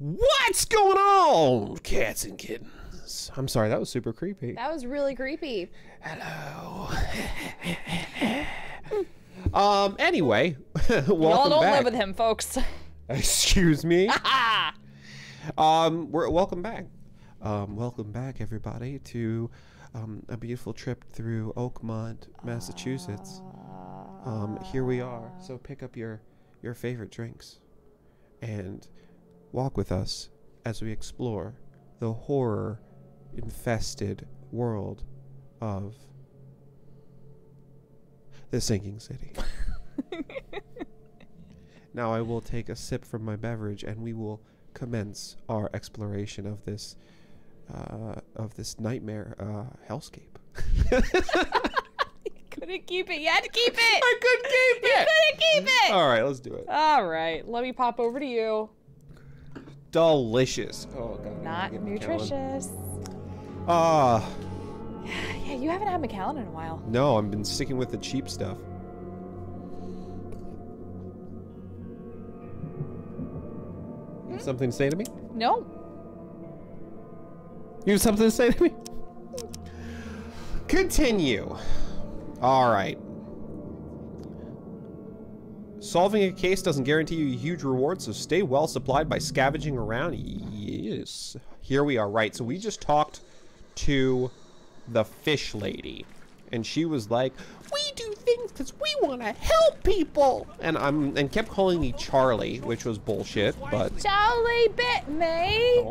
What's going on, cats and kittens? I'm sorry, that was super creepy. That was really creepy. Hello. Anyway, welcome Y'all don't back. live with him, folks. Excuse me. Welcome back. Welcome back, everybody, to a beautiful trip through Oakmont, Massachusetts. Here we are. So pick up your favorite drinks and walk with us as we explore the horror-infested world of the sinking city. Now I will take a sip from my beverage and we will commence our exploration of this nightmare hellscape. You couldn't keep it. You had to keep it. I couldn't keep it. You couldn't keep it. All right, let's do it. All right, let me pop over to you. Delicious. Oh god. Not nutritious. Ah. Yeah, you haven't had Macallan in a while. No, I've been sticking with the cheap stuff. You have something to say to me? No. You have something to say to me? Continue. All right. Solving a case doesn't guarantee you a huge reward, so stay well supplied by scavenging around. Yes. Here we are. Right. So we just talked to the fish lady, and she was like, "We do things because we want to help people," and kept calling me Charlie, which was bullshit. But Charlie bit me.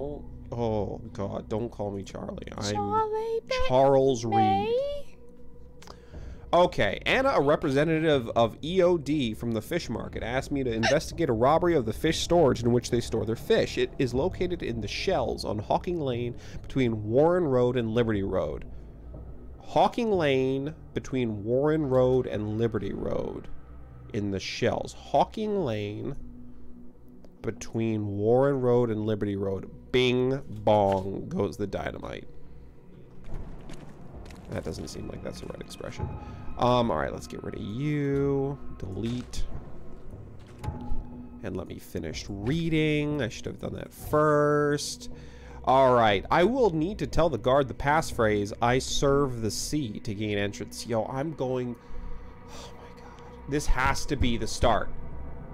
Oh god, don't call me Charlie. Charlie bit Charles me. Reed. Okay, Anna, a representative of EOD from the fish market, asked me to investigate a robbery of the fish storage in which they store their fish. It is located in the Shells on Hawking Lane between Warren Road and Liberty Road. Hawking Lane between Warren Road and Liberty Road in the Shells. Hawking Lane between Warren Road and Liberty Road. Bing bong goes the dynamite. That doesn't seem like that's the right expression. All right, let's get rid of you. Delete. And let me finish reading. I should have done that first. All right, I will need to tell the guard the passphrase, "I serve the sea," to gain entrance. Yo, I'm going... Oh my god. This has to be the start.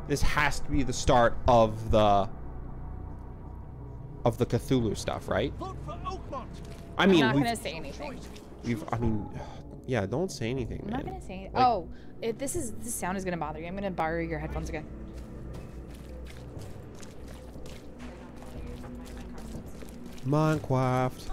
This has to be the start of the Cthulhu stuff, right? I mean, I'm not gonna say anything. Yeah, don't say anything, man. I'm not gonna say anything. Like, oh, this sound is gonna bother you. I'm gonna borrow your headphones again. Minecraft.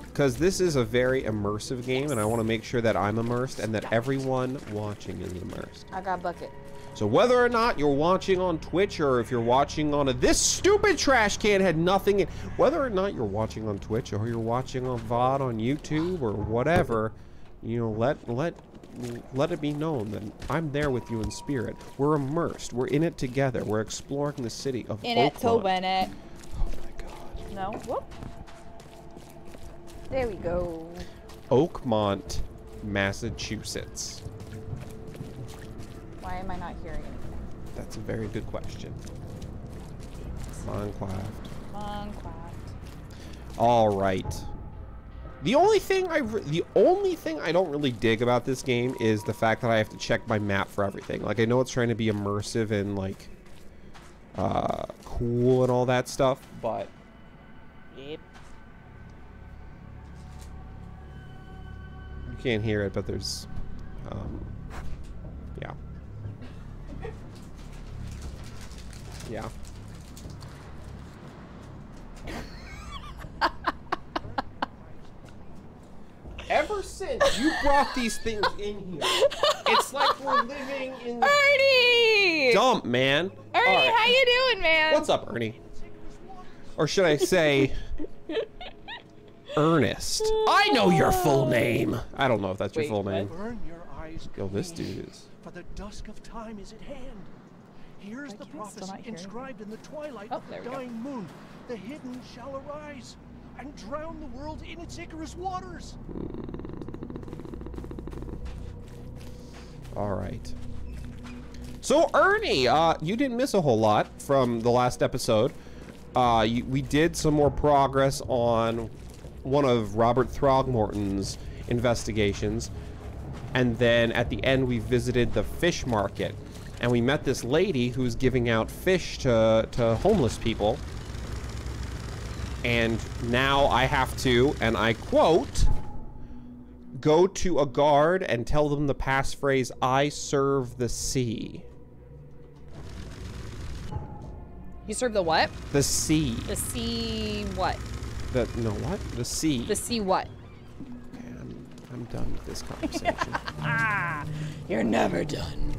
Because this is a very immersive game, and I want to make sure that I'm immersed and that everyone watching is immersed. I got a bucket. So whether or not you're watching on Twitch or if you're watching on this stupid trash can had nothing in, whether or not you're watching on Twitch or you're watching on VOD on YouTube or whatever, you know, let it be known that I'm there with you in spirit. We're immersed. We're in it together. We're exploring the city of In Oakmont. it to win it. Oh my god. No. Whoop. There we go. Oakmont, Massachusetts. Why am I not hearing anything? That's a very good question. Minecraft. All right. The only thing I don't really dig about this game is the fact that I have to check my map for everything. Like, I know it's trying to be immersive and like cool and all that stuff, but Yep. you can't hear it. But there's yeah. Yeah. Ever since you brought these things in here, it's like we're living in the Ernie! dump, man. Ernie, All right. how you doing, man? What's up, Ernie? Or should I say Ernest? I know your full name. I don't know if that's your full name. Burn your eyes Yo, this clean, dude is... for the dusk of time is at hand. Here's the Why can I still prophecy not hear inscribed in the twilight Oh, of there the we go. dying moon. The hidden shall arise and drown the world in its Icarus waters. All right. So, Ernie, you didn't miss a whole lot from the last episode. we did some more progress on one of Robert Throgmorton's investigations, and then at the end we visited the fish market, and we met this lady who's giving out fish to homeless people. And now I have to, and I quote, go to a guard and tell them the passphrase, "I serve the sea." You serve the what? The sea. The sea what? No, what? The sea. The sea what? Okay, I'm done with this conversation. You're never done.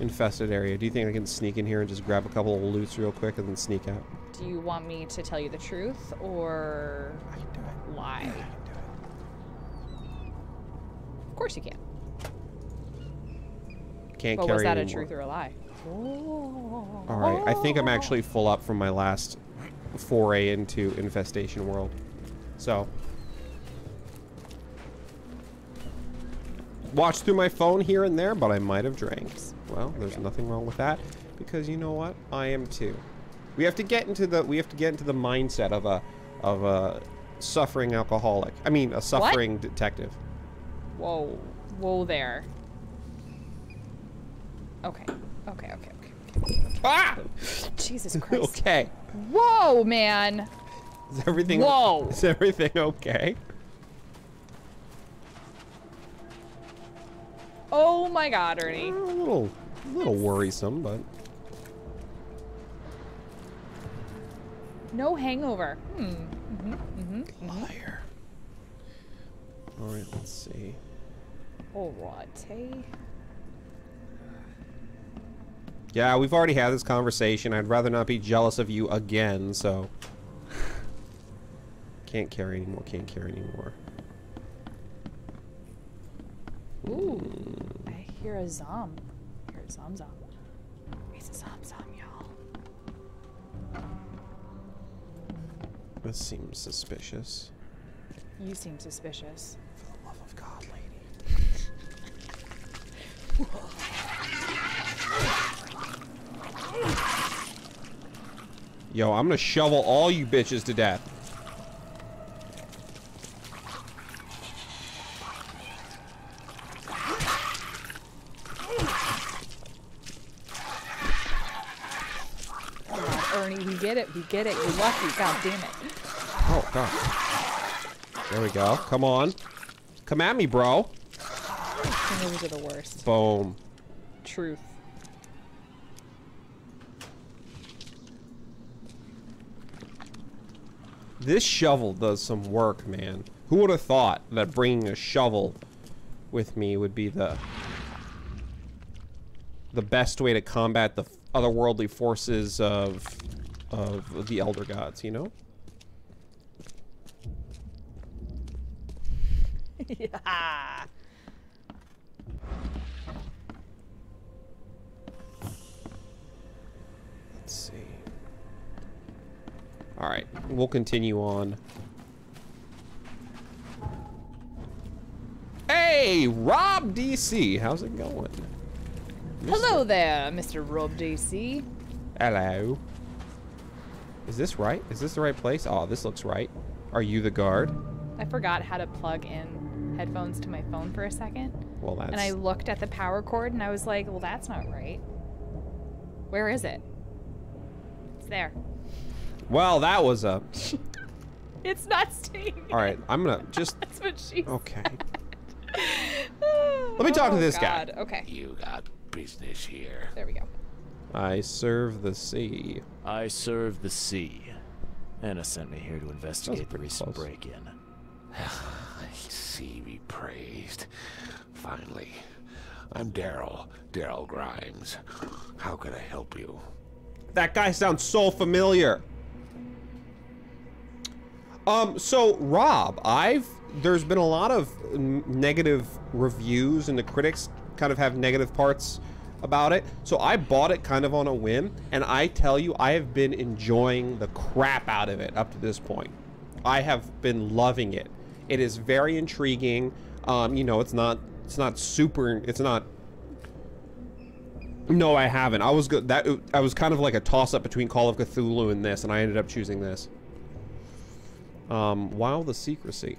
Infested area. Do you think I can sneak in here and just grab a couple of loots real quick and then sneak out? Do you want me to tell you the truth or I can do it. lie? I can do it. Of course you can. Can't But carry was that anymore. a truth or a lie? All right, I think I'm actually full up from my last foray into infestation world. So, watch through my phone here and there, but I might have drank. Well, there's nothing wrong with that, because you know what? I am too. We have to get into the mindset of a suffering alcoholic. I mean, a suffering detective. Whoa. Whoa there. Okay. Ah! Jesus Christ. Okay. Whoa, man. Is everything? Whoa. Is everything okay? Oh my God, Ernie. A little worrisome, but No hangover. liar. All right, let's see. Alrighty. Yeah, we've already had this conversation. I'd rather not be jealous of you again, so can't carry anymore. Ooh. I hear a zom. It's a zom, y'all. This seems suspicious. You seem suspicious. For the love of God, lady. Yo, I'm gonna shovel all you bitches to death. Ernie, we get it. You're lucky. God damn it. Oh, God. There we go. Come on. Come at me, bro. Hangovers are the worst. Boom. Truth. This shovel does some work, man. Who would have thought that bringing a shovel with me would be the best way to combat the otherworldly forces of the Elder Gods, you know? Yeah. Let's see. All right, we'll continue on. Hey, Rob DC, how's it going? Hello there, Mr. Rob DC. Hello. Is this right? Is this the right place? Oh, this looks right. Are you the guard? I forgot how to plug in headphones to my phone for a second. Well, that's... And I looked at the power cord and I was like, well, that's not right. Where is it? It's there. Well, that was a... It's not staying. All right, I'm gonna just... That's what she Okay. said. Let me talk to this God. guy. Okay. You got business here. There we go. I serve the sea. I serve the sea. Anna sent me here to investigate the pretty recent close. break-in. Sea be praised. Finally. I'm Daryl Grimes. How can I help you? That guy sounds so familiar. So Rob, there's been a lot of negative reviews, and the critics kind of have negative parts about it. So I bought it kind of on a whim, and I tell you, I have been enjoying the crap out of it up to this point. I have been loving it. It is very intriguing. You know, it's not No, I haven't. I was good. I was kind of like a toss-up between Call of Cthulhu and this, and I ended up choosing this. While the secrecy.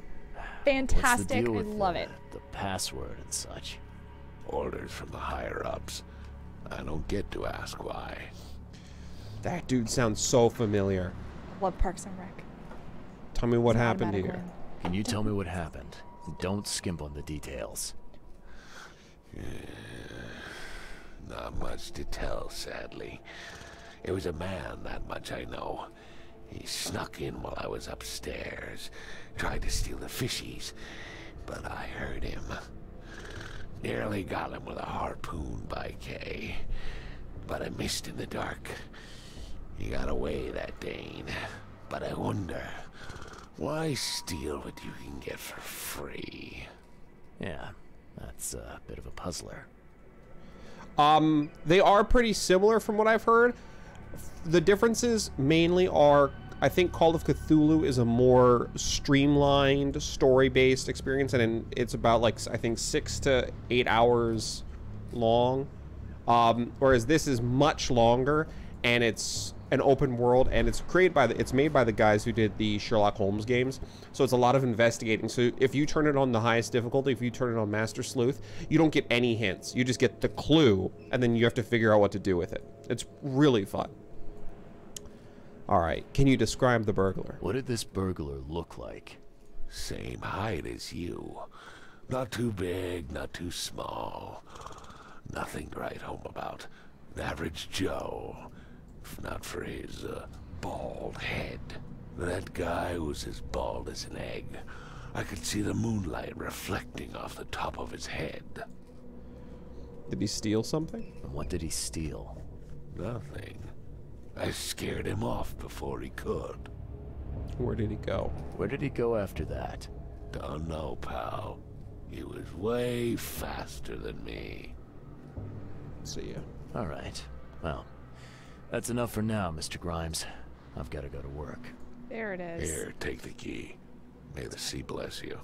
Fantastic. What's the I deal with love it. The password and such. Orders from the higher-ups. I don't get to ask why. That dude sounds so familiar. Love Parks and Rec. Tell me what It's an happened automatic here. win. Can you tell me what happened? Don't skimp on the details. Not much to tell, sadly. It was a man, that much I know. He snuck in while I was upstairs, tried to steal the fishies, but I heard him. Nearly got him with a harpoon by Kay, but I missed in the dark. He got away, that Dane, but I wonder, why steal what you can get for free? Yeah, that's a bit of a puzzler. They are pretty similar from what I've heard. The differences mainly are, I think Call of Cthulhu is a more streamlined, story-based experience, and it's about, like, I think 6 to 8 hours long. Whereas this is much longer, and it's an open world, and it's made by the guys who did the Sherlock Holmes games. So it's a lot of investigating. So if you turn it on the highest difficulty, if you turn it on Master Sleuth, you don't get any hints. You just get the clue, and then you have to figure out what to do with it. It's really fun. All right, can you describe the burglar? What did this burglar look like? Same height as you. Not too big, not too small. Nothing to write home about. An average Joe. If not for his, bald head. That guy was as bald as an egg. I could see the moonlight reflecting off the top of his head. Did he steal something? And what did he steal? Nothing. I scared him off before he could. Where did he go? Where did he go after that? Don't know, pal. He was way faster than me. See ya. All right. Well, that's enough for now, Mr. Grimes. I've got to go to work. There it is. Here, take the key. May the sea bless you.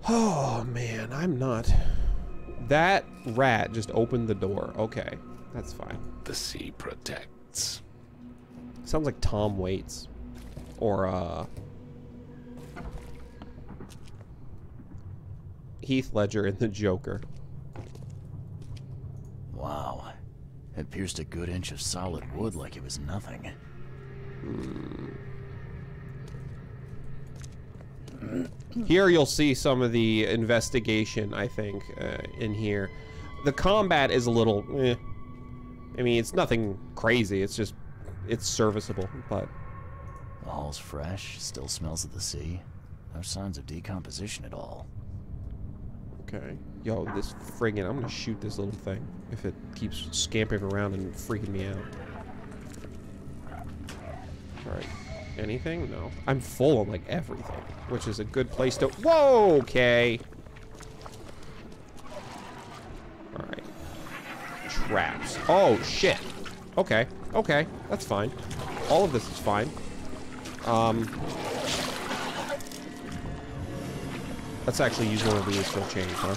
Oh, man, I'm not... That rat just opened the door. Okay, that's fine. The sea protects. Sounds like Tom Waits. Or, Heath Ledger in The Joker. Wow. It pierced a good inch of solid wood like it was nothing. Here you'll see some of the investigation, I think, in here. The combat is a little, I mean, it's nothing crazy. It's just, it's serviceable, but... The hall's fresh, still smells of the sea. No signs of decomposition at all. Okay. Yo, this friggin', I'm gonna shoot this little thing if it keeps scampering around and freaking me out. Alright. Anything? No. I'm full on, like, everything, which is a good place to... Whoa! Okay. Alright. Traps. Oh, shit. Okay. Okay. That's fine. All of this is fine. Let's actually use one of these for a change, huh?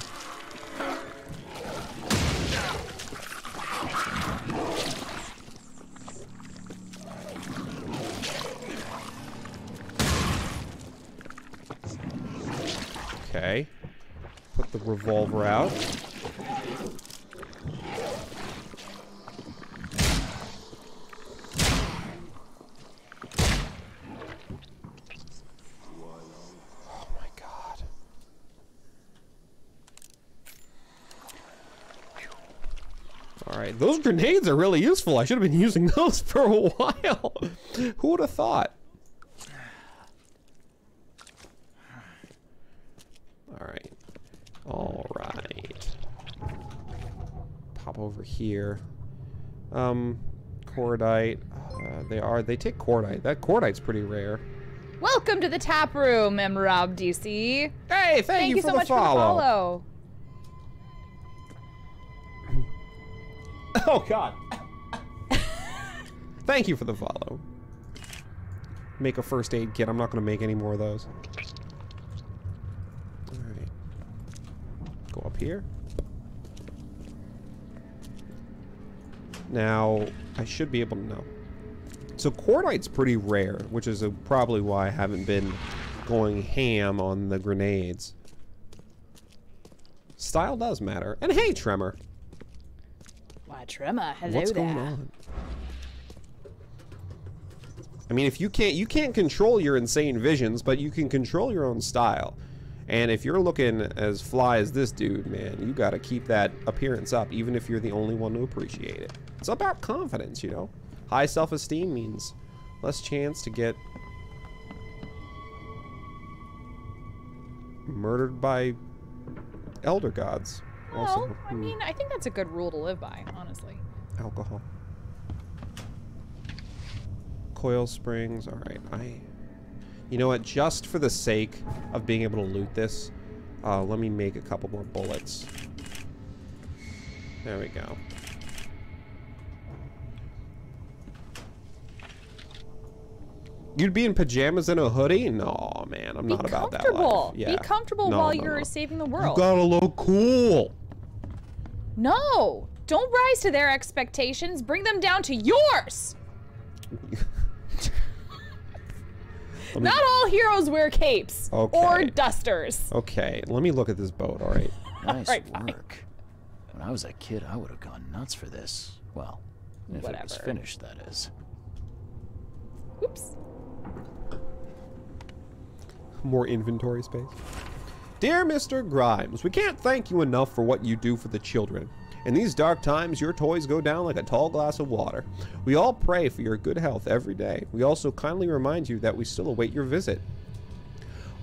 Okay. Put the revolver out. Oh my God. Alright, those grenades are really useful. I should have been using those for a while. Who would have thought? Alright. Alright. Pop over here. Cordite. They take cordite. That cordite's pretty rare. Welcome to the tap room, Rob DC. Hey, thank you for so the much follow. for the follow. Oh God. Thank you for the follow. Make a first aid kit. I'm not gonna make any more of those. Alright. Go up here. Now, I should be able to know. So cordite's pretty rare, which is probably why I haven't been going ham on the grenades. Style does matter. And hey, Tremor. Why, Tremor, hello What's there. going on? I mean, if you can't control your insane visions, but you can control your own style. And if you're looking as fly as this dude, man, you gotta keep that appearance up, even if you're the only one to appreciate it. It's about confidence, you know? High self-esteem means less chance to get murdered by elder gods. Well, Also, I mean, I think that's a good rule to live by, honestly. alcohol. Coil springs, alright. You know what, just for the sake of being able to loot this, let me make a couple more bullets. There we go. You'd be in pajamas and a hoodie? No, man, I'm not about that life. Be comfortable while you're saving the world. You gotta look cool. No! Don't rise to their expectations. Bring them down to yours! Not all heroes wear capes. Okay. Or dusters. Okay, let me look at this boat, alright? Nice Right, fine. work. When I was a kid, I would have gone nuts for this. Well, if it was Whatever. finished, that is. Oops. More inventory space. Dear Mr. Grimes, we can't thank you enough for what you do for the children. In these dark times, your toys go down like a tall glass of water. We all pray for your good health every day. We also kindly remind you that we still await your visit.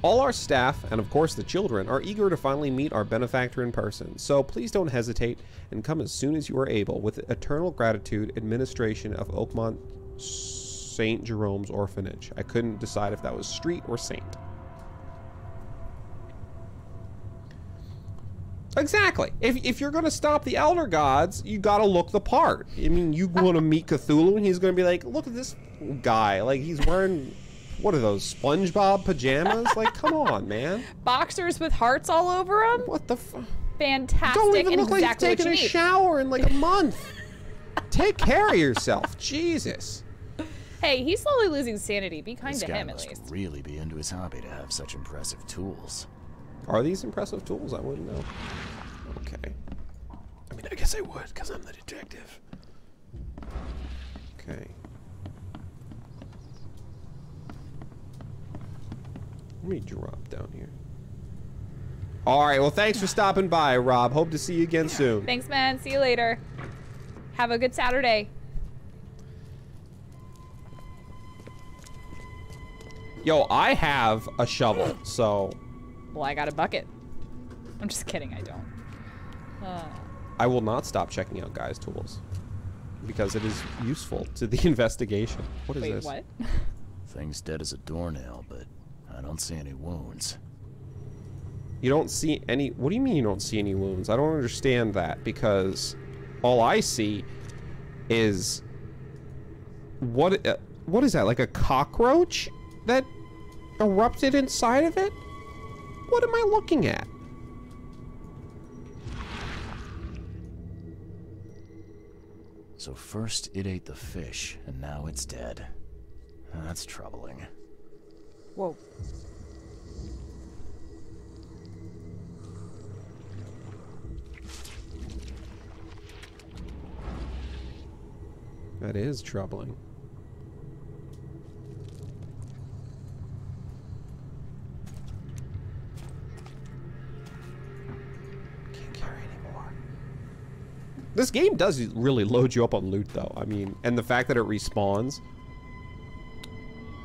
All our staff, and of course the children, are eager to finally meet our benefactor in person, so please don't hesitate and come as soon as you are able. With eternal gratitude, administration of Oakmont St. Jerome's Orphanage. I couldn't decide if that was street or saint. Exactly. If you're going to stop the Elder Gods, you got to look the part. I mean, you want to meet Cthulhu, and he's going to be like, look at this guy. Like, he's wearing, what are those, SpongeBob pajamas? Like, come on, man. Boxers with hearts all over them? What the fuck? Fantastic. Don't even and look like exactly he's taking what a you need. shower in like a month. Take care of yourself. Jesus. Hey, he's slowly losing sanity. Be kind This to guy him, at must least. really be into his hobby to have such impressive tools. Are these impressive tools? I wouldn't know. Okay. I mean, I guess I would, because I'm the detective. Okay. Let me drop down here. Alright, well, thanks for stopping by, Rob. Hope to see you again soon. Thanks, man. See you later. Have a good Saturday. Yo, I have a shovel, so Well, I got a bucket. I'm just kidding, I don't. I will not stop checking out guys' tools. Because it is useful to the investigation. What is Wait, this? what? Thing's dead as a doornail, but I don't see any wounds. You don't see any... What do you mean you don't see any wounds? I don't understand that, because all I see is... What is that, like a cockroach that erupted inside of it? What am I looking at? So first it ate the fish, and now it's dead. That's troubling. Whoa. That is troubling. Can't carry anymore. This game does really load you up on loot, though. I mean, and the fact that it respawns,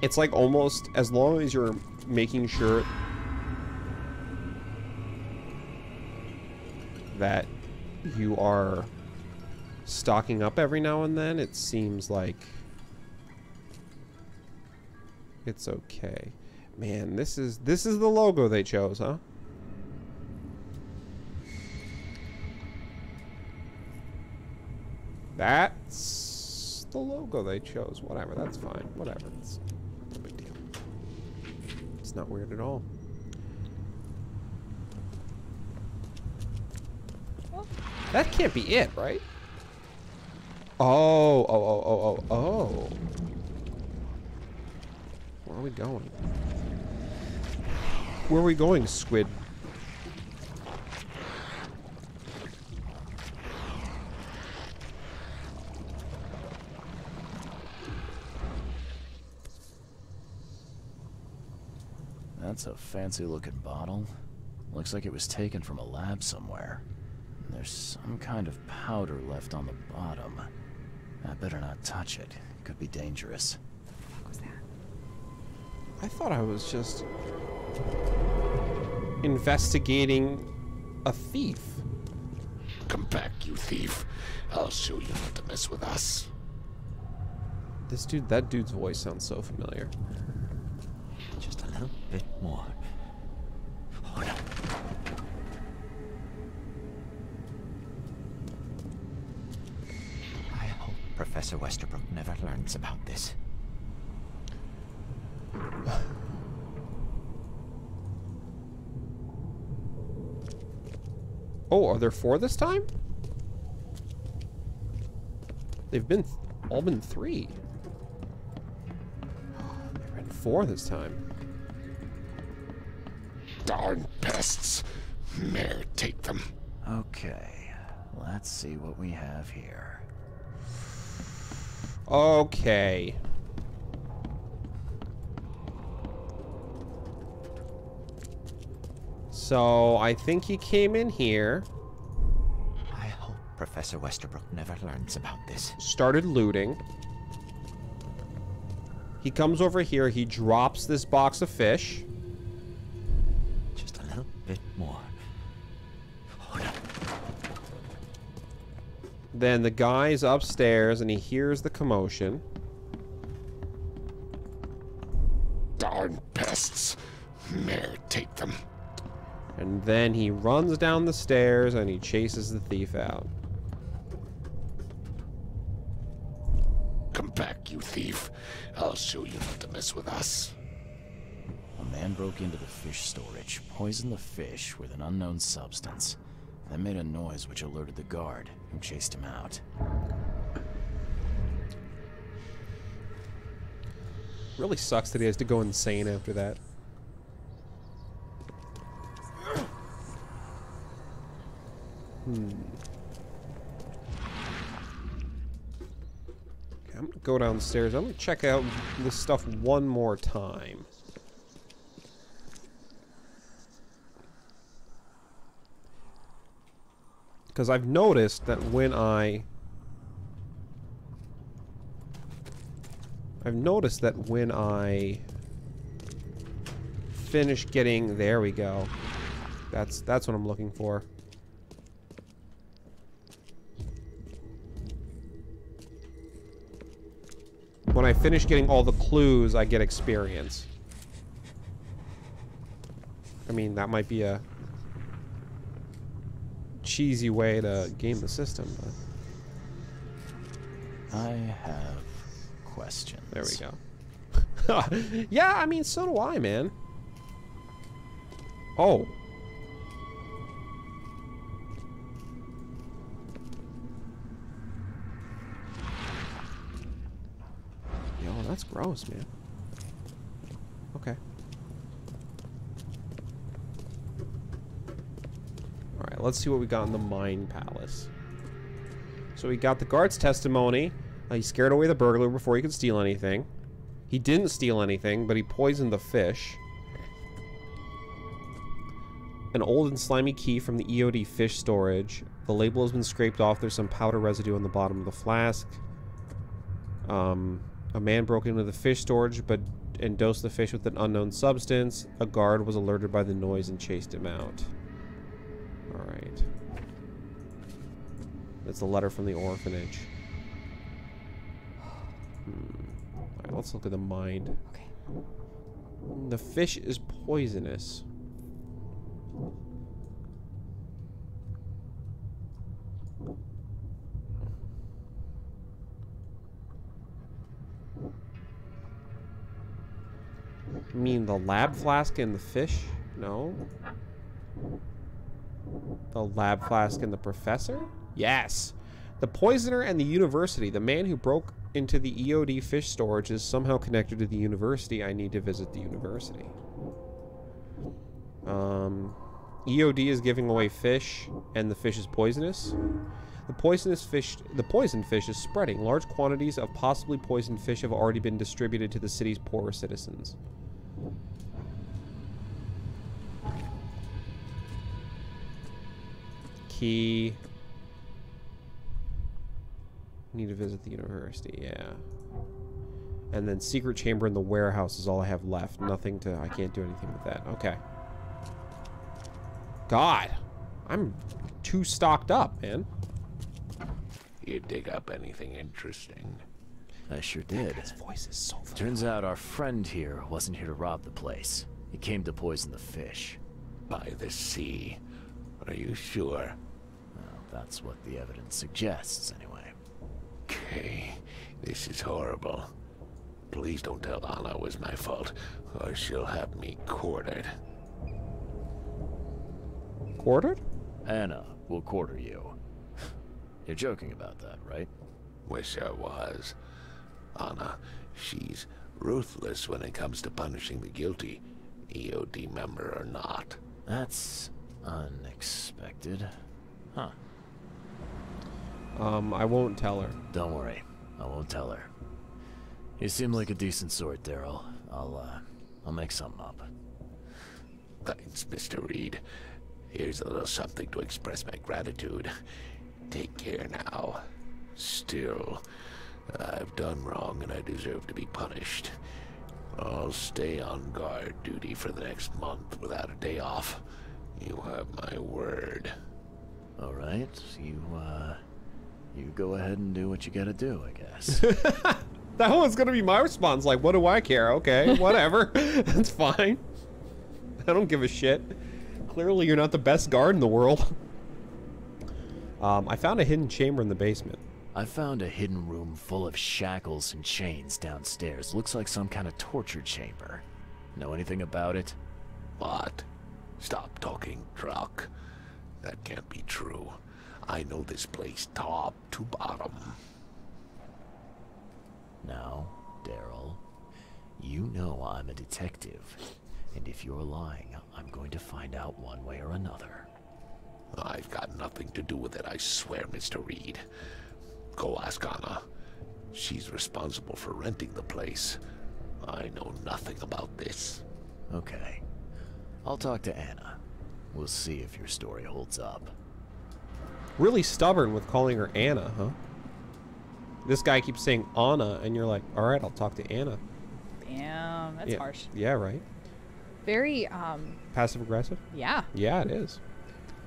it's like almost as long as you're making sure that you are stocking up every now and then, it seems like it's okay. Man, this is the logo they chose, huh? That's the logo they chose. Whatever, that's fine. Whatever, it's no big deal. It's not weird at all. That can't be it, right? Oh, oh, oh, oh, oh, oh. Where are we going? Where are we going, squid? That's a fancy looking bottle. Looks like it was taken from a lab somewhere. There's some kind of powder left on the bottom. I better not touch it. It could be dangerous. What was that? I thought I was just investigating a thief. Come back, you thief. I'll show you not to mess with us. This dude, that dude's voice sounds so familiar. Just a little bit more. Oh, no. I hope Professor Westerbrook never learns about this. Oh, are there 4 this time? They've been all been 3. They're at 4 this time. Darn pests. Mayor, take them. Okay, let's see what we have here. Okay. So, I think he came in here, I hope Professor Westerbrook never learns about this. started looting. He comes over here, he drops this box of fish. Just a little bit more. Oh, no. Then the guy's upstairs and he hears the commotion. Darn pests. Mayor, take them. And then he runs down the stairs and he chases the thief out. Come back, you thief. I'll show you not to mess with us. A man broke into the fish storage, poisoned the fish with an unknown substance, then made a noise which alerted the guard, who chased him out. Really sucks that he has to go insane after that. Okay, I'm gonna go downstairs. I'm gonna check out this stuff one more time. Because I've noticed that when I finish getting, there we go. That's what I'm looking for. When I finish getting all the clues, I get experience. I mean, that might be a cheesy way to game the system, but I have questions. there we go. Yeah, I mean, so do I, man. Oh. Yo, that's gross, man. Okay. Alright, let's see what we got in the Mine Palace. So we got the guard's testimony. He scared away the burglar before he could steal anything. He didn't steal anything, but he poisoned the fish. An old and slimy key from the EOD fish storage. The label has been scraped off. There's some powder residue on the bottom of the flask. A man broke into the fish storage and dosed the fish with an unknown substance. A guard was alerted by the noise and chased him out. Alright. That's a letter from the orphanage. Alright, let's look at the mind. Okay. The fish is poisonous. You mean the lab flask and the fish? No. The lab flask and the professor? Yes. The poisoner and the university. The man who broke into the EOD fish storage is somehow connected to the university. I need to visit the university. EOD is giving away fish, and the fish is poisonous. The poisoned fish is spreading. Large quantities of possibly poisoned fish have already been distributed to the city's poorer citizens. Key. Need to visit the university, yeah. And then secret chamber in the warehouse is all I have left. Nothing to... I can't do anything with that. Okay. God. I'm too stocked up, man. You dig up anything interesting? I sure did. His voice is so funny. Turns out our friend here wasn't here to rob the place. He came to poison the fish. By the sea. Are you sure? Well, that's what the evidence suggests, anyway. Okay, this is horrible. Please don't tell Anna it was my fault, or she'll have me quartered. Quartered? Anna will quarter you. You're joking about that, right? Wish I was. Anna, she's ruthless when it comes to punishing the guilty, EOD member or not. That's unexpected. Huh. I won't tell her. Don't worry. I won't tell her. You seem like a decent sort, Daryl. I'll make something up. Thanks, Mr. Reed. Here's a little something to express my gratitude. Take care now. Still, I've done wrong and I deserve to be punished. I'll stay on guard duty for the next month without a day off. You have my word. All right, you go ahead and do what you gotta do, I guess. That one's gonna be my response. Like, what do I care? Okay, whatever. That's fine. I don't give a shit. Clearly, you're not the best guard in the world. I found a hidden chamber in the basement. I found a hidden room full of shackles and chains downstairs. Looks like some kind of torture chamber. Know anything about it? What? Stop talking truck. That can't be true. I know this place top to bottom. Now, Daryl, you know I'm a detective. And if you're lying, I'm going to find out one way or another. I've got nothing to do with it, I swear, Mr. Reed. Go ask Anna. She's responsible for renting the place. I know nothing about this. Okay. I'll talk to Anna. We'll see if your story holds up. Really stubborn with calling her Anna, huh? This guy keeps saying Anna, and you're like, all right, I'll talk to Anna. Damn, that's harsh. Yeah, right. Very, Passive aggressive? yeah. Yeah, it is.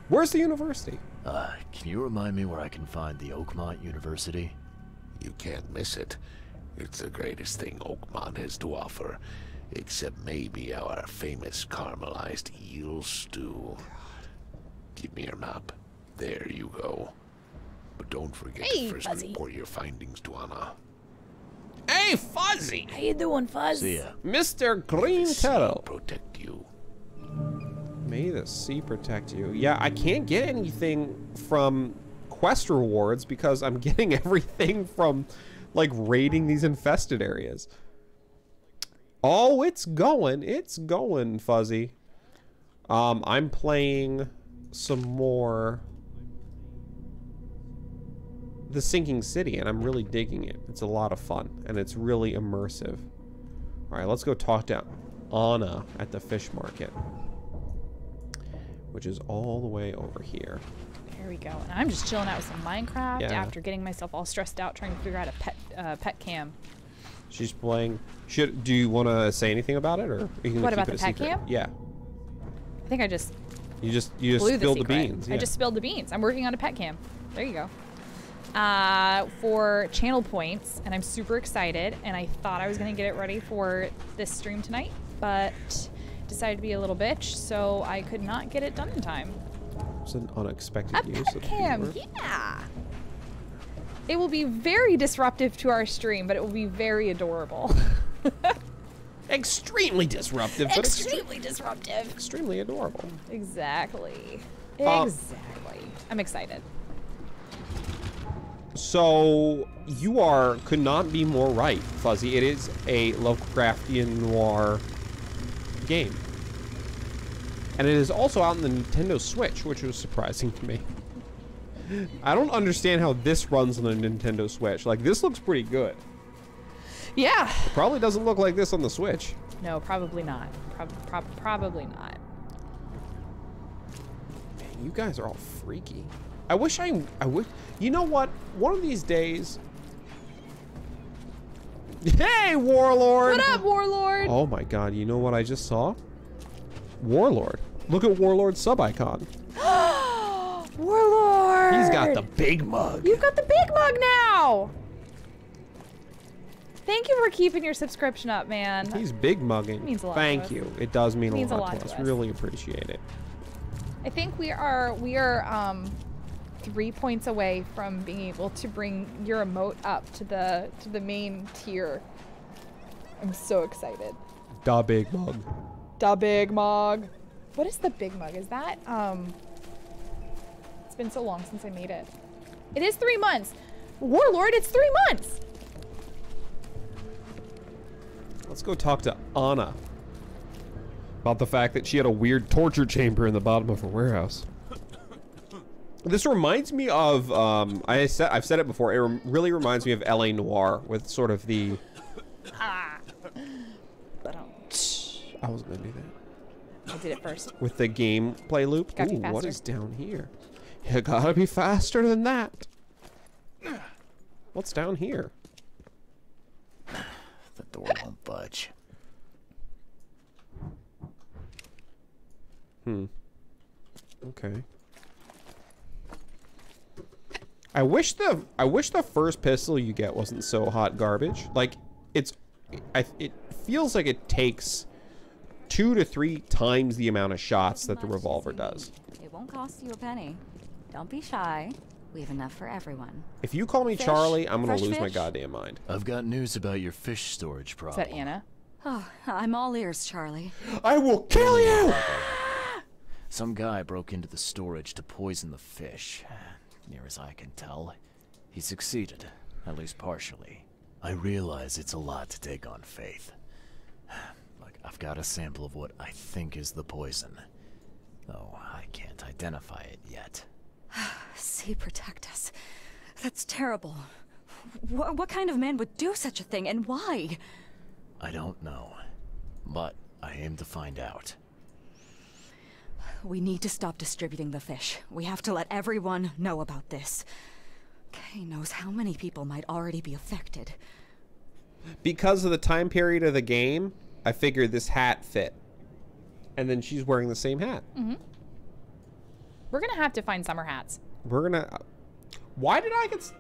Where's the university? Can you remind me where I can find the Oakmont University? You can't miss it. It's the greatest thing Oakmont has to offer, except maybe our famous caramelized eel stew. Give me your map. There you go. But don't forget to first report your findings to Anna. Hey, Fuzzy! How you doing, Fuzz? See ya. Mr. Green Turtle. Protect you. May the sea protect you. Yeah, I can't get anything from quest rewards because I'm getting everything from, like, raiding these infested areas. Oh, it's going, Fuzzy. I'm playing some more The Sinking City, and I'm really digging it. It's a lot of fun, and it's really immersive. All right, let's go talk to Anna at the fish market, which is all the way over here. There we go. And I'm just chilling out with some Minecraft Yeah. after getting myself all stressed out trying to figure out a pet cam. She's playing. Do you want to say anything about it, or are you gonna What, keep about it the a pet secret? cam? Yeah. I think I just You just blew spilled the secret. beans. Yeah. I just spilled the beans. I'm working on a pet cam. There you go. For channel points, and I'm super excited, and I thought I was going to get it ready for this stream tonight, but decided to be a little bitch, so I could not get it done in time. It's an unexpected A use pet of cam, keyword. yeah! It will be very disruptive to our stream, but it will be very adorable. Extremely disruptive, but Extremely disruptive. extremely adorable. Exactly. Uh, Exactly. I'm excited. So you could not be more right, Fuzzy. It is a Lovecraftian noir game. And it is also out on the Nintendo Switch, which was surprising to me. I don't understand how this runs on the Nintendo Switch. Like, this looks pretty good. Yeah. It probably doesn't look like this on the Switch. No, probably not. Probably not. Man, you guys are all freaky. I wish. You know what? One of these days. Hey, Warlord! What up, Warlord? Oh my God! You know what I just saw? Warlord. Look at Warlord's sub icon. Warlord! He's got the big mug. You've got the big mug now! Thank you for keeping your subscription up, man. He's big mugging. It means a lot Thank to us. you. It does mean Means a lot to us. us. Really appreciate it. I think we are 3 points away from being able to bring your emote up to the main tier. I'm so excited. Da big mug. The big mug. What is the big mug? Is that it's been so long since I made it. It is 3 months. Warlord, it's 3 months. Let's go talk to Anna about the fact that she had a weird torture chamber in the bottom of her warehouse. This reminds me of I've said it before. It really reminds me of LA Noire with sort of the. I was gonna do that. I did it first. With the gameplay loop. Gotta be Ooh, what faster. is down here? You gotta be faster than that. What's down here? The door won't budge. Okay. I wish the first pistol you get wasn't so hot garbage. Like it feels like it takes 2 to 3 times the amount of shots that the revolver does. It won't cost you a penny. Don't be shy. We have enough for everyone. If you call me Fish? Charlie, I'm gonna Fresh lose my fish? goddamn mind. I've got news about your fish storage Is problem. that Anna? Oh, I'm all ears, Charlie. I will kill you! Some guy broke into the storage to poison the fish. Near as I can tell, he succeeded, at least partially. I realize it's a lot to take on faith. Look, I've got a sample of what I think is the poison, though I can't identify it yet. See, protect us. That's terrible. What kind of man would do such a thing, and why? I don't know, but I aim to find out. We need to stop distributing the fish. We have to let everyone know about this. Kay knows how many people might already be affected. Because of the time period of the game, I figured this hat fit. And then she's wearing the same hat. Mm-hmm. We're gonna have to find summer hats. We're gonna... Why did I get...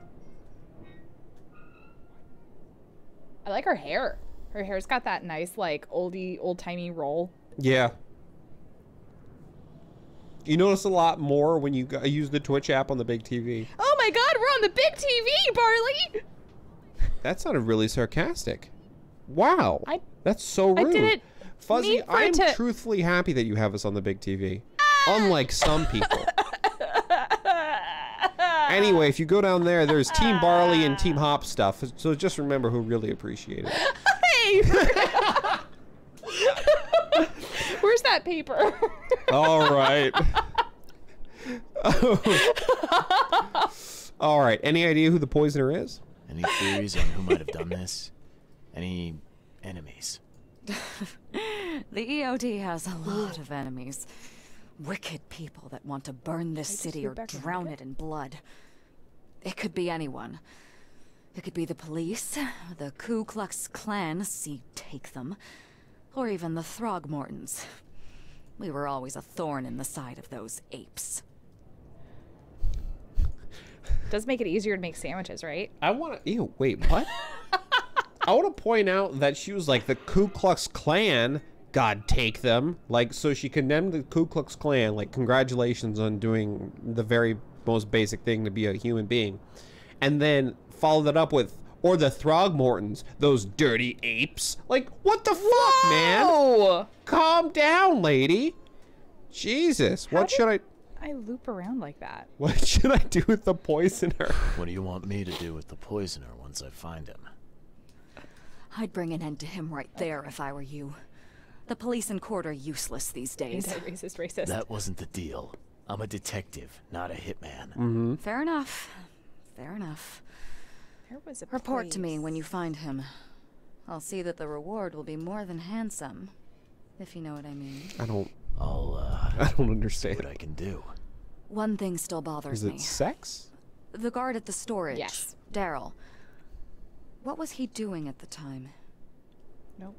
I like her hair. Her hair's got that nice, like, old-timey roll. Yeah. You notice a lot more when you use the Twitch app on the big TV. Oh my god, we're on the big TV, Barley! That sounded really sarcastic. Wow. I- That's so rude. I didn't Fuzzy, mean for I'm it to- truthfully happy that you have us on the big TV. Unlike some people. Anyway, if you go down there, there's Team Barley and Team Hop stuff. So just remember who really appreciated it. Hey! Where's that paper? All right. All right. Any idea who the poisoner is? Any theories on who might have done this? Any enemies? The EOD has a lot of enemies. Wicked people that want to burn this just city hear or Becker drown Becker? it in blood. It could be anyone. It could be the police, the Ku Klux Klan, see, take them, or even the Throgmortons. We were always a thorn in the side of those apes. Does make it easier to make sandwiches, right? I want to... Ew, wait, what? I want to point out that she was like the Ku Klux Klan. God take them. Like, so she condemned the Ku Klux Klan. Like, congratulations on doing the very most basic thing to be a human being. And then followed it up with, or the Throgmortons, those dirty apes. Like, what the fuck, man? Oh! Calm down, lady. Jesus, what should I... I loop around like that? What should I do with the poisoner? What do you want me to do with the poisoner once I find him? I'd bring an end to him right there if I were you. The police and court are useless these days. Anti-racist, racist. That wasn't the deal. I'm a detective, not a hitman. Fair enough. Fair enough. There was a Report to me place. when you find him. I'll see that the reward will be more than handsome, if you know what I mean. I don't I don't see understand. what I can do. One thing still bothers Is me. it sex? The guard at the storage. Yes. Daryl. What was he doing at the time? Nope.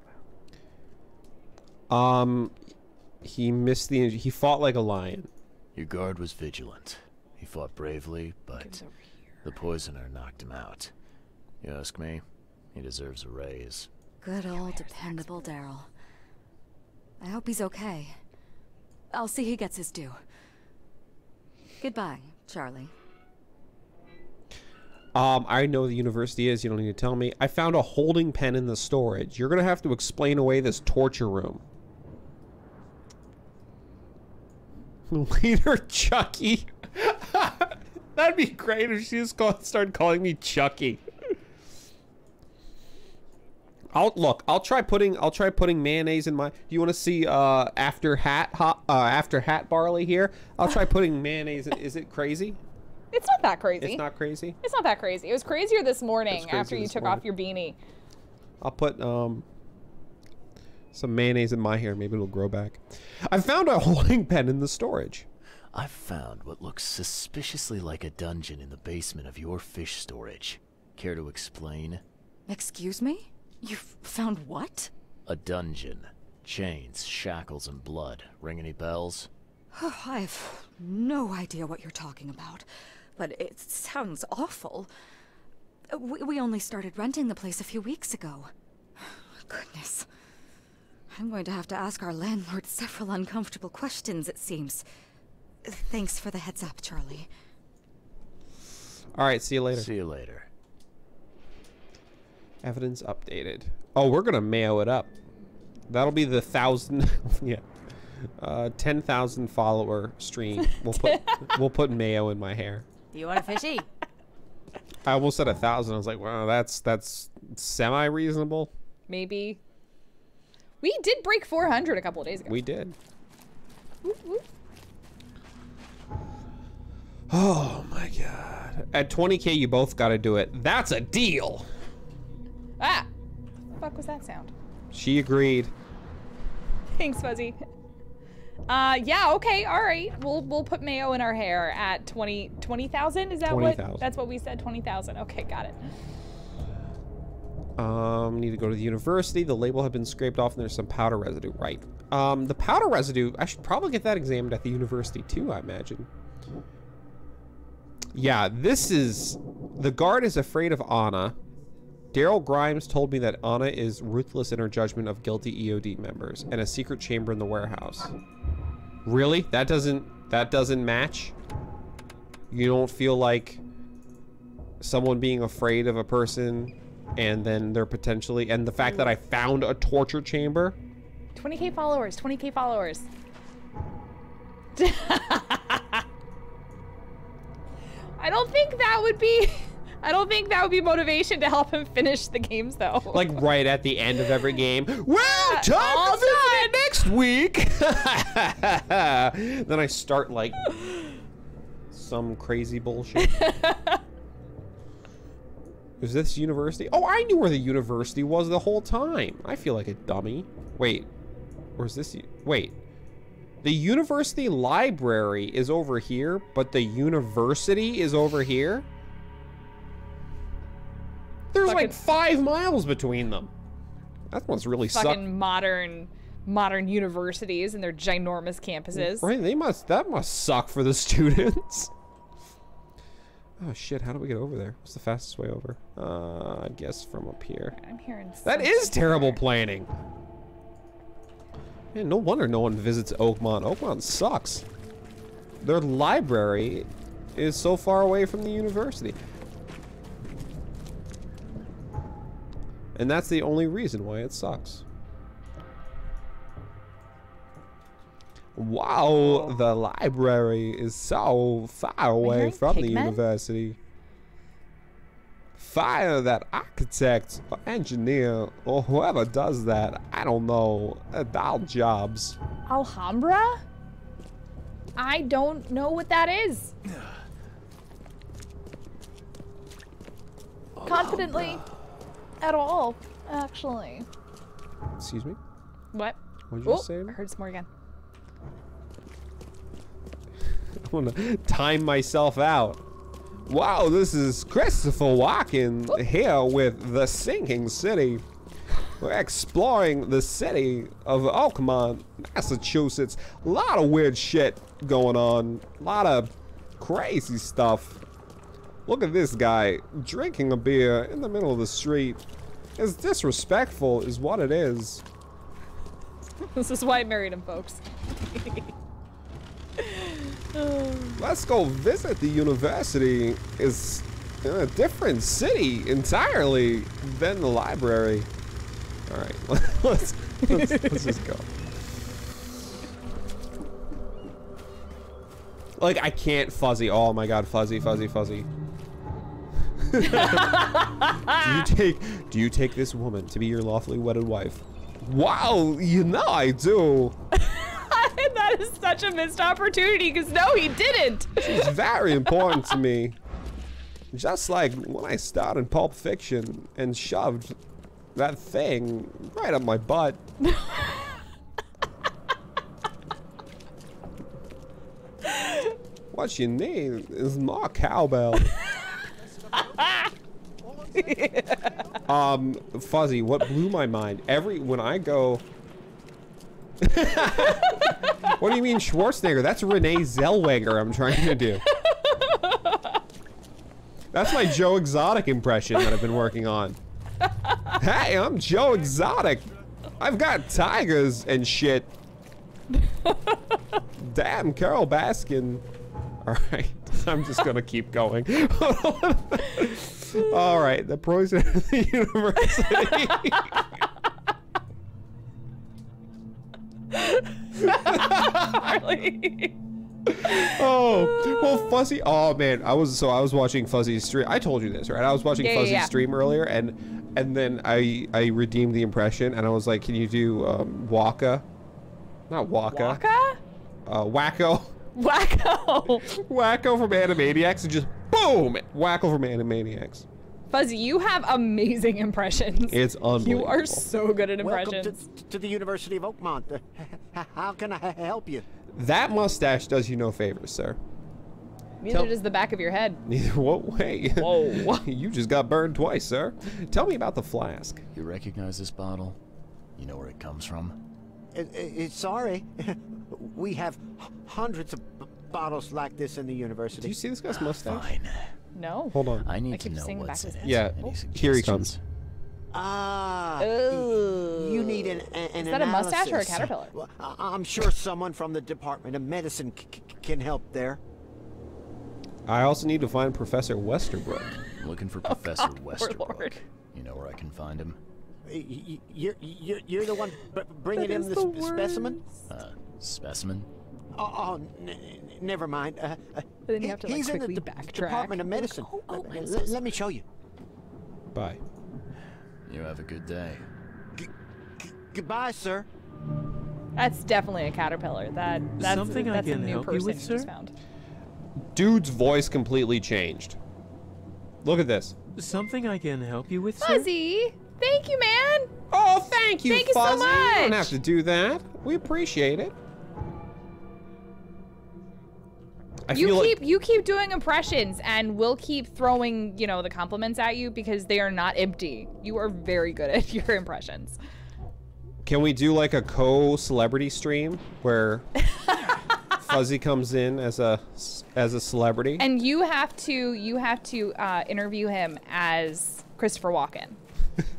He fought like a lion. Your guard was vigilant. He fought bravely, but It's over here. the poisoner knocked him out. You ask me, he deserves a raise. Good old dependable Daryl. I hope he's okay. I'll see he gets his due. Goodbye, Charlie. I know the university is. You don't need to tell me. I found a holding pen in the storage. You're gonna have to explain away this torture room. Leader Chucky. That'd be great if she just started calling me Chucky. I'll try putting mayonnaise in my. Do you want to see after hat Barley here? I'll try putting mayonnaise. Is it crazy? It's not that crazy. It's not crazy. It's not that crazy. It was crazier this morning crazier after you this took morning. off your beanie. I'll put some mayonnaise in my hair. Maybe it'll grow back. I found a holding pen in the storage. I've found what looks suspiciously like a dungeon in the basement of your fish storage. Care to explain? Excuse me? You've found what? A dungeon. Chains, shackles, and blood. Ring any bells? I've no idea what you're talking about, but it sounds awful. We only started renting the place a few weeks ago. Goodness. I'm going to have to ask our landlord several uncomfortable questions, it seems. Thanks for the heads up, Charlie. All right, see you later. See you later. Evidence updated. Oh, we're gonna mayo it up. That'll be the 1,000. Yeah, 10,000 follower stream. We'll put mayo in my hair. Do you want a fishy? I almost said 1,000. I was like, wow, that's semi reasonable. Maybe. We did break 400 a couple of days ago. We did. Whoop, whoop. Oh my god! At 20K, you both got to do it. That's a deal. Ah! The fuck was that sound? She agreed. Thanks, Fuzzy. Yeah, okay, all right. We'll put mayo in our hair at 20,000. Is that 20,000. what? That's what we said. 20,000. Okay, got it. Need to go to the university. The label had been scraped off, and there's some powder residue. Right. The powder residue. I should probably get that examined at the university too. I imagine. Yeah, this is. The guard is afraid of Anna. Daryl Grimes told me that Anna is ruthless in her judgment of guilty EOD members, and a secret chamber in the warehouse. Really? That doesn't match? You don't feel like someone being afraid of a person and then they're potentially, and the fact that I found a torture chamber? 20K followers. 20K followers. I don't think that would be motivation to help him finish the games, though. Like right at the end of every game. Well, time all to visit it next week. Then I start like some crazy bullshit. Is this university? Oh, I knew where the university was the whole time. I feel like a dummy. Wait, where's this? Wait, the university library is over here, but the university is over here? There's like 5 miles between them. That one's really suck. Fucking modern universities and their ginormous campuses. Right, that must suck for the students. Oh shit, how do we get over there? What's the fastest way over? I guess from up here. I'm hearing That something is terrible somewhere. planning. Man, no wonder no one visits Oakmont. Oakmont sucks. Their library is so far away from the university. And that's the only reason why it sucks. Wow, the library is so far away hearing from the pigmen? university. Fire that architect or engineer or whoever does that. I don't know. Doll jobs. Alhambra? I don't know what that is. Confidently. At all, actually. Excuse me? What? What did you say? I heard some more again. I want to time myself out. Wow, this is Christopher Walken here with The Sinking City. We're exploring the city of Oakmont, Massachusetts. A lot of weird shit going on. A lot of crazy stuff. Look at this guy drinking a beer in the middle of the street. It's disrespectful is what it is. This is why I married him, folks. Let's go visit the university. It's in a different city entirely than the library. All right, let's just go. Like, I can't fuzzy. Oh my god, fuzzy. Do you take this woman to be your lawfully wedded wife? Wow, you know I do. That is such a missed opportunity, because no, he didn't. She's very important to me. Just like when I starred in Pulp Fiction and shoved that thing right up my butt. What you need is more cowbell. Fuzzy, what blew my mind, when I go... What do you mean Schwarzenegger? That's Renee Zellweger I'm trying to do. That's my Joe Exotic impression that I've been working on. Hey, I'm Joe Exotic. I've got tigers and shit. Damn, Carol Baskin. All right, I'm just gonna keep going. All right, the poison of the university. Oh, well, Fuzzy. Oh man, I was watching Fuzzy's stream. I told you this, right? I was watching Fuzzy's stream earlier, and then I redeemed the impression, and I was like, can you do Waka? Not Waka. Waka? Wacko. Wacko. Wacko from Animaniacs, and just boom, Wacko from Animaniacs. Fuzzy, you have amazing impressions. It's unbelievable. You are so good at impressions. Welcome to the University of Oakmont. How can I help you? That mustache does you no favors, sir. Neither does the back of your head. Neither. What way? Whoa. You just got burned twice, sir. Tell me about the flask. You recognize this bottle? You know where it comes from? Sorry. We have hundreds of bottles like this in the university. Do you see this guy's mustache? Fine. No. Hold on. I need I to keep know singing what's back in with it. Yeah, Any here he comes. suggestions? You need an Is that a mustache or a analysis. caterpillar? Well, I'm sure someone from the Department of Medicine can help there. I also need to find Professor Westerbrook. Looking for Professor God, poor Westerbrook. Lord. You know where I can find him? You're the one bringing him the specimen? Specimen? Oh, never mind. Then you have to, like, he's in quickly the backtrack. Department of Medicine. Let me show you. Bye. You have a good day. Goodbye, sir. That's definitely a caterpillar. That's Something I that's a can new help you person with, you just sir? found. Dude's voice completely changed. Look at this. Something I can help you with, sir? Fuzzy, thank you, man. Oh, thank you, Thank you so Fuzzy. You don't much. have to do that. We appreciate it. You keep doing impressions, and we'll keep throwing, you know, the compliments at you because they are not empty. You are very good at your impressions. Can we do like a co-celebrity stream where Fuzzy comes in as a celebrity? And you have to interview him as Christopher Walken.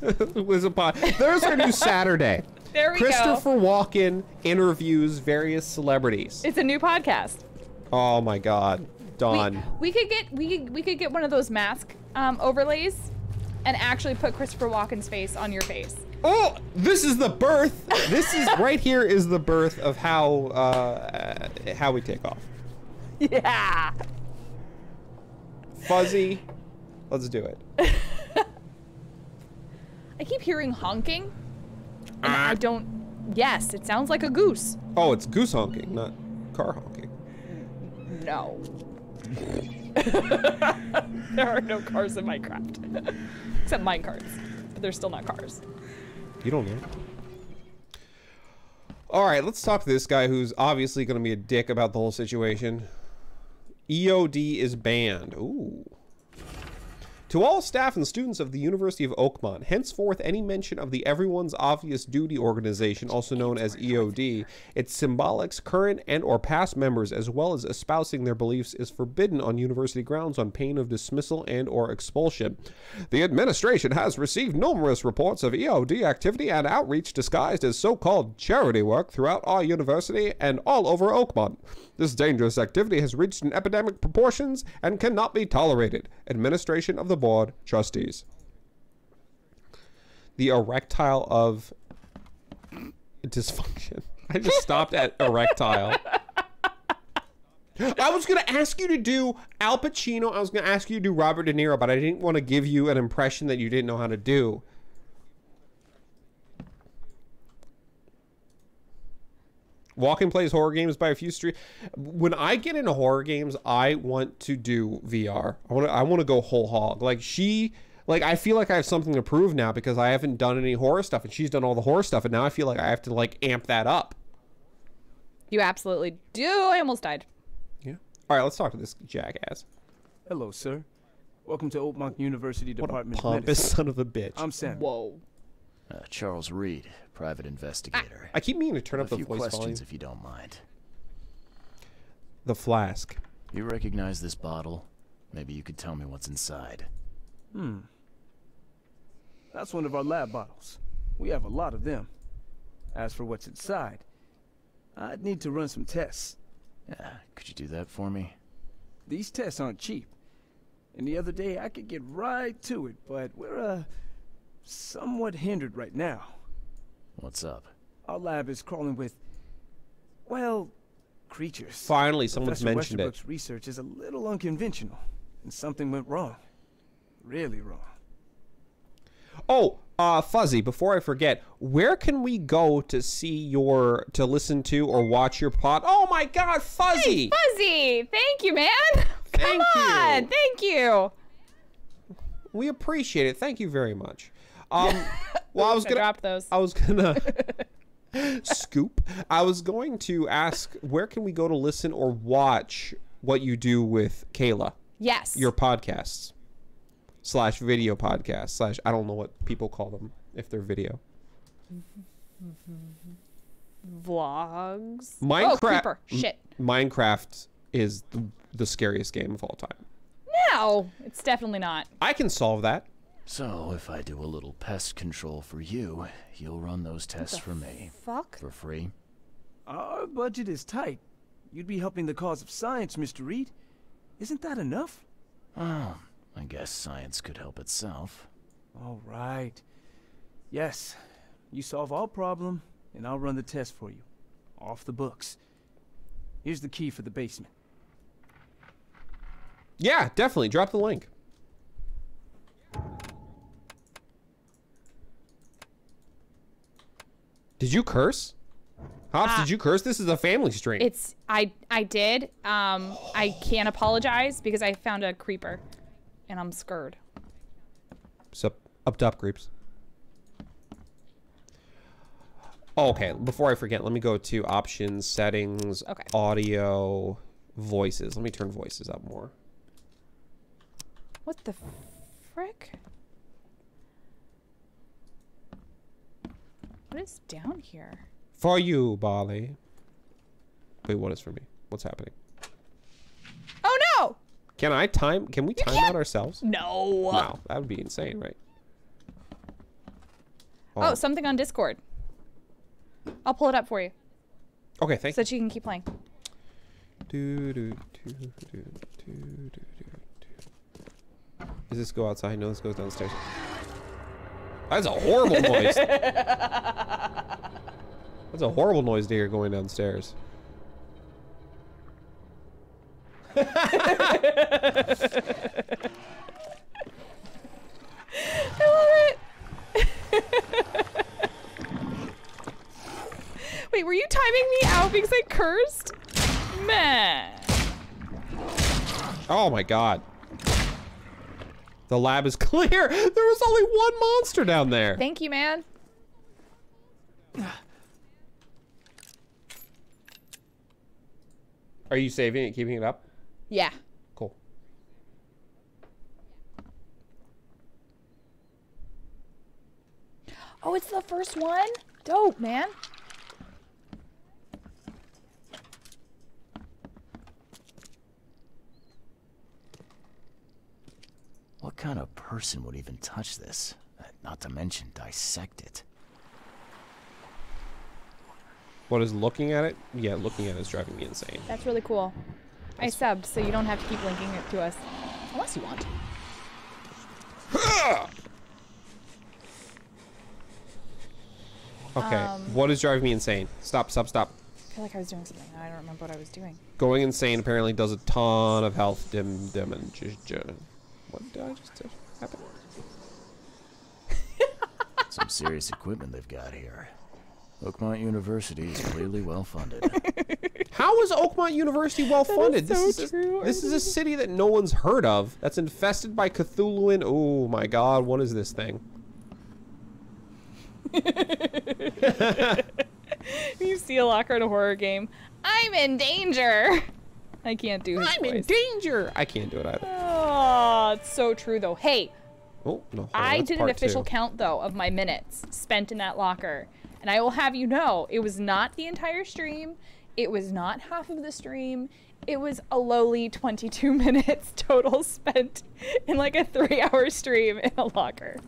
There's our new Saturday. There we Christopher go. Walken interviews various celebrities. It's a new podcast. Oh my God, Dawn. We could get one of those mask overlays and actually put Christopher Walken's face on your face, Oh, this is the birth. This is right here is the birth of how we take off. Yeah. Fuzzy, let's do it. I keep hearing honking, and I don't. Yes, it sounds like a goose. Oh, it's goose honking, not car honking. No. There are no cars in Minecraft, except minecarts, but they're still not cars. You don't know. All right, let's talk to this guy who's obviously going to be a dick about the whole situation. EOD is banned. Ooh. To all staff and students of the University of Oakmont, henceforth any mention of the Everyone's Obvious Duty organization, also known as EOD, its symbolics, current and or past members, as well as espousing their beliefs, is forbidden on university grounds on pain of dismissal and or expulsion. The administration has received numerous reports of EOD activity and outreach disguised as so-called charity work throughout our university and all over Oakmont. This dangerous activity has reached an epidemic proportions and cannot be tolerated. Administration of the Board, Trustees. The erectile of dysfunction. I just stopped at erectile. I was going to ask you to do Al Pacino. I was going to ask you to do Robert De Niro, but I didn't want to give you an impression that you didn't know how to do. Walking plays horror games by a few street. When I get into horror games, I want to do VR. I want to go whole hog. Like I feel like I have something to prove now because I haven't done any horror stuff and she's done all the horror stuff and now I feel like I have to like amp that up. You absolutely do. I almost died. Yeah. All right, let's talk to this jackass. Hello, sir. Welcome to Oakmont University What Department a of pompous Medicine. son of a bitch. I'm Sam. Whoa. Charles Reed, private investigator. I keep meaning to turn up the A few voice questions, volume. if you don't mind. The flask. You recognize this bottle? Maybe you could tell me what's inside. That's one of our lab bottles. We have a lot of them. As for what's inside, I'd need to run some tests. Yeah, could you do that for me? These tests aren't cheap. And the other day I could get right to it, but we're somewhat hindered right now. What's up? Our lab is crawling with, well, creatures. Finally, someone's Professor mentioned it. Westerberg's research is a little unconventional, and something went wrong. Really wrong. Oh, Fuzzy, before I forget, where can we go to see to listen to or watch your pod? Oh my God, Fuzzy! Hey, Fuzzy! Thank you, man! Thank Come on! you. Thank you! We appreciate it. Thank you very much. Well, I was gonna drop those. I was gonna scoop. I was going to ask, where can we go to listen or watch what you do with Kayla? Yes. Your podcasts / video podcasts / I don't know what people call them if they're video. Vlogs. Minecraft. Oh, creeper. Shit. Minecraft is the scariest game of all time. No, it's definitely not. I can solve that. So, if I do a little pest control for you, you'll run those tests for me. Fuck. For free? Our budget is tight. You'd be helping the cause of science, Mr. Reed. Isn't that enough? Oh, I guess science could help itself. All right. Yes, you solve our problem, and I'll run the test for you. Off the books. Here's the key for the basement. Yeah, definitely. Drop the link. Did you curse? Hops, did you curse? This is a family stream. I did. I can't apologize because I found a creeper, and I'm scared. So, up top, creeps. Oh, okay, before I forget, let me go to options, settings, Okay. audio, voices. Let me turn voices up more. What the frick? What is down here? For you, Barley. Wait, what is for me? What's happening? Oh no! Can we time out ourselves? No. Wow, that would be insane, right? Oh, something on Discord. I'll pull it up for you Okay, thank so that you can keep playing. Does this go outside? No, this goes downstairs. That's a horrible noise. That's a horrible noise to hear going downstairs. I love it. Wait, were you timing me out because I cursed? Man. Oh my god. The lab is clear. There was only one monster down there. Thank you, man. Are you saving it, keeping it up? Yeah. Cool. Oh, it's the first one? Dope, man. What kind of person would even touch this? Not to mention dissect it. What is looking at it? Yeah, looking at it is driving me insane. That's really cool. I subbed, so you don't have to keep linking it to us. Unless you want to. Okay, what is driving me insane? Stop, stop, stop. I feel like I was doing something. I don't remember what I was doing. Going insane apparently does a ton of health damage. What did I just do? Happen? Some serious equipment they've got here. Oakmont University is clearly well funded. How is Oakmont University well funded? That is so true. This is a city that no one's heard of. That's infested by Cthulhuan. Oh my god, what is this thing? You see a locker in a horror game. I'm in danger. I can't do his I'm voice. in danger. I can't do it either. Oh, it's so true though. Hey, Oh no! I that's did an part official two. count though of my minutes spent in that locker, and I will have you know, it was not the entire stream. It was not half of the stream. It was a lowly 22 minutes total spent in like a 3-hour stream in a locker.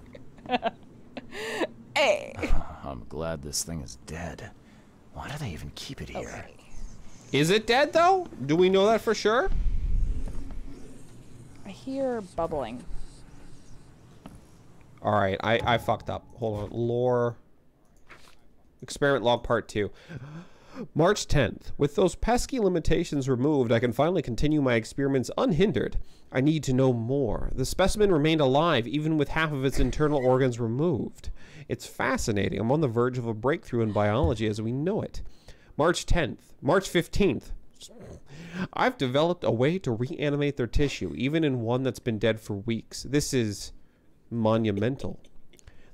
Hey. I'm glad this thing is dead. Why do they even keep it here? Okay. Is it dead though? Do we know that for sure? I hear bubbling. All right, I fucked up. Hold on. Lore. Experiment log part 2. March 10th. With those pesky limitations removed, I can finally continue my experiments unhindered. I need to know more. The specimen remained alive even with half of its internal organs removed. It's fascinating. I'm on the verge of a breakthrough in biology as we know it. March 10th. March 15th. I've developed a way to reanimate their tissue, even in one that's been dead for weeks. This is monumental.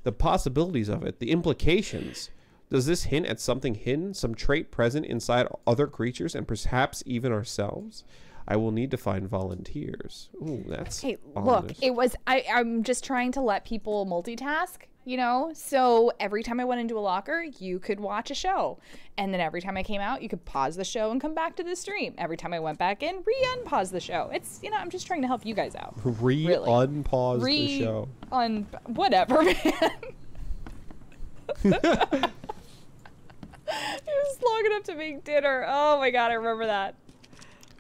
The possibilities of it, the implications. Does this hint at something hidden, some trait present inside other creatures and perhaps even ourselves? I will need to find volunteers. Ooh, that's Hey, ominous. look, I'm just trying to let people multitask, you know? So every time I went into a locker, you could watch a show. And then every time I came out, you could pause the show and come back to the stream. Every time I went back in, re-unpause the show. It's, you know, I'm just trying to help you guys out. Unpause the show. Whatever, man. It was long enough to make dinner. Oh my god, I remember that.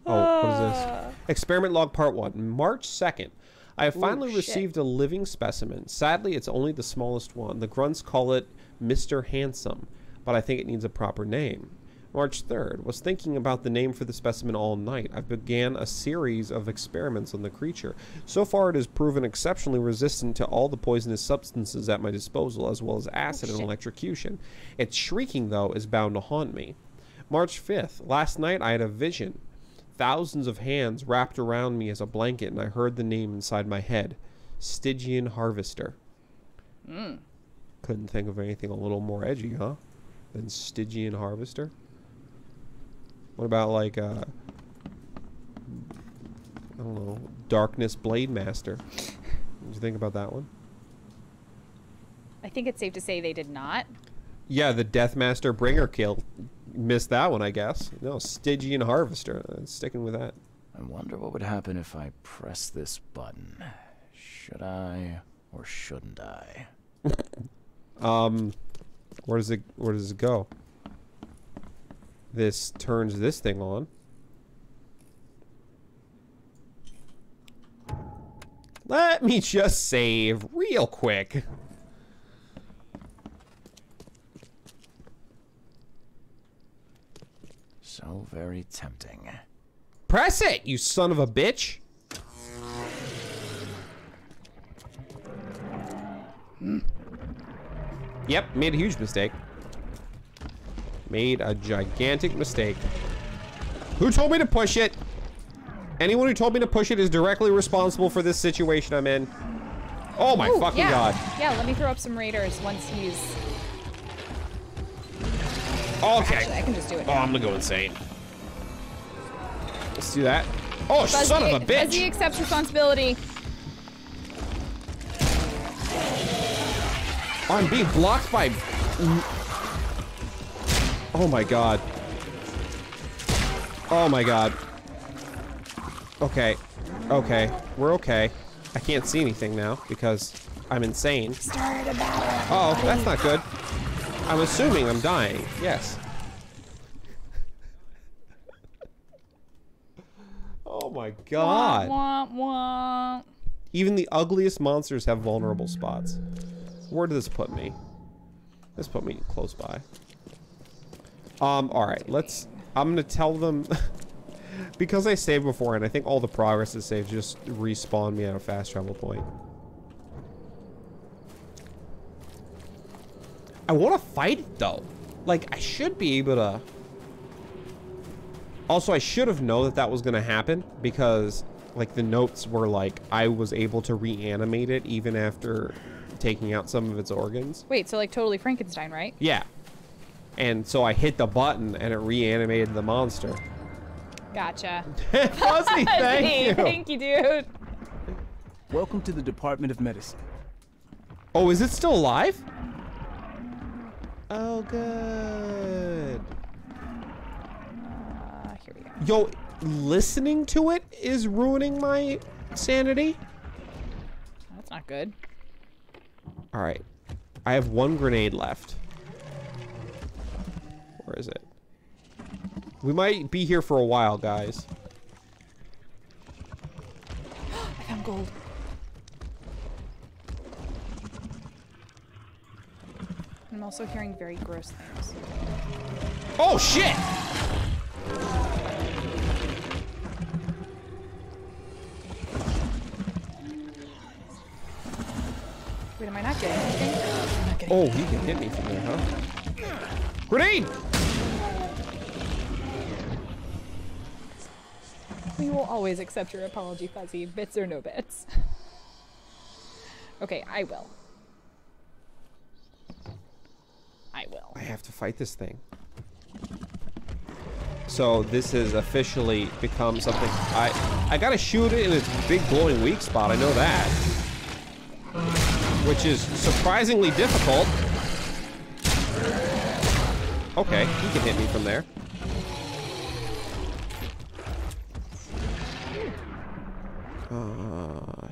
Oh, what is this? Experiment log part 1. March 2nd. I have finally shit. received a living specimen. Sadly, it's only the smallest one. The grunts call it Mr. Handsome, but I think it needs a proper name. March 3rd. Was thinking about the name for the specimen all night. I began a series of experiments on the creature. So far, it has proven exceptionally resistant to all the poisonous substances at my disposal, as well as acid and electrocution. Its shrieking, though, is bound to haunt me. March 5th. Last night, I had a vision. Thousands of hands wrapped around me as a blanket, and I heard the name inside my head. Stygian Harvester. Couldn't think of anything a little more edgy, huh? Than Stygian Harvester? What about, like, I don't know, Darkness Blade Master? What did you think about that one? I think it's safe to say they did not. Yeah, the Deathmaster Bringer kill. Missed that one, I guess. No, Stygian Harvester. Sticking with that. I wonder what would happen if I press this button. Should I or shouldn't I? Where does it go? This turns this thing on. Let me just save real quick. So very tempting. Press it, you son of a bitch. Yep, made a huge mistake. Made a gigantic mistake. Who told me to push it? Anyone who told me to push it is directly responsible for this situation I'm in. Oh my fucking god. Yeah, let me throw up some raiders once he's... Okay. Actually, I can just do it Oh, now. I'm gonna go insane. Let's do that. Oh, son of a bitch! Fuzzy accepts responsibility. I'm being blocked by... Oh my god. Oh my god. Okay. Okay. We're okay. I can't see anything now because I'm insane. Oh, that's not good. I'm assuming I'm dying. Yes. Oh my god. Wah, wah, wah. Even the ugliest monsters have vulnerable spots. Where did this put me? This put me close by. Alright, I'm gonna tell them because I saved before and I think all the progress is saved, just respawn me at a fast travel point. I wanna fight it though. Like, I should be able to. Also, I should have known that was gonna happen because like the notes were like I was able to reanimate it even after taking out some of its organs. Wait, so like totally Frankenstein, right? Yeah. And so I hit the button and it reanimated the monster. Gotcha. Fuzzy, thank you. Thank you, dude. Welcome to the Department of Medicine. Oh, is it still alive? Oh, good. Here we go. Yo, listening to it is ruining my sanity. That's not good. All right. I have one grenade left. Where is it? We might be here for a while, guys. I found gold. I'm also hearing very gross things. Oh, shit! Wait, am I not getting anything? I'm not getting Oh, he can hit me from there, huh? Grenade! We will always accept your apology, Fuzzy. Bits or no bits. Okay, I will. I will. I have to fight this thing. So this has officially become something. I gotta shoot it in its big glowing weak spot. I know that, which is surprisingly difficult. Okay, he can hit me from there.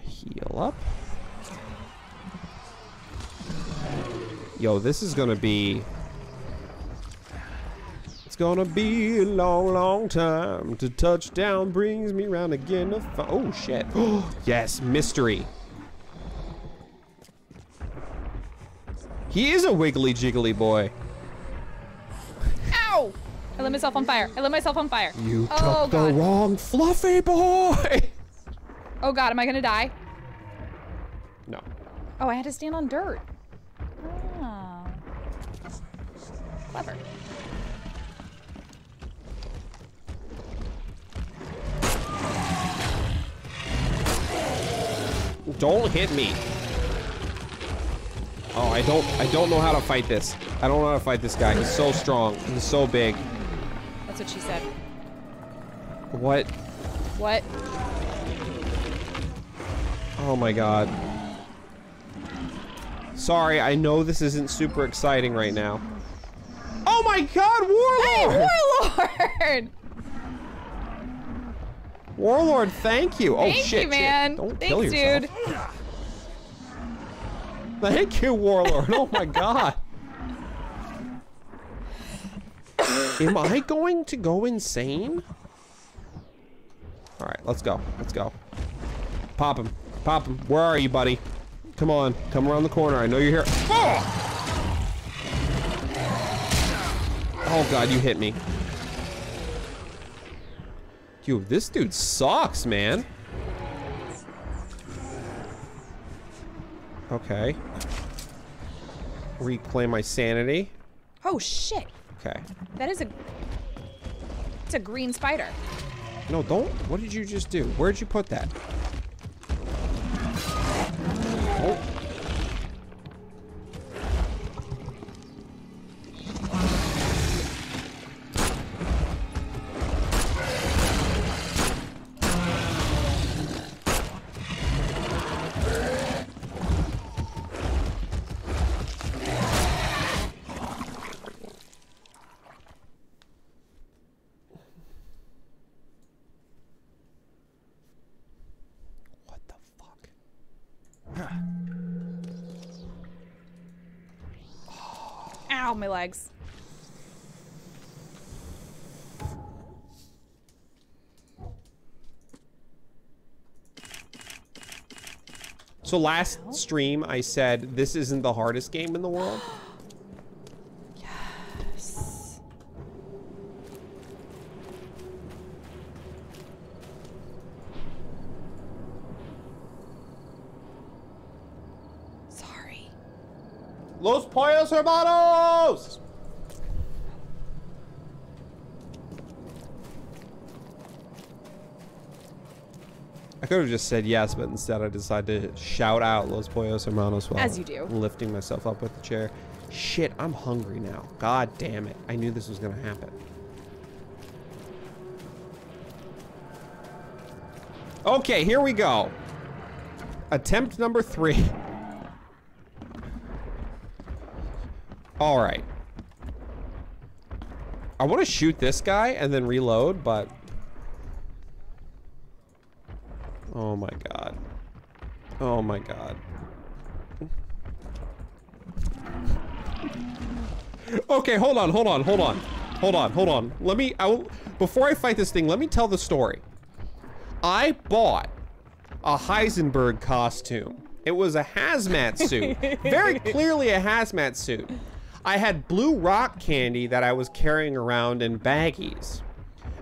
Heal up. Yo, this is gonna be... It's gonna be a long, long time to touchdown brings me round again to oh, shit. Yes, mystery. He is a wiggly jiggly boy. Ow! I lit myself on fire. I lit myself on fire. You Oh, took the God. wrong fluffy boy. Oh god, am I gonna die? No. Oh, I had to stand on dirt. Oh. Clever. Don't hit me. Oh, I don't know how to fight this. I don't know how to fight this guy. He's so strong. He's so big. That's what she said. What? What? Oh my god. Sorry, I know this isn't super exciting right now. Oh my god, Warlord! Hey, Warlord! Warlord, thank you. Oh Thank shit, you, man. shit. Don't Thanks, kill yourself. dude. Thank you, Warlord. Oh my god. Am I going to go insane? Alright, let's go. Let's go. Pop him. Pop him. Where are you, buddy? Come on. Come around the corner. I know you're here. Oh god, you hit me. Dude, this dude sucks, man. Okay. Reclaim my sanity. Oh shit. Okay. That is a. It's a green spider. No, don't. What did you just do? Where'd you put that? Oh. Ow, my legs. So last stream I said this isn't the hardest game in the world. Yes. Sorry. Los pollos hermanos! I could have just said yes, but instead I decided to shout out Los pollos hermanos while As you do. lifting myself up with the chair. Shit, I'm hungry now. God damn it. I knew this was gonna happen. Okay, here we go. Attempt number 3. All right. I want to shoot this guy and then reload, but... Oh my god. Oh my god. Okay, hold on. Let me, before I fight this thing, let me tell the story. I bought a Heisenberg costume. It was a hazmat suit. Very clearly a hazmat suit. I had blue rock candy that I was carrying around in baggies.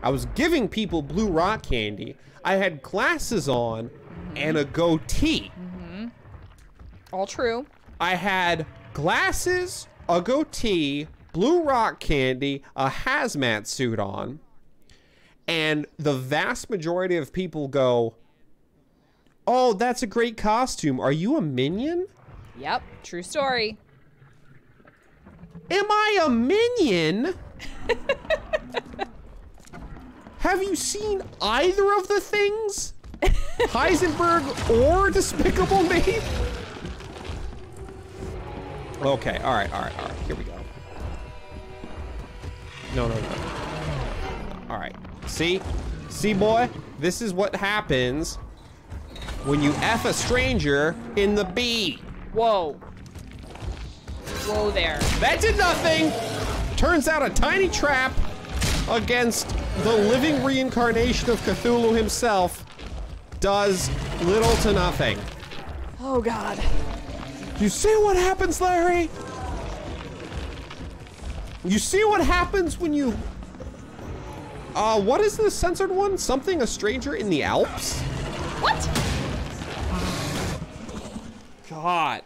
I was giving people blue rock candy. I had glasses on and a goatee. All true. I had glasses, a goatee, blue rock candy, a hazmat suit on, and the vast majority of people go, "Oh, that's a great costume. Are you a minion?" Yep, true story. Am I a minion? Have you seen either of the things? Heisenberg or Despicable Me? Okay, all right. Here we go. No. All right. See, boy? This is what happens when you F a stranger in the B. Whoa. Whoa there. That did nothing. Turns out a tiny trap against the living reincarnation of Cthulhu himself does little to nothing. Oh god. You see what happens, Larry? You see what happens when you... what is the censored one? Something a stranger in the Alps? What? God.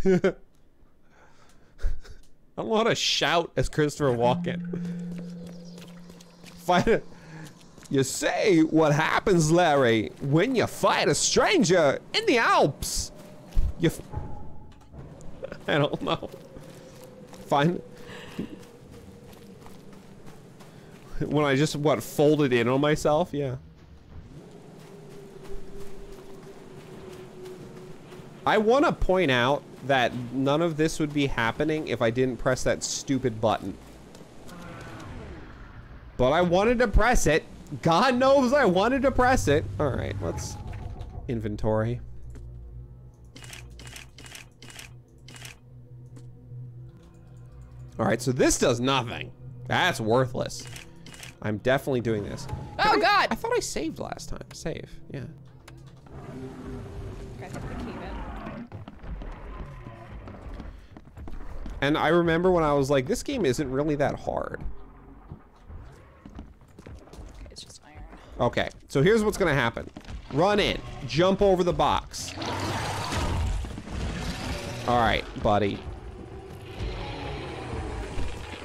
I don't know how to shout as Christopher Walken. Fight it. You say what happens, Larry, when you fight a stranger in the Alps. I don't know. Fine. When I just, folded in on myself? Yeah. I want to point out that none of this would be happening if I didn't press that stupid button. But I wanted to press it. God knows I wanted to press it. All right, let's inventory. All right, so this does nothing. That's worthless. I'm definitely doing this. Oh, God! I thought I saved last time. Save, yeah. Gotta put the key in. And I remember when I was like, this game isn't really that hard. Okay, so here's what's gonna happen. Run in, jump over the box. All right, buddy.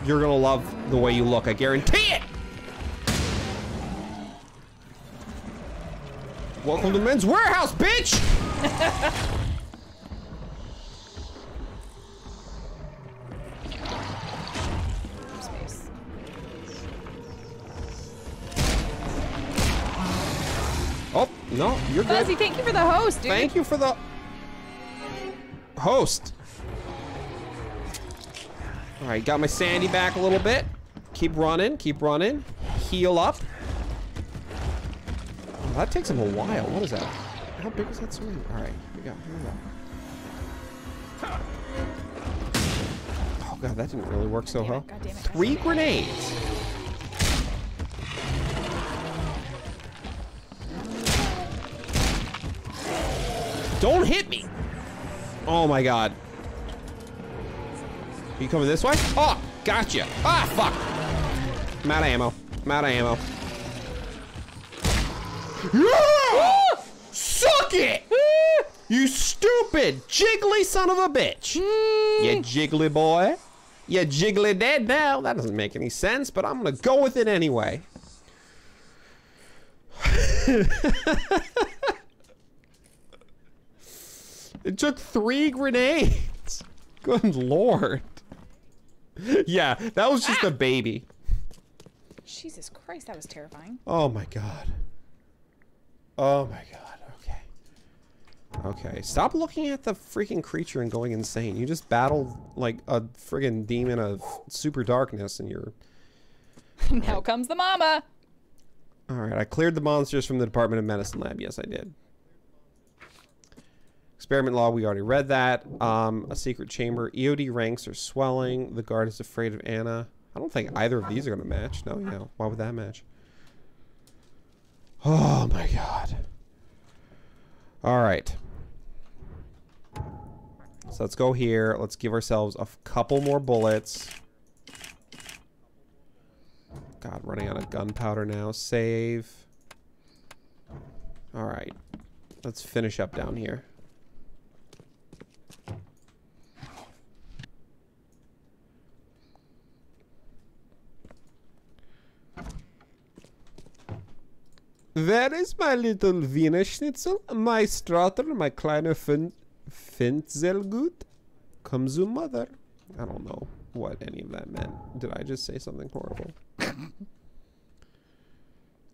You're gonna love the way you look, I guarantee it! Welcome to Men's Warehouse, bitch! Space. Oh, no, you're good. Fuzzy, thank you for the host, dude. Thank you for the host. All right, got my sandy back a little bit. Keep running, keep running. Heal up. Oh, that takes him a while. What is that? How big is that swing? All right, here we go. Oh god, that didn't really work so well. 3 grenades. Don't hit me. Oh my god. Are you coming this way? Oh, gotcha. Ah, fuck. I'm out of ammo. I'm out of ammo. Yeah! Suck it! You stupid, jiggly son of a bitch. You jiggly boy. You jiggly dead now. That doesn't make any sense, but I'm gonna go with it anyway. It took 3 grenades. Good lord. Yeah, that was just a baby. Jesus Christ, that was terrifying. Oh my god. Oh my god. Okay. Okay. Stop looking at the freaking creature and going insane. You just battled like a friggin' demon of super darkness and you're... Now comes the mama. Alright, I cleared the monsters from the Department of Medicine lab. Yes, I did. Experiment log, we already read that. A secret chamber. EOD ranks are swelling. The guard is afraid of Anna. I don't think either of these are going to match. No, yeah. Why would that match? Oh my god. Alright. So let's go here. Let's give ourselves a couple more bullets. God, running out of gunpowder now. Save. Alright. Let's finish up down here. Where is my little Wiener Schnitzel? My Strater, my kleine Finzelgut? Come zu Mother. I don't know what any of that meant. Did I just say something horrible?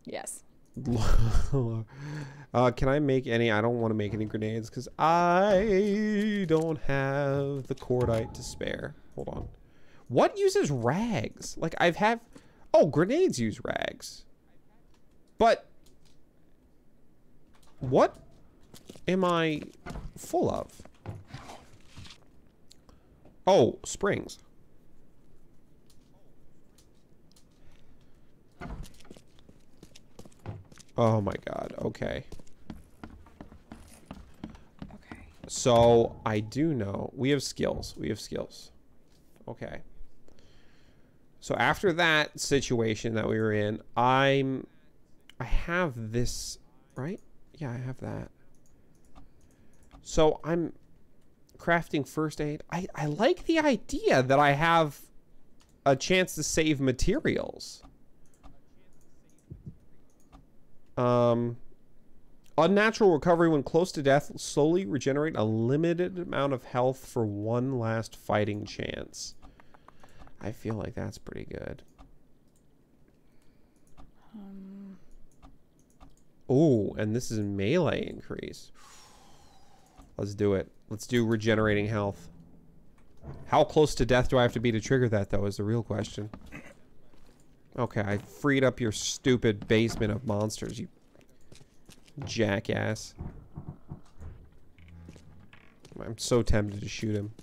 Yes. Can I make any? I don't want to make any grenades because I don't have the cordite to spare. Hold on. What uses rags? Like I've have... Oh, grenades use rags. But... What am I full of? Oh, springs. Oh my god, okay. Okay. So, I do know. We have skills. We have skills. Okay. So, after that situation that we were in, I have this, right? Yeah, I have that. So I'm crafting first aid. I like the idea that I have a chance to save materials. Unnatural recovery when close to death. Slowly regenerate a limited amount of health for one last fighting chance. I feel like that's pretty good. Oh, and this is a melee increase. Let's do it. Let's do regenerating health. How close to death do I have to be to trigger that, though, is the real question. Okay, I freed up your stupid basement of monsters, you jackass. I'm so tempted to shoot him.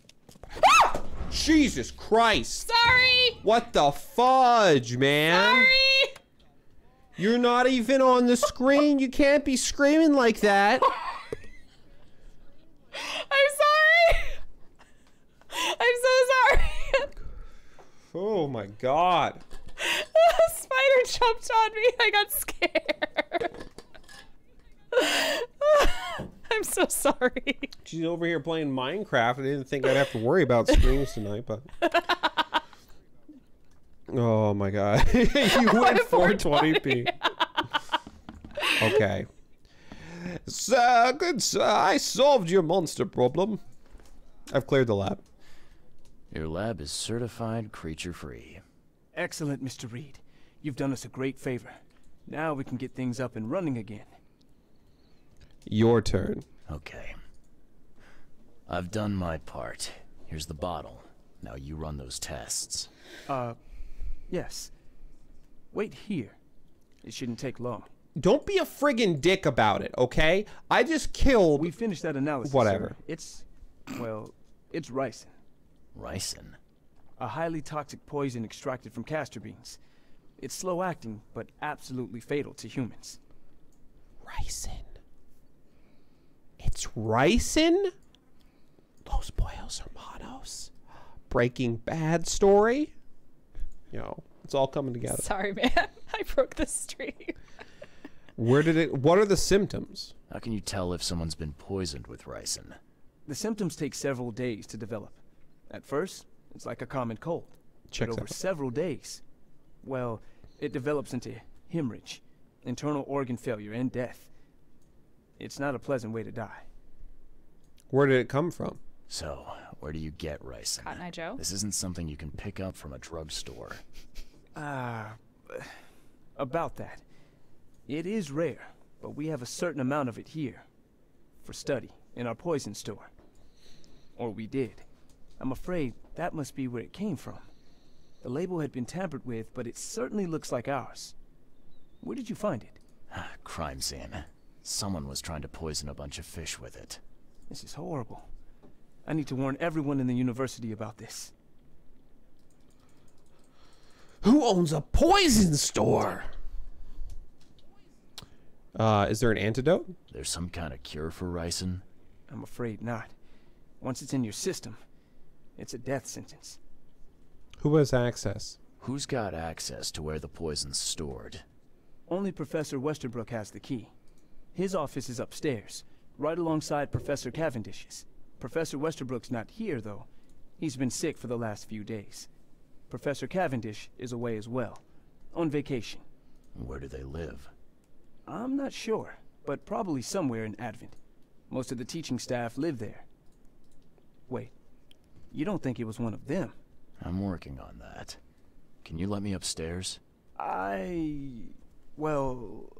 Ah! Jesus Christ! Sorry! What the fudge, man? Sorry! You're not even on the screen. You can't be screaming like that. I'm sorry. I'm so sorry. Oh my god. Spider spider jumped on me. I got scared. I'm so sorry. She's over here playing Minecraft. I didn't think I'd have to worry about screams tonight, but... Oh my god. You went 420p. Okay. So, good sir, I solved your monster problem. I've cleared the lab. Your lab is certified creature-free. Excellent, Mr. Reed. You've done us a great favor. Now we can get things up and running again. Your turn. Okay. I've done my part. Here's the bottle. Now you run those tests. Yes. Wait here. It shouldn't take long. Don't be a friggin' dick about it, okay? I just killed... We finished that analysis, Whatever. sir. It's... well, it's ricin. Ricin? A highly toxic poison extracted from castor beans. It's slow-acting, but absolutely fatal to humans. Ricin. It's ricin? Los Pollos Hermanos. Breaking Bad story? You know, it's all coming together. Sorry, man. I broke the stream. What are the symptoms? How can you tell if someone's been poisoned with ricin? The symptoms take several days to develop. At first, it's like a common cold. Checks But over out. several days, well, it develops into hemorrhage, internal organ failure, and death. It's not a pleasant way to die. Where did it come from? So, where do you get ricin? Cotton Eye Joe? This isn't something you can pick up from a drugstore. About that. It is rare, but we have a certain amount of it here. For study, in our poison store. Or we did. I'm afraid that must be where it came from. The label had been tampered with, but it certainly looks like ours. Where did you find it? Crime scene. Someone was trying to poison a bunch of fish with it. This is horrible. I need to warn everyone in the university about this. Who owns a poison store? Is there an antidote? There's some kind of cure for ricin? I'm afraid not. Once it's in your system, it's a death sentence. Who has access? Who's got access to where the poison's stored? Only Professor Westerbrook has the key. His office is upstairs, right alongside Professor Cavendish's. Professor Westerbrook's not here, though. He's been sick for the last few days. Professor Cavendish is away as well, on vacation. Where do they live? I'm not sure, but probably somewhere in Advent. Most of the teaching staff live there. Wait, you don't think it was one of them? I'm working on that. Can you let me upstairs? Well...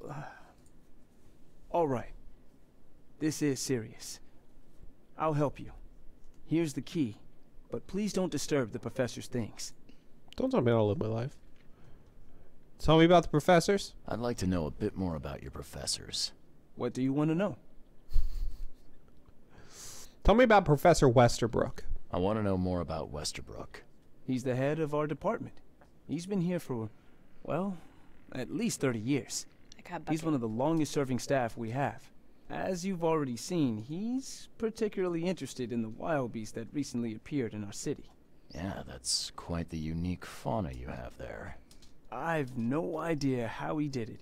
all right. This is serious. I'll help you. Here's the key, but please don't disturb the professor's things. Don't tell me how to live my life. Tell me about the professors. I'd like to know a bit more about your professors. What do you want to know? Tell me about Professor Westerbrook. I want to know more about Westerbrook. He's the head of our department. He's been here for, well, at least 30 years. He's one of the longest-serving staff we have. As you've already seen, he's particularly interested in the wild beast that recently appeared in our city. Yeah, that's quite the unique fauna you have there. I've no idea how he did it,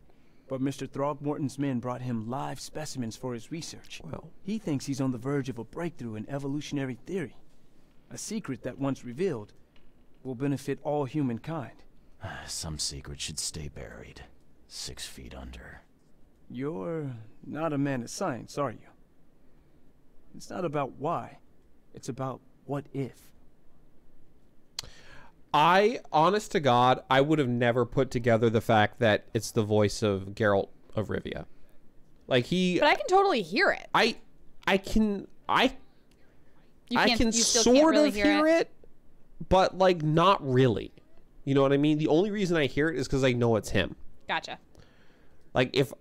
but Mr. Throgmorton's men brought him live specimens for his research. Well, He thinks he's on the verge of a breakthrough in evolutionary theory. A secret that, once revealed, will benefit all humankind. Some secrets should stay buried, 6 feet under. You're not a man of science, are you? It's not about why. It's about what if. Honest to God, I would have never put together the fact that it's the voice of Geralt of Rivia. Like But I can totally hear it. I can You still can't sort really of hear it, but like not really. You know what I mean? The only reason I hear it is because I know it's him. Gotcha. Like if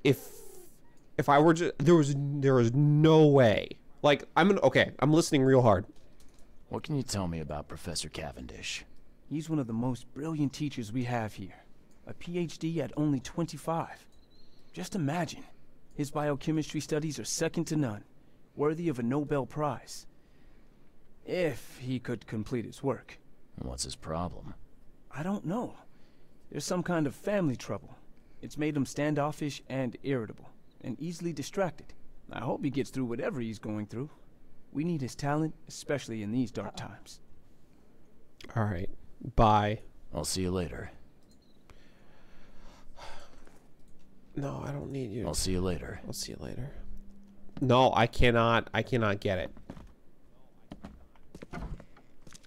I were just there was no way. Like I'm listening real hard. What can you tell me about Professor Cavendish? He's one of the most brilliant teachers we have here. A PhD at only 25. Just imagine. His biochemistry studies are second to none. Worthy of a Nobel Prize. If he could complete his work. What's his problem? I don't know. There's some kind of family trouble. It's made him standoffish and irritable, and easily distracted. I hope he gets through whatever he's going through. We need his talent, especially in these dark times. All right. Bye. I'll see you later. No, I don't need you. I'll see you later. I'll see you later. No, I cannot get it.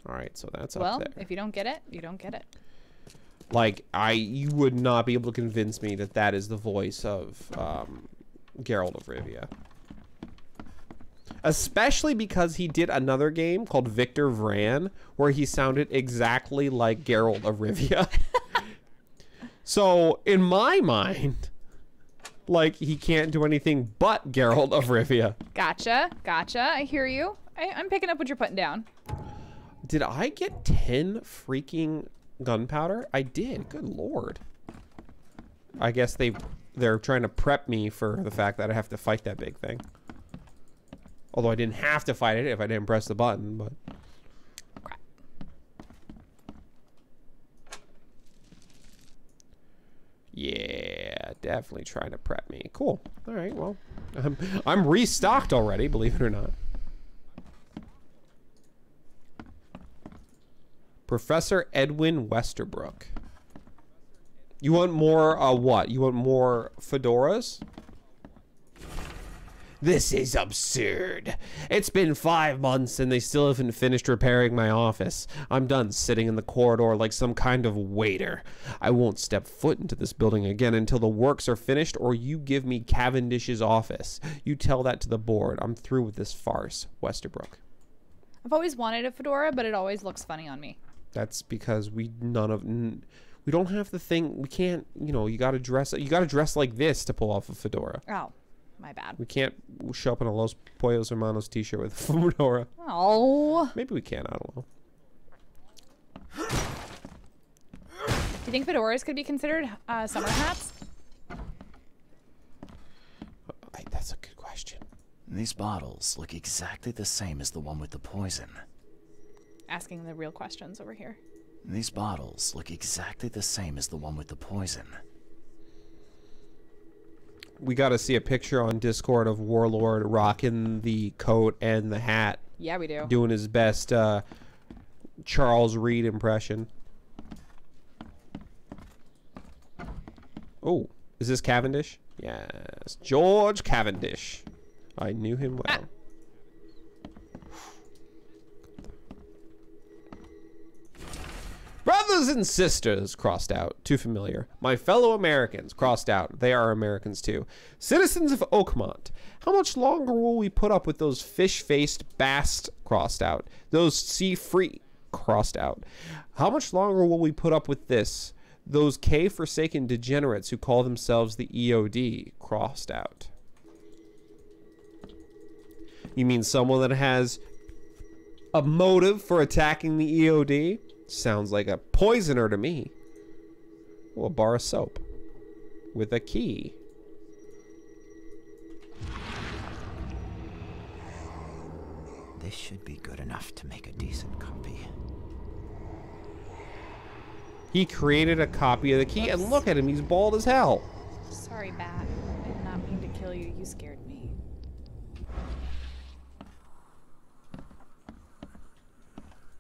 All right, so that's Well, up there. if you don't get it, you don't get it. Like, you would not be able to convince me that that is the voice of Geralt of Rivia. Especially because he did another game called Victor Vran, where he sounded exactly like Geralt of Rivia. So, in my mind, like, he can't do anything but Geralt of Rivia. Gotcha. I hear you. I'm picking up what you're putting down. Did I get 10 freaking gunpowder? I did. Good lord. I guess they're trying to prep me for the fact that I have to fight that big thing. Although I didn't have to fight it if I didn't press the button, but... Crap. Yeah, definitely trying to prep me. Cool. All right, well, I'm restocked already, believe it or not. Professor Edwin Westerbrook. You want more, what? You want more fedoras? This is absurd. It's been 5 months and they still haven't finished repairing my office. I'm done sitting in the corridor like some kind of waiter. I won't step foot into this building again until the works are finished or you give me Cavendish's office. You tell that to the board. I'm through with this farce. Westerbrook. I've always wanted a fedora, but it always looks funny on me. That's because we don't have the thing. We can't, you got to dress like this to pull off a fedora. Oh. My bad. We can't show up in a Los Pollos Hermanos t-shirt with a fedora. Oh. Maybe we can. I don't know. Do you think fedoras could be considered summer hats? That's a good question. These bottles look exactly the same as the one with the poison. Asking the real questions over here. These bottles look exactly the same as the one with the poison. We got to see a picture on Discord of Warlord rocking the coat and the hat. Yeah, we do. Doing his best Charles Reed impression. Oh, is this Cavendish? Yes, George Cavendish. I knew him well. Ah. Brothers and sisters, crossed out. Too familiar. My fellow Americans, crossed out. They are Americans too. Citizens of Oakmont. How much longer will we put up with those fish-faced bast, crossed out? Those sea-free, crossed out. How much longer will we put up with this? Those K-forsaken degenerates who call themselves the EOD, crossed out. You mean someone that has a motive for attacking the EOD? Sounds like a poisoner to me. Oh, a bar of soap with a key. This should be good enough to make a decent copy. He created a copy of the key, and look at him, he's bald as hell. Sorry, Bat. I did not mean to kill you. You scared me.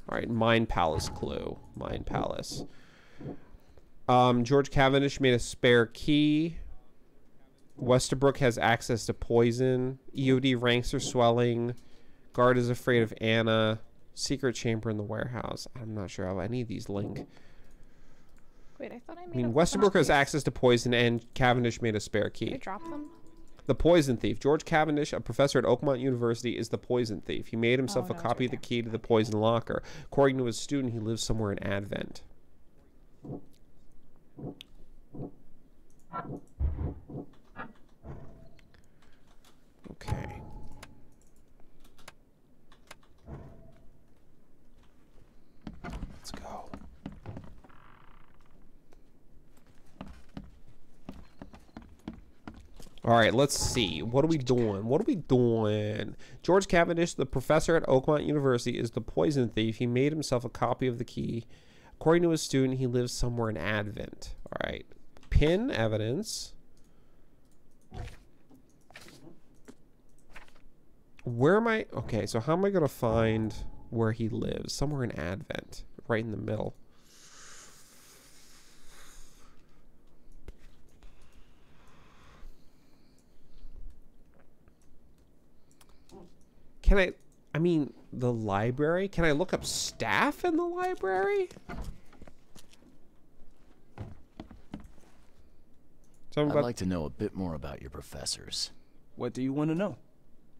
All right, Mind Palace clue. Mind Palace. George Cavendish made a spare key. Westerbrook has access to poison. EOD ranks are swelling. Guard is afraid of Anna. Secret chamber in the warehouse. I'm not sure how any of these link. Wait, I thought I made. I mean, Westerbrook has access to poison, and Cavendish made a spare key. Did I drop them? The Poison Thief. George Cavendish, a professor at Oakmont University, is the Poison Thief. He made himself a copy of the key to the poison locker. According to his student, he lives somewhere in Advent. Okay. Let's go. All right, let's see. What are we doing? What are we doing? George Cavendish, the professor at Oakmont University, is the poison thief. He made himself a copy of the key. According to a student, he lives somewhere in Advent. All right. Pin evidence. Where am I? Okay, so how am I going to find where he lives? Somewhere in Advent. Right in the middle. Can I mean, the library? Can I look up staff in the library? I'd like to know a bit more about your professors. What do you want to know?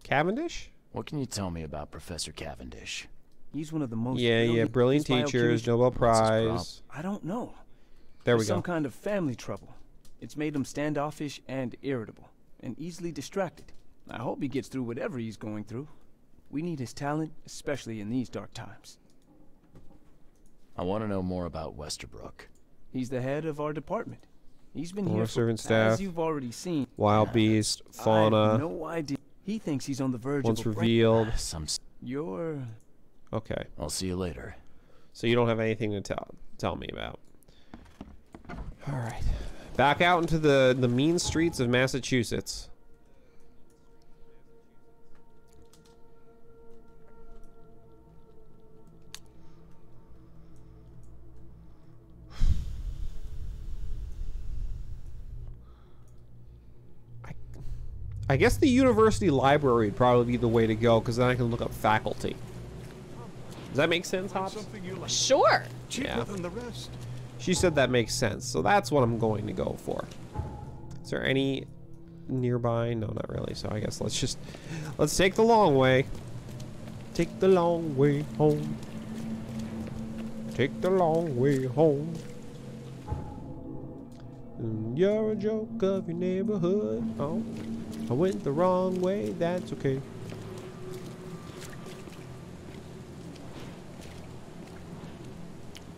Cavendish? What can you tell me about Professor Cavendish? He's one of the most brilliant teachers, Nobel Prize. I don't know. There we There's go. some kind of family trouble. It's made him standoffish and irritable, and easily distracted. I hope he gets through whatever he's going through. We need his talent, especially in these dark times. I want to know more about Westerbrook. He's the head of our department. He's been here servant for, staff, as you've already seen. Wild beast, I fauna. have no idea. He thinks he's on the verge Once of a revealed. You're... Okay. I'll see you later. So you don't have anything to tell me about. All right. Back out into the mean streets of Massachusetts. I guess the university library would probably be the way to go, because then I can look up faculty. Does that make sense, Hops? Sure. Yeah. She said that makes sense, so that's what I'm going to go for. Is there any nearby? No, not really. So I guess let's take the long way. Take the long way home. Take the long way home. You're a joke of your neighborhood. Oh, I went the wrong way. That's okay.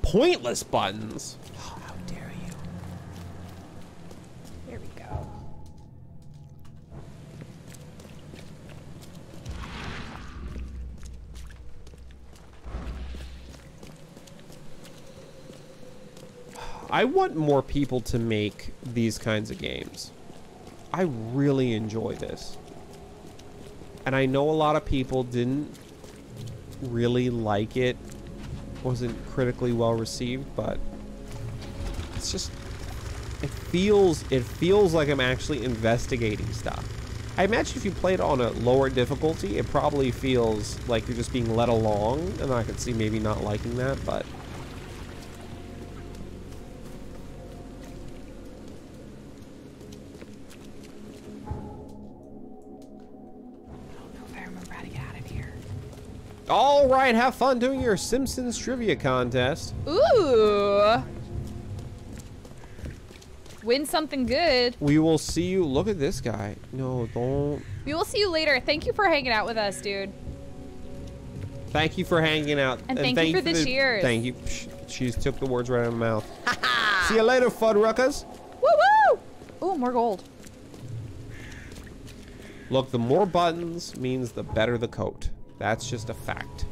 Pointless buttons. Oh, how dare you. Here we go. I want more people to make these kinds of games. I really enjoy this. And I know a lot of people didn't really like it. Wasn't critically well received, but it's just it feels like I'm actually investigating stuff. I imagine if you played on a lower difficulty, it probably feels like you're just being led along, and I could see maybe not liking that, but all right, have fun doing your Simpsons trivia contest. Ooh. Win something good. We will see you. Look at this guy. No, don't. We will see you later. Thank you for hanging out with us, dude. Thank you for hanging out. And thank you for the cheers. Thank you. She took the words right out of my mouth. See you later, Fuddruckers. Woo woo! Ooh, more gold. Look, the more buttons means the better the coat. That's just a fact.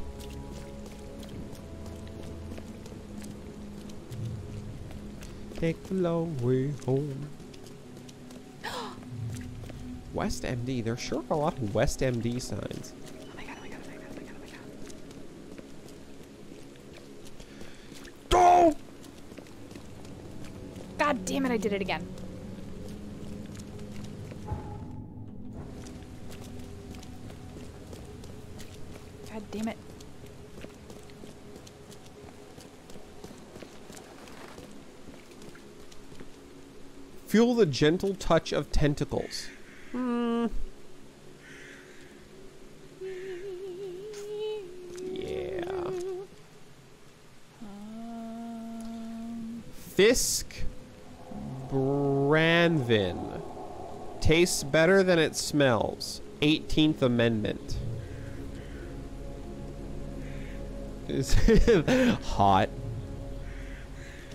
Take the long way home. West MD. There sure are a lot of West MD signs. Oh my god, oh my god, oh my god, oh my god, oh my god. Go! God damn it, I did it again. God damn it. Feel the gentle touch of tentacles. Yeah. Fisk Branvin. Tastes better than it smells. 18th Amendment. Is hot.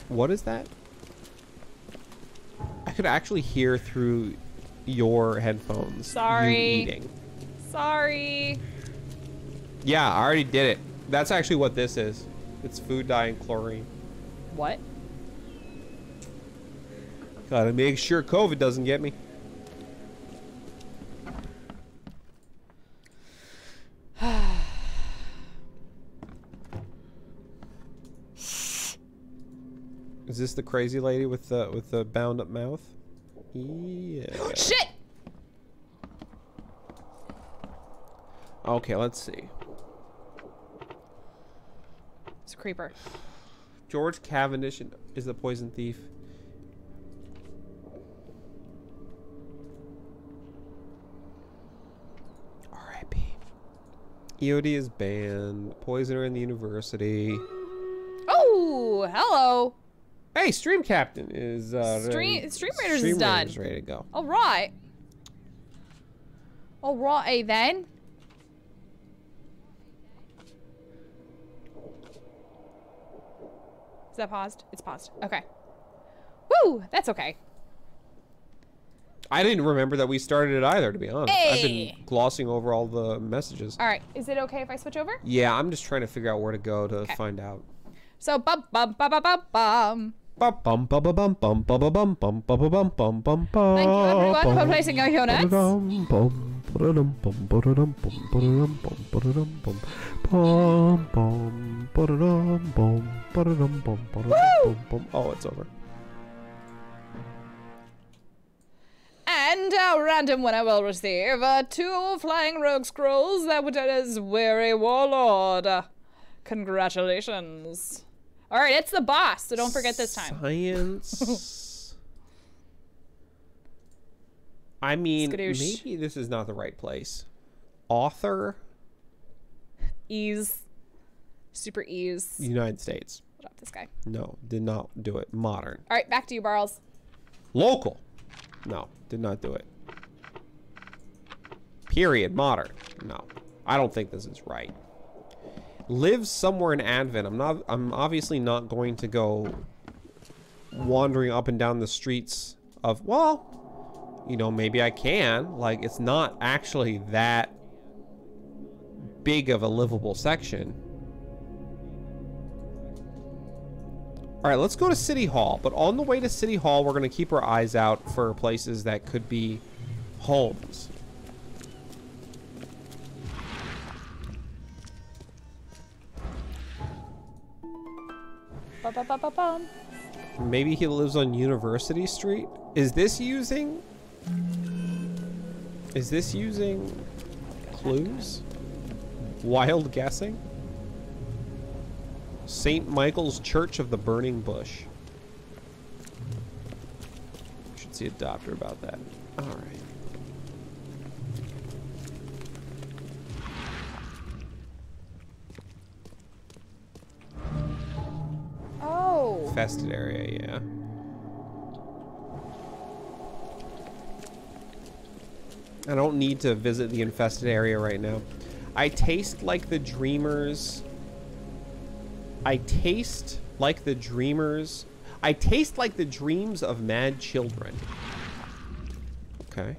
What is that? I could actually hear through your headphones. Sorry. You eating. Sorry. Yeah, I already did it. That's actually what this is. It's food dye and chlorine. What? Gotta make sure COVID doesn't get me. Is this the crazy lady with the bound up mouth? Yeah. Shit! Okay, let's see. It's a creeper. George Cavendish is the poison thief. R.I.P. EOD is banned. Poisoner in the university. Oh, hello. Hey, Stream Captain is Stream Raiders is Stream done. Raiders ready to go. All right. All right, then. Is that paused? It's paused. Okay. Woo! That's okay. I didn't remember that we started it either, to be honest. I've Hey! been glossing over all the messages. All right. Is it okay if I switch over? Yeah, I'm just trying to figure out where to go to find out. So bum bum bum bum bum bum. Bum bum bum bum bum bum bum bum bum bum bum bum. Thank you everyone for placing your units. Oh, it's over. And our random winner will receive 2 flying rogue scrolls that would is weary warlord. Congratulations. All right, it's the boss, so don't forget this time. Science. I mean, Skadoosh. maybe this is not the right place. Author, Ease. Super ease. United States. What up, this guy? No, did not do it. Modern. All right, back to you, Barls. Local. No, did not do it. Period. Modern. No, I don't think this is right. Lives somewhere in Advent. I'm obviously not going to go wandering up and down the streets of, well, you know, maybe I can. Like, it's not actually that big of a livable section. All right, let's go to City Hall. But on the way to City Hall, we're going to keep our eyes out for places that could be homes. Ba-ba-ba-ba-bum. Maybe he lives on University Street. Is this using clues? Wild guessing? St. Michael's Church of the Burning Bush. Should see a doctor about that. All right. Oh. Infested area, yeah. I don't need to visit the infested area right now. I taste like the dreamers. I taste like the dreamers. I taste like the dreams of mad children. Okay.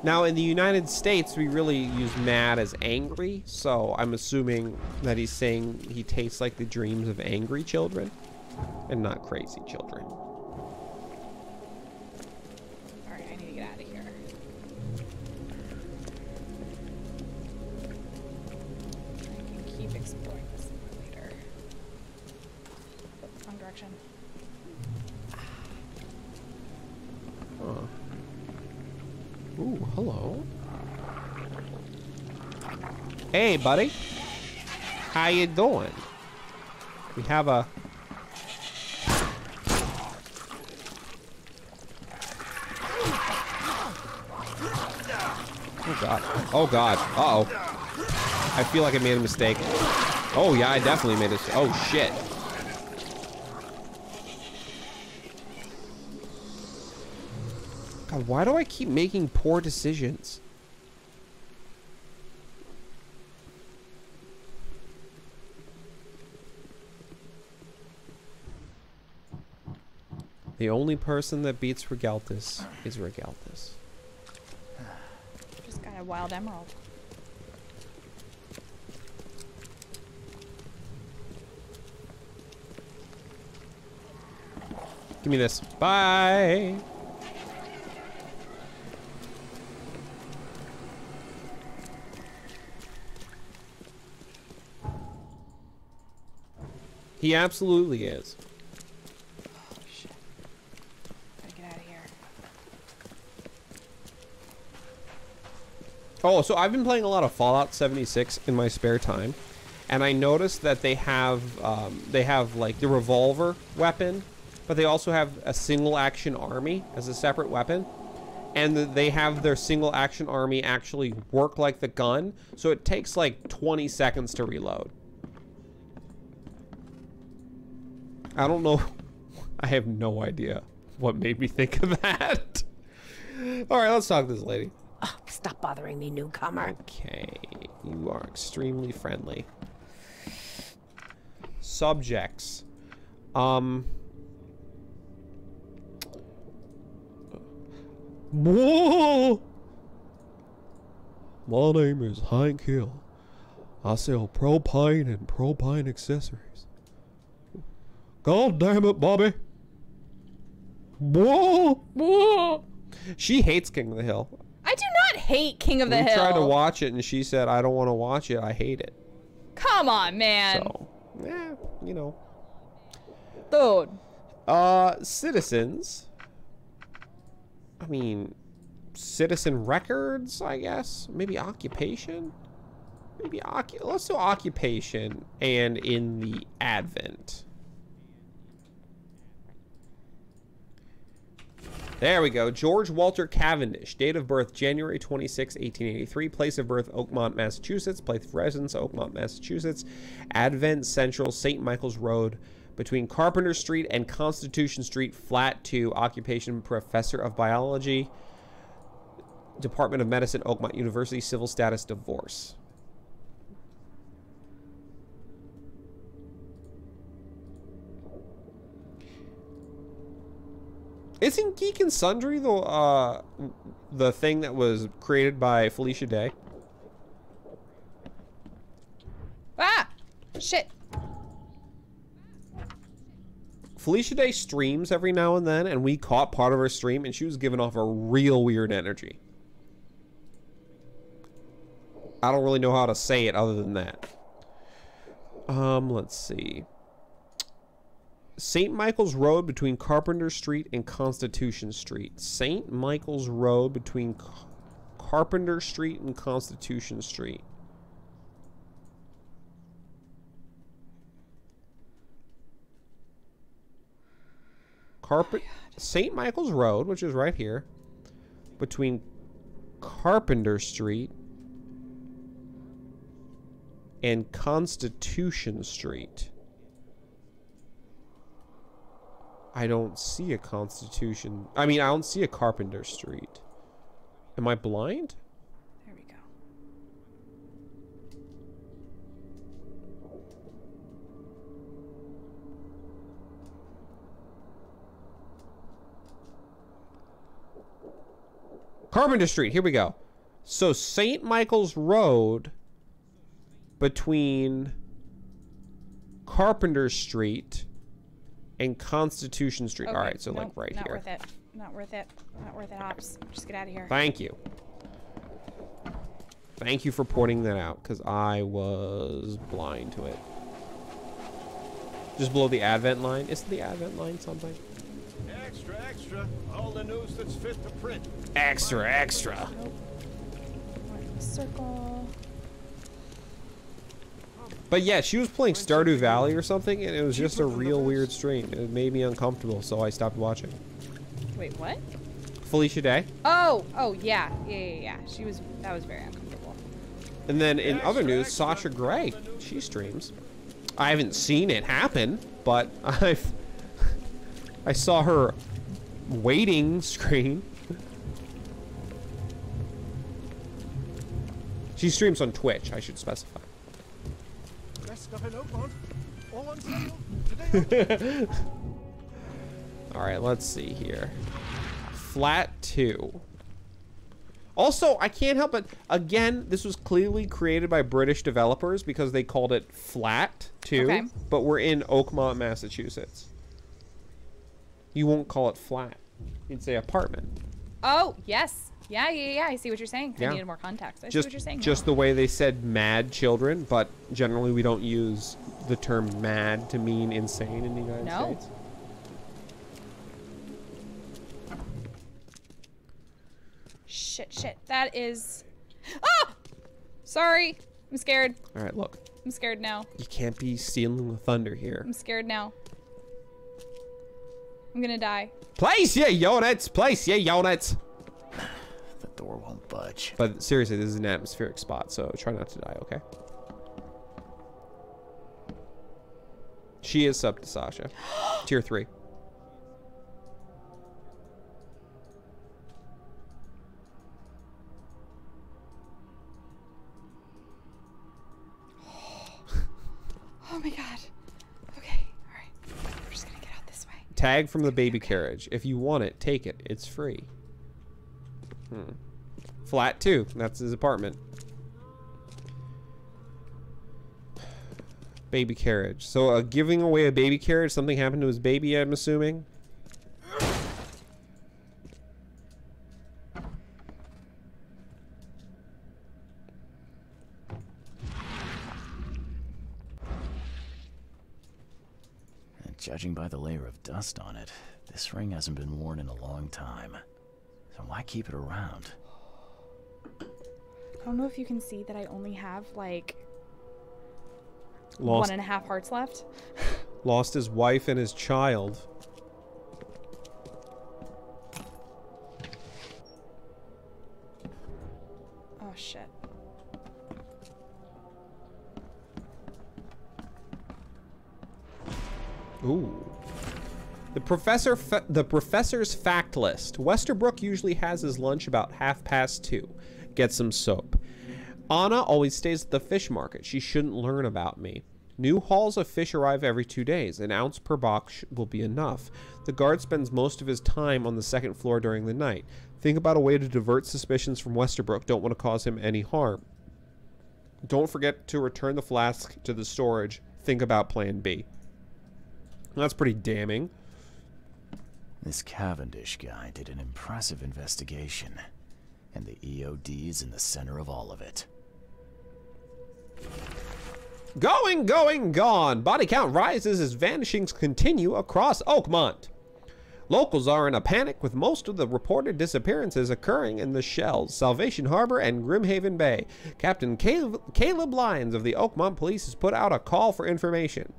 Now, in the United States, we really use mad as angry, so I'm assuming that he's saying he tastes like the dreams of angry children and not crazy children. All right, I need to get out of here. I can keep exploring this later. Wrong direction. Huh. Ooh, hello. Hey, buddy. How you doing? We have a... Oh, God. Oh, God. Uh-oh. I feel like I made a mistake. Oh, yeah, I definitely made a... Oh, shit. God, why do I keep making poor decisions? The only person that beats Regaltus is Regaltus. Just got a wild emerald. Give me this. Bye. He absolutely is. Oh, shit. Gotta get out of here. Oh, so I've been playing a lot of Fallout 76 in my spare time, and I noticed that they have like the revolver weapon, but they also have a single action army as a separate weapon, and they have their single action army actually work like the gun, so it takes like 20 seconds to reload. I don't know. I have no idea what made me think of that. All right, let's talk to this lady. Oh, stop bothering me, newcomer. Okay, you are extremely friendly. Subjects. Whoa! My name is Hank Hill. I sell propane and propane accessories. God damn it, Bobby. Whoa! Whoa! She hates King of the Hill. I do not hate King of the Hill. We tried to watch it, and she said, I don't want to watch it. I hate it. Come on, man. So, yeah, you know. Dude. Citizens. I mean, citizen records, I guess. Maybe occupation? Maybe let's do occupation and in the Advent. There we go. George Walter Cavendish. Date of birth, January 26, 1883. Place of birth, Oakmont, Massachusetts. Place of residence, Oakmont, Massachusetts. Advent Central, St. Michael's Road, between Carpenter Street and Constitution Street, flat 2. Occupation, professor of biology. Department of Medicine, Oakmont University. Civil status, divorce. Isn't Geek and Sundry the thing that was created by Felicia Day? Ah! Shit. Felicia Day streams every now and then, and we caught part of her stream, and she was giving off a real weird energy. I don't really know how to say it other than that. Let's see. St. Michael's Road between Carpenter Street and Constitution Street. St. Michael's Road between Carpenter Street and Constitution Street. St. Michael's Road, which is right here, between Carpenter Street and Constitution Street. I don't see a Constitution. I mean, I don't see a Carpenter Street. Am I blind? There we go. Carpenter Street. Here we go. So St. Michael's Road between Carpenter Street and Constitution Street. Okay. All right, so nope, like right not here. Worth it. Not worth it. Not worth it, Hops. Just get out of here. Thank you. Thank you for pointing that out, because I was blind to it. Just below the Advent line. Isn't the Advent line something? Extra, extra. All the news that's fit to print. Extra, extra. Nope. Circle. But yeah, she was playing Stardew Valley or something, and it was just a real weird stream. It made me uncomfortable, so I stopped watching. Wait, what? Felicia Day. Oh, yeah. That was very uncomfortable. And then in other news, Sasha Grey, she streams. I haven't seen it happen, but I saw her waiting screen. She streams on Twitch, I should specify. Alright, let's see here. Flat 2. Also, I can't help it. Again, this was clearly created by British developers because they called it Flat 2. Okay. But we're in Oakmont, Massachusetts. You won't call it flat. You'd say apartment. Oh, yes. Yeah. I see what you're saying. Yeah. I needed more context. I see Just, what you're saying. just the way they said mad children, but generally we don't use the term mad to mean insane in the United States. Shit. That is... Ah! Sorry. I'm scared. All right, look. I'm scared now. You can't be stealing the thunder here. I'm scared now. I'm gonna die. Place your units! Place your units! The door won't budge. But seriously, this is an atmospheric spot, so try not to die, okay? She is sub to Sasha. Tier 3. Oh my god. Okay, alright. We're just gonna get out this way. Tag from the baby carriage. If you want it, take it. It's free. Flat 2. That's his apartment. Baby carriage. So giving away a baby carriage, something happened to his baby, I'm assuming? Judging by the layer of dust on it, this ring hasn't been worn in a long time. So why keep it around? I don't know if you can see that I only have like Lost 1.5 hearts left. Lost his wife and his child. Oh shit. Ooh. The professor's fact list. Westerbrook usually has his lunch about 2:30. Get some soap. Anna always stays at the fish market. She shouldn't learn about me. New hauls of fish arrive every 2 days. An ounce per box will be enough. The guard spends most of his time on the second floor during the night. Think about a way to divert suspicions from Westerbrook. Don't want to cause him any harm. Don't forget to return the flask to the storage. Think about plan B. That's pretty damning. This Cavendish guy did an impressive investigation, and the EOD is in the center of all of it. Going, gone. Body count rises as vanishings continue across Oakmont. Locals are in a panic with most of the reported disappearances occurring in the Shells, Salvation Harbor, and Grimhaven Bay. Captain Caleb Lyons of the Oakmont Police has put out a call for information.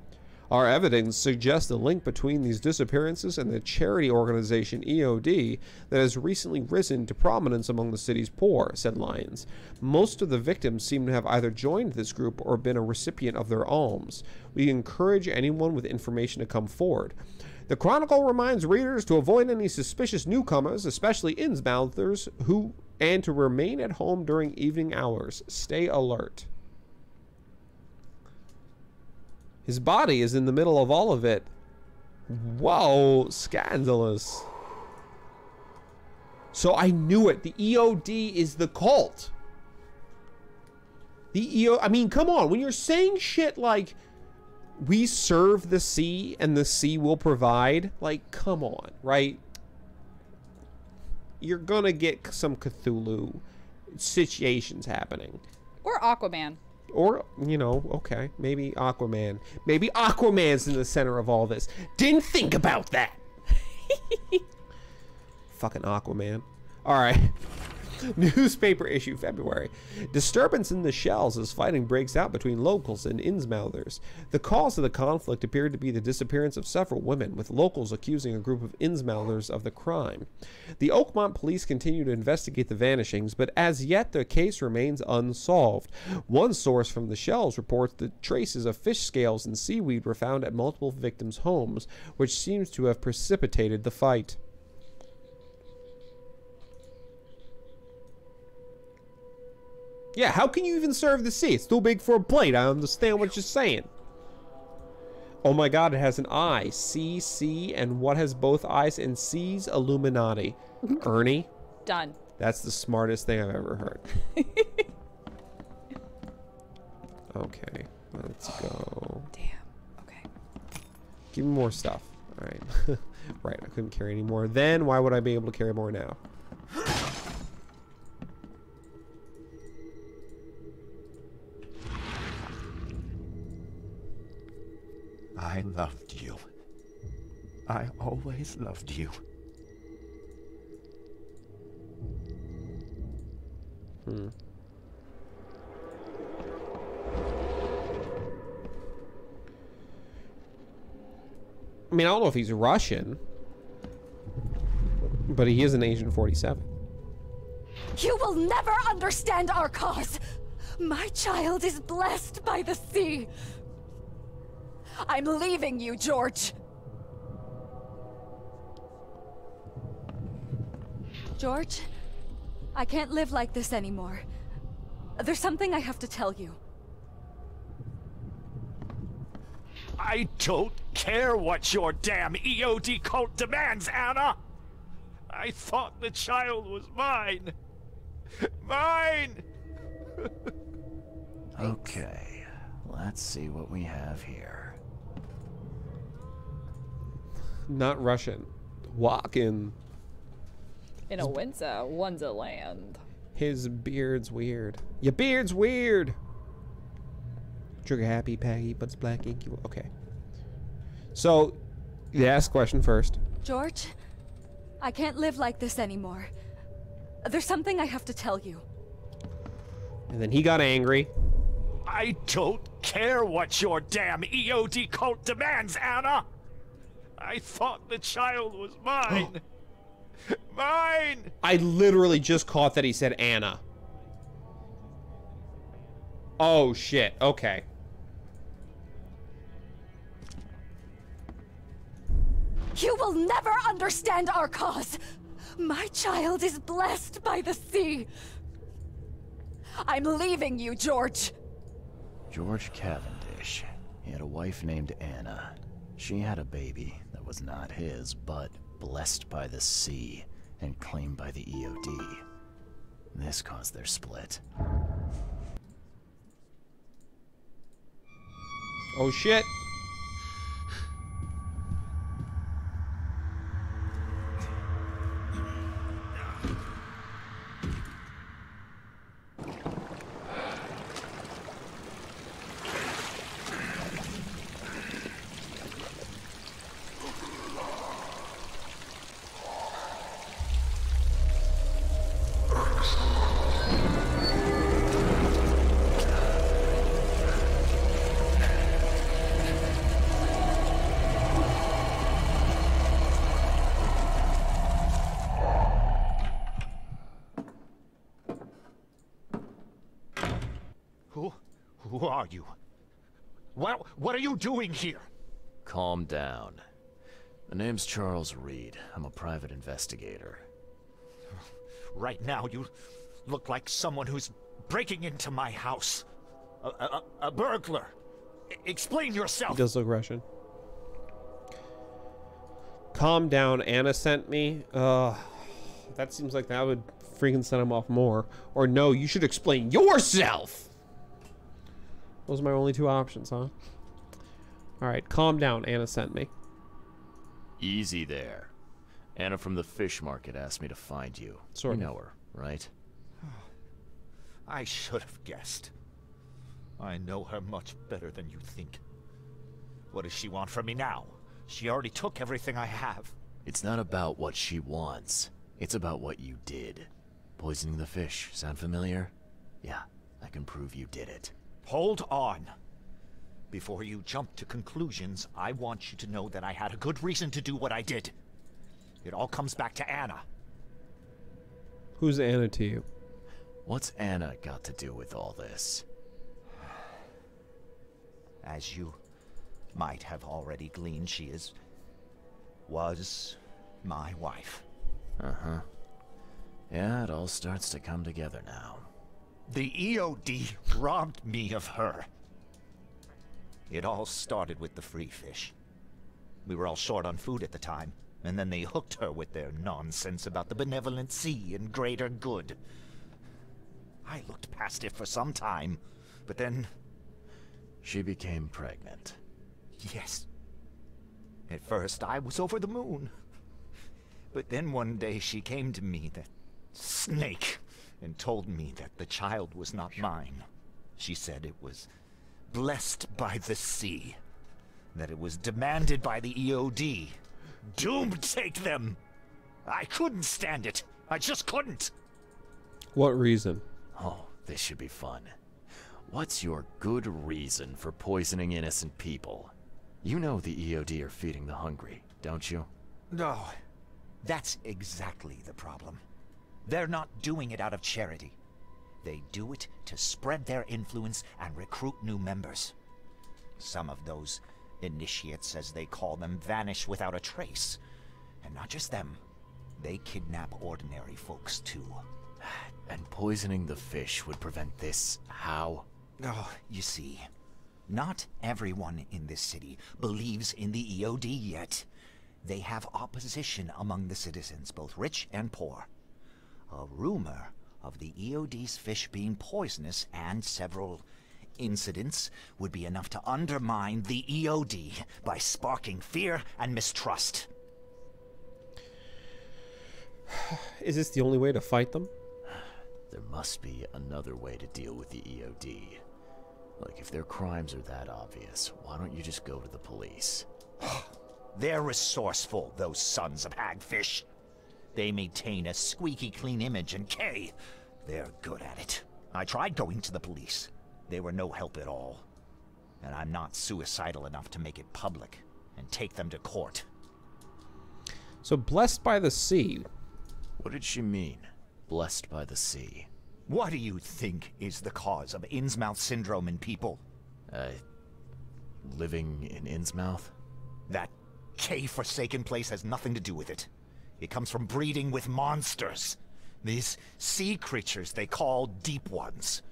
Our evidence suggests a link between these disappearances and the charity organization EOD that has recently risen to prominence among the city's poor, said Lyons. Most of the victims seem to have either joined this group or been a recipient of their alms. We encourage anyone with information to come forward. The Chronicle reminds readers to avoid any suspicious newcomers, especially Innsmouthers, and to remain at home during evening hours. Stay alert. His body is in the middle of all of it. Whoa, scandalous. So I knew it. The EOD is the cult. I mean, come on. When you're saying shit like, we serve the sea and the sea will provide, like, come on, right? You're gonna get some Cthulhu situations happening. Or Aquaman. Or, you know, okay, maybe Aquaman. Maybe Aquaman's in the center of all this. Didn't think about that. Fucking Aquaman. All right. Newspaper issue February. Disturbance in the Shells as fighting breaks out between locals and Innsmouthers. The cause of the conflict appeared to be the disappearance of several women, with locals accusing a group of Innsmouthers of the crime. The Oakmont police continue to investigate the vanishings, but as yet the case remains unsolved. One source from the Shells reports that traces of fish scales and seaweed were found at multiple victims' homes, which seems to have precipitated the fight. Yeah, how can you even serve the sea? It's too big for a plate. I understand what you're saying. Oh my god, it has an eye. C, and what has both eyes and C's? Illuminati. Ernie? Done. That's the smartest thing I've ever heard. Okay, let's go. Damn. Okay. Give me more stuff. All right. Right, I couldn't carry any more. Then why would I be able to carry more now? I loved you. I always loved you. I mean, I don't know if he's Russian, but he is an Agent 47. You will never understand our cause. My child is blessed by the sea. I'm leaving you, George. George, I can't live like this anymore. There's something I have to tell you. I don't care what your damn EOD cult demands, Anna! I thought the child was mine. Mine! Okay, let's see what we have here. Not Russian. Walking. In a Wonderland. His beard's weird. Your beard's weird! Trigger happy, Peggy, but it's black ink. Okay. So, you ask question first. George, I can't live like this anymore. There's something I have to tell you. And then he got angry. I don't care what your damn EOD cult demands, Anna! I thought the child was mine. Mine! I literally just caught that he said Anna. Oh, shit. Okay. You will never understand our cause. My child is blessed by the sea. I'm leaving you, George. George Cavendish. He had a wife named Anna. She had a baby that was not his, but blessed by the sea and claimed by the EOD. This caused their split. Oh, shit. Who are you? What are you doing here? Calm down. My name's Charles Reed. I'm a private investigator. Right now, you look like someone who's breaking into my house. A burglar. Explain He yourself. does look Russian. Calm down. Anna sent me. That seems like that would freaking send him off more. Or no, you should explain yourself. Those are my only two options, huh? Alright, calm down. Anna sent me. Easy there. Anna from the fish market asked me to find you. Sort You of. know her, right? I should have guessed. I know her much better than you think. What does she want from me now? She already took everything I have. It's not about what she wants. It's about what you did. Poisoning the fish. Sound familiar? Yeah, I can prove you did it. Hold on. Before you jump to conclusions, I want you to know that I had a good reason to do what I did. It all comes back to Anna. Who's Anna to you? What's Anna got to do with all this? As you might have already gleaned, she was my wife. Uh-huh. Yeah, it all starts to come together now. The EOD robbed me of her. It all started with the free fish. We were all short on food at the time, and then they hooked her with their nonsense about the benevolent sea and greater good. I looked past it for some time, but then... She became pregnant. Yes. At first, I was over the moon. But then one day she came to me, that snake, and told me that the child was not mine. She said it was blessed by the sea, that it was demanded by the EOD. Doomed take them! I couldn't stand it. I just couldn't. What reason? Oh, this should be fun. What's your good reason for poisoning innocent people? You know the EOD are feeding the hungry, don't you? No, that's exactly the problem. They're not doing it out of charity. They do it to spread their influence and recruit new members. Some of those initiates, as they call them, vanish without a trace. And not just them. They kidnap ordinary folks, too. And poisoning the fish would prevent this. How? Oh, you see, not everyone in this city believes in the EOD yet. They have opposition among the citizens, both rich and poor. A rumor of the EOD's fish being poisonous and several incidents would be enough to undermine the EOD by sparking fear and mistrust. Is this the only way to fight them? There must be another way to deal with the EOD. Like, if their crimes are that obvious, why don't you just go to the police? They're resourceful, those sons of hagfish. They maintain a squeaky clean image, and they're good at it. I tried going to the police. They were no help at all. And I'm not suicidal enough to make it public and take them to court. So, blessed by the sea. What did she mean, blessed by the sea? What do you think is the cause of Innsmouth syndrome in people? Living in Innsmouth? That K-forsaken place has nothing to do with it. It comes from breeding with monsters. These sea creatures they call Deep Ones.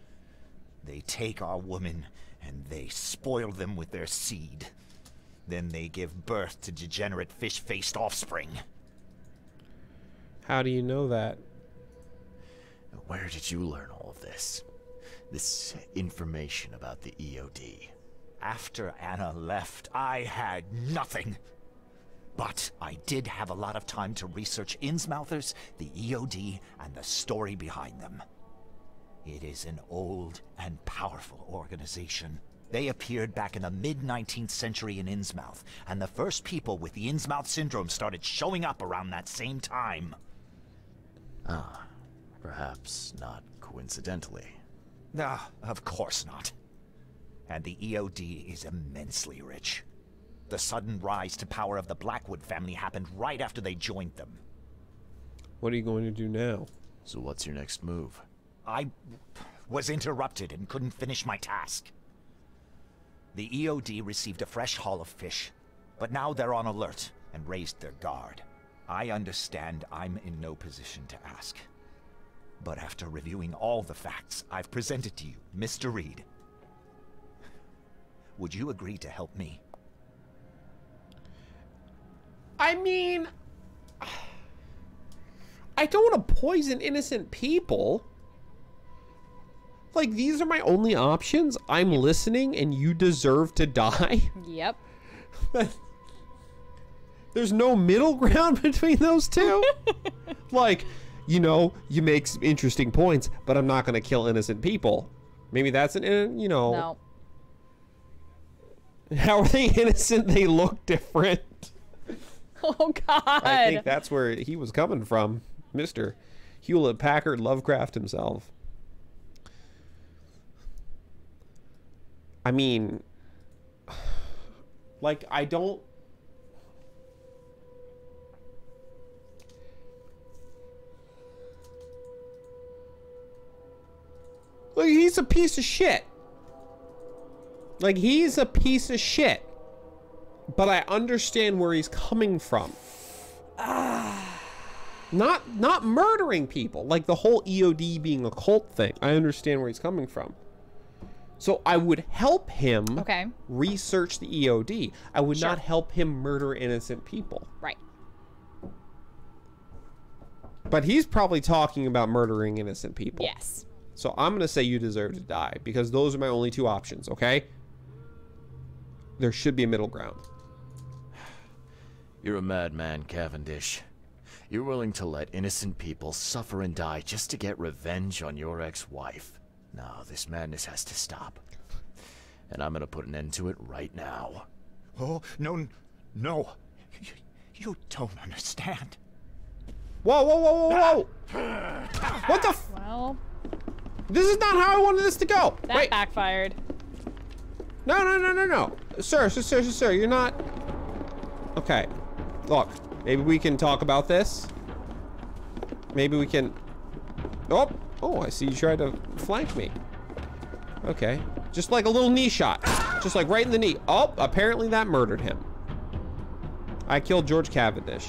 They take our women and they spoil them with their seed. Then they give birth to degenerate fish-faced offspring. How do you know that? Where did you learn all of this? This information about the EOD? After Anna left, I had nothing. But I did have a lot of time to research Innsmouthers, the EOD, and the story behind them. It is an old and powerful organization. They appeared back in the mid-19th century in Innsmouth, and the first people with the Innsmouth syndrome started showing up around that same time. Ah, perhaps not coincidentally. Ah, of course not. And the EOD is immensely rich. The sudden rise to power of the Blackwood family happened right after they joined them. What are you going to do now? So what's your next move? I was interrupted and couldn't finish my task. The EOD received a fresh haul of fish, but now they're on alert and raised their guard. I understand I'm in no position to ask. But after reviewing all the facts I've presented to you, Mr. Reed, would you agree to help me? I mean, I don't want to poison innocent people. Like, these are my only options. I'm listening and you deserve to die. Yep. There's no middle ground between those two. Like, you know, you make some interesting points, but I'm not going to kill innocent people. Maybe that's an, you know. No. How are they innocent? They look different. Oh, God. I think that's where he was coming from. Mr. Hewlett-Packard Lovecraft himself. I mean, like, I don't... Like, he's a piece of shit. Like, he's a piece of shit. But I understand where he's coming from. Not murdering people. Like, the whole EOD being a cult thing. I understand where he's coming from. So I would help him research the EOD. I would not help him murder innocent people. Right. But he's probably talking about murdering innocent people. Yes. So I'm going to say you deserve to die, because those are my only two options, okay? There should be a middle ground. You're a madman, Cavendish. You're willing to let innocent people suffer and die just to get revenge on your ex-wife. No, this madness has to stop. And I'm gonna put an end to it right now. Oh, no, no. You don't understand. Whoa, whoa, whoa, whoa, whoa! What the f- Well, This is not how I wanted this to go! that Wait. backfired. No, no, no, no, no. Sir, you're not... Okay. Look, maybe we can talk about this. Maybe we can... Oh, I see you tried to flank me. Okay. Just like a little knee shot. Just like right in the knee. Oh, apparently that murdered him. I killed George Cavendish.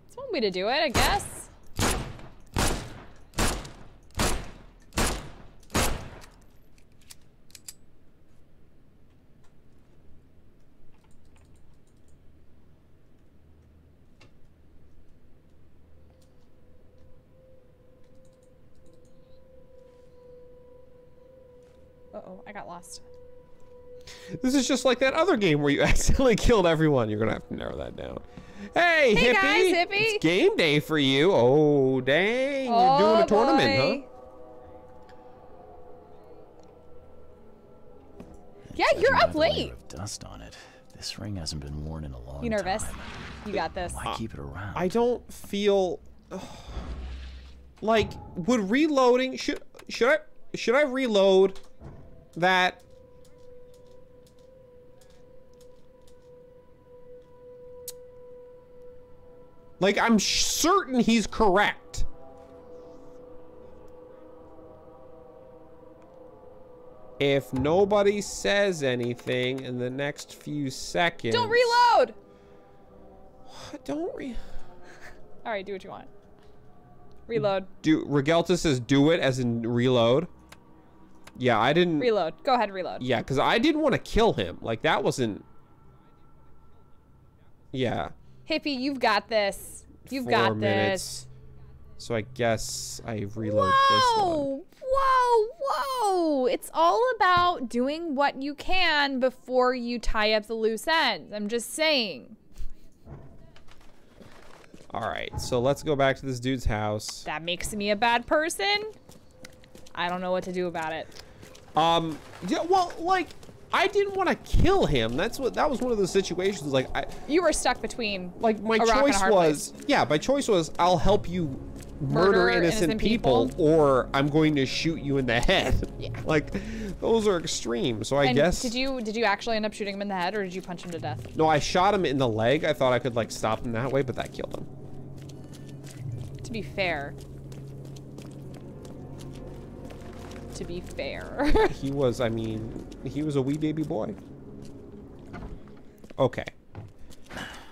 That's one way to do it, I guess. Uh-oh, I got lost. This is just like that other game where you accidentally killed everyone. You're gonna have to narrow that down. Hey, Hey Hippie! guys, Hippie! It's game day for you. Oh, dang. You're doing a tournament, boy. Yeah, Judging you're by up the layer late. of dust on it. This ring hasn't been worn in a long You nervous? time. You got this. Why keep it around? I don't feel like would reloading should I reload that? Like I'm certain he's correct. If nobody says anything in the next few seconds. Don't reload! Don't Alright, do what you want. Reload. Regelta says do it as in reload. Yeah, I didn't. Reload. Go ahead, reload. Yeah, because I didn't want to kill him. Like that wasn't. Yeah. Hippie, you've got this. You've 4 got minutes. this. So I guess I reload this one. Whoa, whoa. It's all about doing what you can before you tie up the loose ends. I'm just saying. All right, so let's go back to this dude's house. That makes me a bad person. I don't know what to do about it. Yeah, well, like, I didn't want to kill him. That was one of those situations. Like, You were stuck between like my a rock and a choice hard was, place. yeah, my choice was I'll help you murder innocent people, or I'm going to shoot you in the head. Yeah. Like, those are extreme. So I And guess. did you actually end up shooting him in the head, or did you punch him to death? No, I shot him in the leg. I thought I could like stop him that way, but that killed him. To be fair. He was, I mean, he was a wee baby boy. Okay.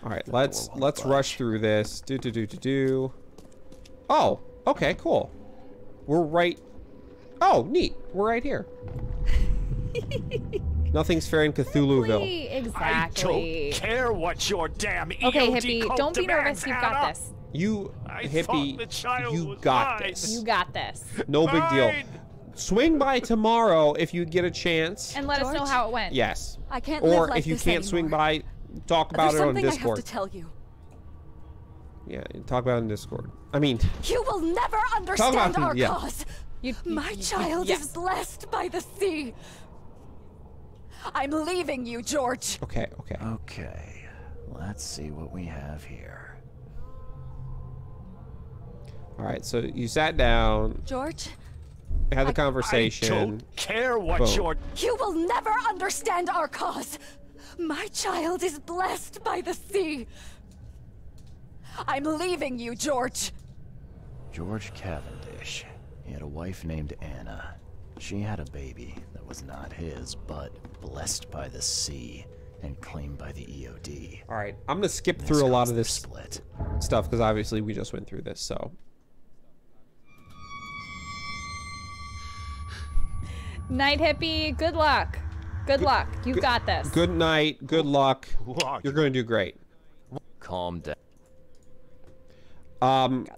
All right, let's rush through this. Oh, okay, cool. We're right. Oh, neat. We're right here. Nothing's fair in Cthulhuville. Exactly. I don't care what your damn EOD Okay, Hippie, cult don't be nervous. demands, You've got Anna. this. You, I Hippie, thought the child you was got mine. this. You got this. No big deal. Mine. Swing by tomorrow if you get a chance. And let us know George? how it went. Yes. I can't live Or like if you this can't swing anymore. by, talk about There's it on something I have Discord. to tell you. Yeah, talk about it on Discord. I mean, You will never understand about our yeah. cause. My child yes. is blessed by the sea. I'm leaving you, George. okay. Okay, let's see what we have here. All right, so you sat down, George, had the I conversation. don't care what Boom. your you will never understand our cause. My child is blessed by the sea. I'm leaving you, George. George Cavendish. He had a wife named Anna. She had a baby that was not his, but blessed by the sea and claimed by the EOD. All right, I'm gonna skip This through a lot caused of their this split. stuff because obviously we just went through this. So Night, Hippie. Good luck. Good luck. You've got this. good night, good luck. Who are You're you? gonna do great. Calm down.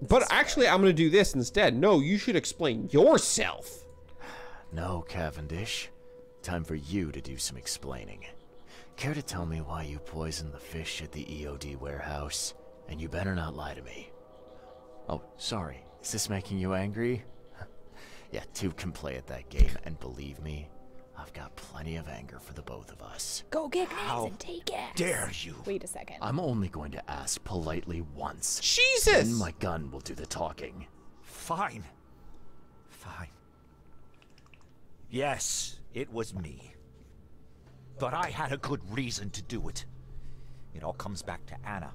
But actually, I'm gonna do this instead. No, you should explain yourself. No, Cavendish. time for you to do some explaining. Care to tell me why you poisoned the fish at the EOD warehouse? And you better not lie to me. Oh, sorry. Is this making you angry? Yeah, two can play at that game, and believe me, I've got plenty of anger for the both of us. Go get names and take it. Dare you? Wait a second. I'm only going to ask politely once. Jesus! Then my gun will do the talking. Fine. Fine. Yes, it was me. But I had a good reason to do it. It all comes back to Anna.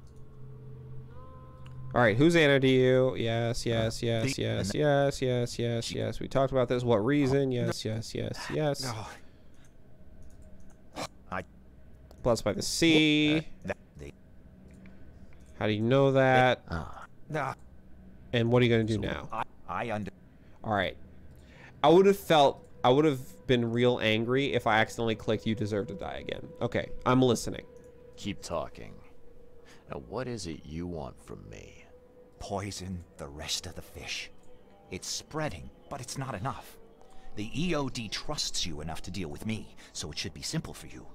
All right, who's Anna to you? Yes, yes, yes, yes, yes, yes, yes, yes. We talked about this. What reason? Yes, yes, yes, yes. Blessed by the sea. How do you know that? And what are you going to do now? All right. I would have been real angry if I accidentally clicked "You deserve to die" again. Okay, I'm listening. Keep talking. Now, what is it you want from me? Poison the rest of the fish. It's spreading, but it's not enough. The EOD trusts you enough to deal with me, so it should be simple for you.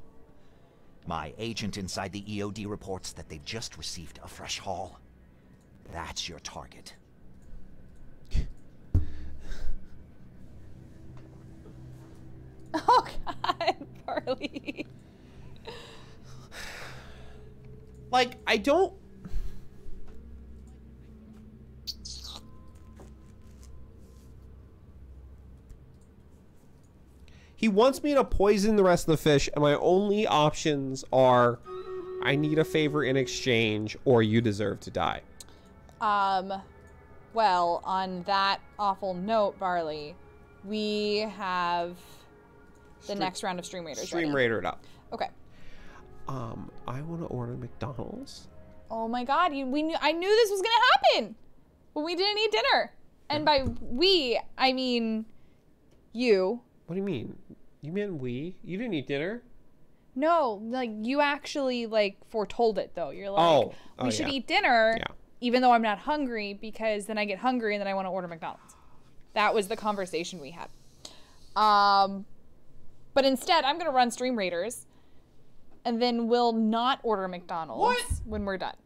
My agent inside the EOD reports that they've just received a fresh haul. That's your target. Oh God, Barley. Like, I don't... He wants me to poison the rest of the fish, and my only options are I need a favor in exchange, or you deserve to die. Well, on that awful note, Barley, we have the next round of Stream Raiders Stream Raider it up. Okay. I want to order McDonald's. Oh my God, I knew this was gonna happen when we didn't eat dinner. And by we, I mean you. What do you mean? You meant we? You didn't eat dinner? No, like you actually like foretold it though. You're like, we should eat dinner, even though I'm not hungry, because then I get hungry and then I want to order McDonald's. That was the conversation we had. But instead, I'm gonna run Stream Raiders, and then we'll not order McDonald's when we're done.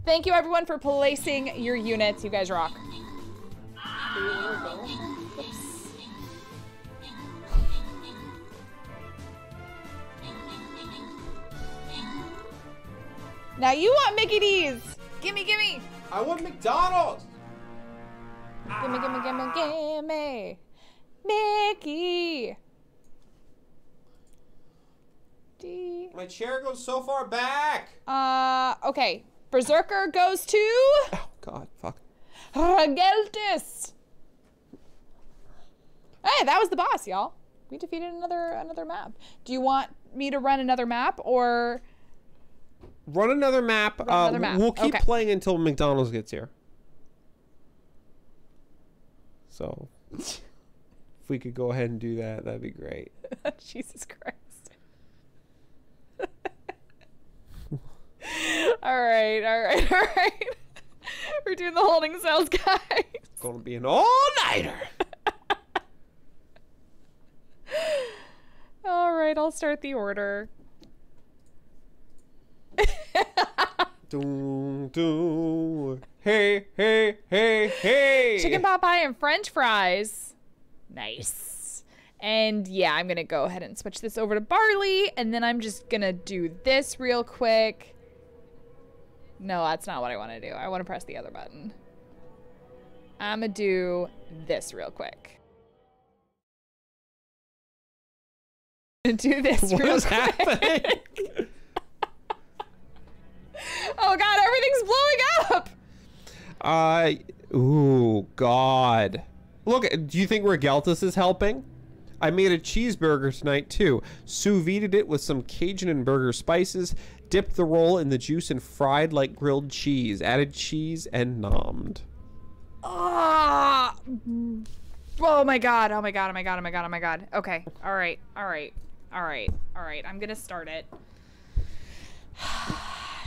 Thank you everyone for placing your units. You guys rock. Oops. Now you want Mickey D's. Gimme, gimme. I want McDonald's. Gimme, gimme, gimme, gimme. Mickey. D. My chair goes so far back. Okay. Berserker goes to... Oh, God, fuck. Rageltis. Hey, that was the boss, y'all. We defeated another map. Do you want me to run another map, or... Run another map. We'll keep playing until McDonald's gets here. So, if we could go ahead and do that, that'd be great. Jesus Christ. All right. We're doing the holding cells, guys. It's gonna be an all-nighter. All right, I'll start the order. Doom, doom. Hey, hey, hey, hey. Chicken pot pie and French fries. Nice. And yeah, I'm gonna go ahead and switch this over to Barley, and then I'm just gonna do this real quick. No, that's not what I want to do. I want to press the other button. I'm gonna do this real quick. Do this real quick. What is happening? Oh God, everything's blowing up. Ooh, God. Look, do you think Regeltus is helping? I made a cheeseburger tonight too. Sous vide'd it with some Cajun and burger spices, dipped the roll in the juice and fried like grilled cheese. Added cheese and nommed. Oh my God. Oh my God. Oh my God. Oh my God. Oh my God. Okay. All right. I'm gonna start it.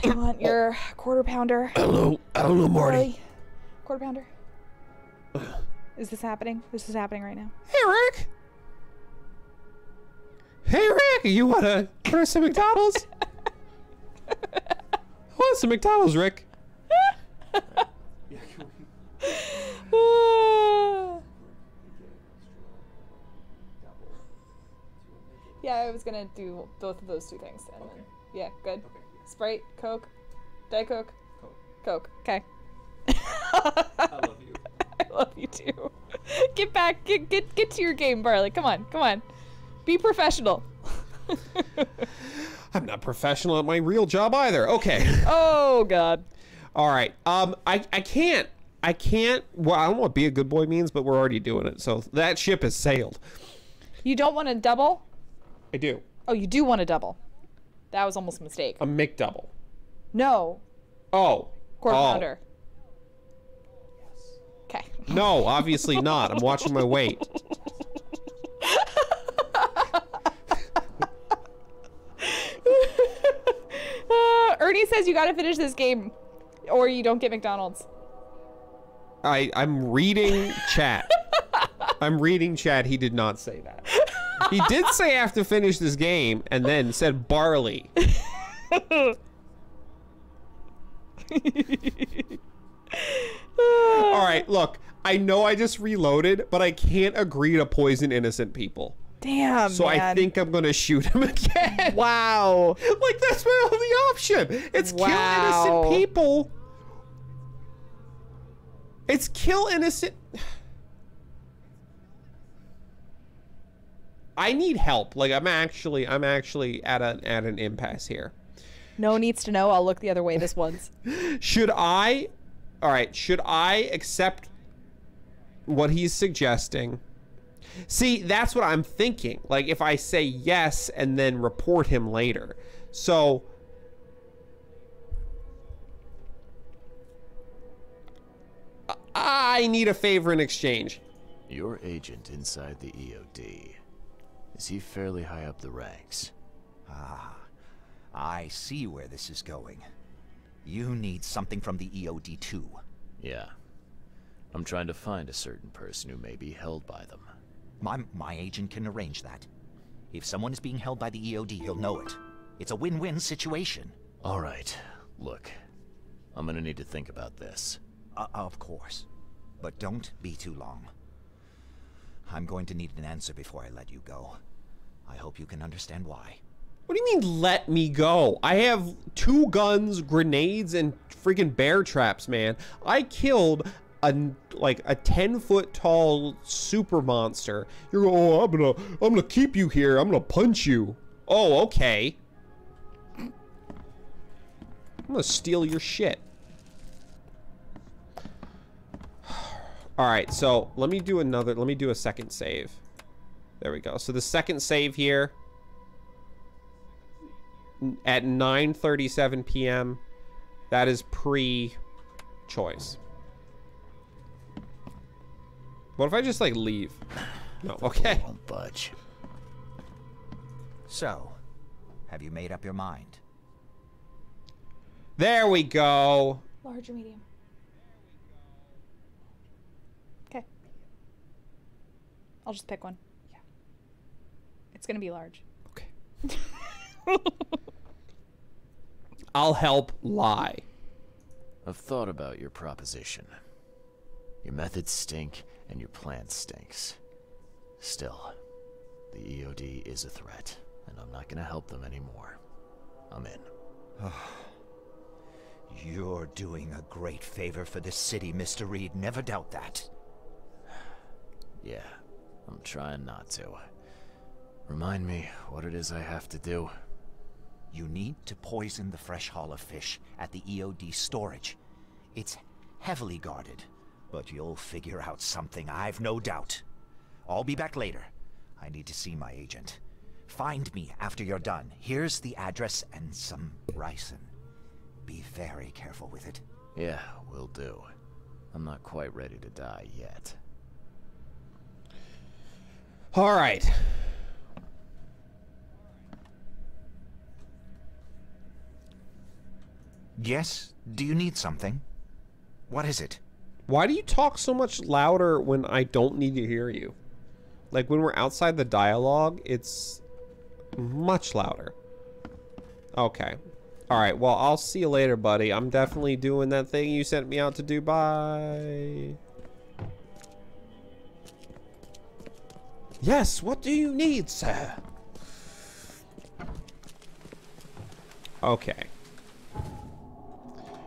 You want your quarter pounder? I don't know, Marty. Really? Quarter pounder. Is this happening? This is happening right now. Hey, Rick. Rick, you wanna order some McDonald's? I want some McDonald's, Rick. Yeah, I was gonna do both of those two things. And then, yeah, good. Sprite, Coke, Diet Coke, Coke. Okay. I love you. I love you too. Get back, get to your game, Barley. Come on, come on. Be professional. I'm not professional at my real job either. Okay. Oh God. All right. I can't. Well, I don't know what be a good boy means, but we're already doing it. So that ship has sailed. You don't want to double? I do. Oh, you do want to double. That was almost a mistake. A McDouble. No. Oh. Quarter pounder. Okay. No, obviously not. I'm watching my weight. Ernie says you gotta finish this game or you don't get McDonald's. I'm reading chat. I'm reading chat. He did not say that. He did say I have to finish this game and then said barley. All right, look. I know I just reloaded, but I can't agree to poison innocent people. Damn, so man. I think I'm gonna shoot him again. Wow. Like, that's my only option. It's kill innocent people. It's kill innocent. I need help. Like, I'm actually at an impasse here. No needs to know. I'll look the other way this once. Should I accept what he's suggesting? See, that's what I'm thinking. Like, if I say yes and then report him later. So I need a favor in exchange. Your agent inside the EOD. Is he fairly high up the ranks? Ah, I see where this is going. You need something from the EOD too. Yeah. I'm trying to find a certain person who may be held by them. My agent can arrange that. If someone is being held by the EOD, he'll know it. It's a win-win situation. All right. Look, I'm gonna need to think about this. Of course. But don't be too long. I'm going to need an answer before I let you go. I hope you can understand why. What do you mean, let me go? I have 2 guns, grenades, and freaking bear traps, man. I killed a 10-foot tall super monster. You're going, oh, I'm gonna keep you here. I'm gonna punch you. Oh, okay. I'm gonna steal your shit. All right, so let me do a second save. There we go. So the second save here at 9:37 p.m. That is pre-choice. What if I just like leave? No, okay. Won't budge. So, have you made up your mind? There we go. Large or medium? Okay. I'll just pick one. Yeah. It's gonna be large. Okay. I'll help lie. I've thought about your proposition. Your methods stink, and your plan stinks. Still, the EOD is a threat, and I'm not gonna help them anymore. I'm in. You're doing a great favor for this city, Mr. Reed. Never doubt that. Yeah, I'm trying not to. Remind me what it is I have to do. You need to poison the fresh haul of fish at the EOD storage. It's heavily guarded, but you'll figure out something, I've no doubt. I'll be back later. I need to see my agent. Find me after you're done. Here's the address and some ricin. Be very careful with it. Yeah, will do. I'm not quite ready to die yet. All right. Yes? Do you need something? What is it? Why do you talk so much louder when I don't need to hear you? Like when we're outside the dialogue, it's Much louder. Okay. Alright, well, I'll see you later, buddy. I'm definitely doing that thing you sent me out to do. Bye. Yes, what do you need, sir? Okay.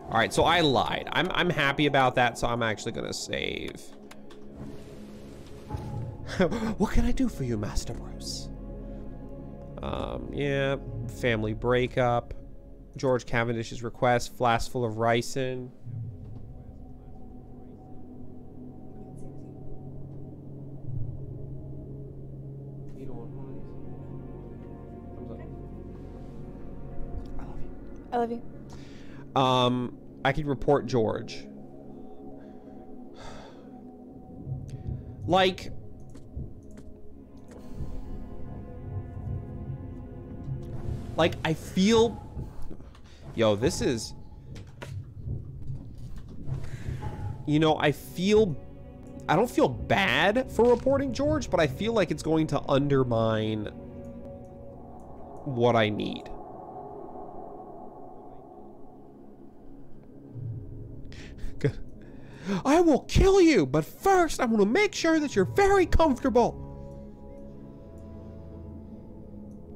Alright, so I lied. I'm happy about that, so I'm actually gonna save. What can I do for you, Master Bruce? Yeah, family breakup. George Cavendish's request, flask full of ricin. I love you. I could report George. Like, I feel, yo, this is, you know, I don't feel bad for reporting George, but I feel like it's going to undermine what I need. Good. I will kill you, but first I want to make sure that you're very comfortable.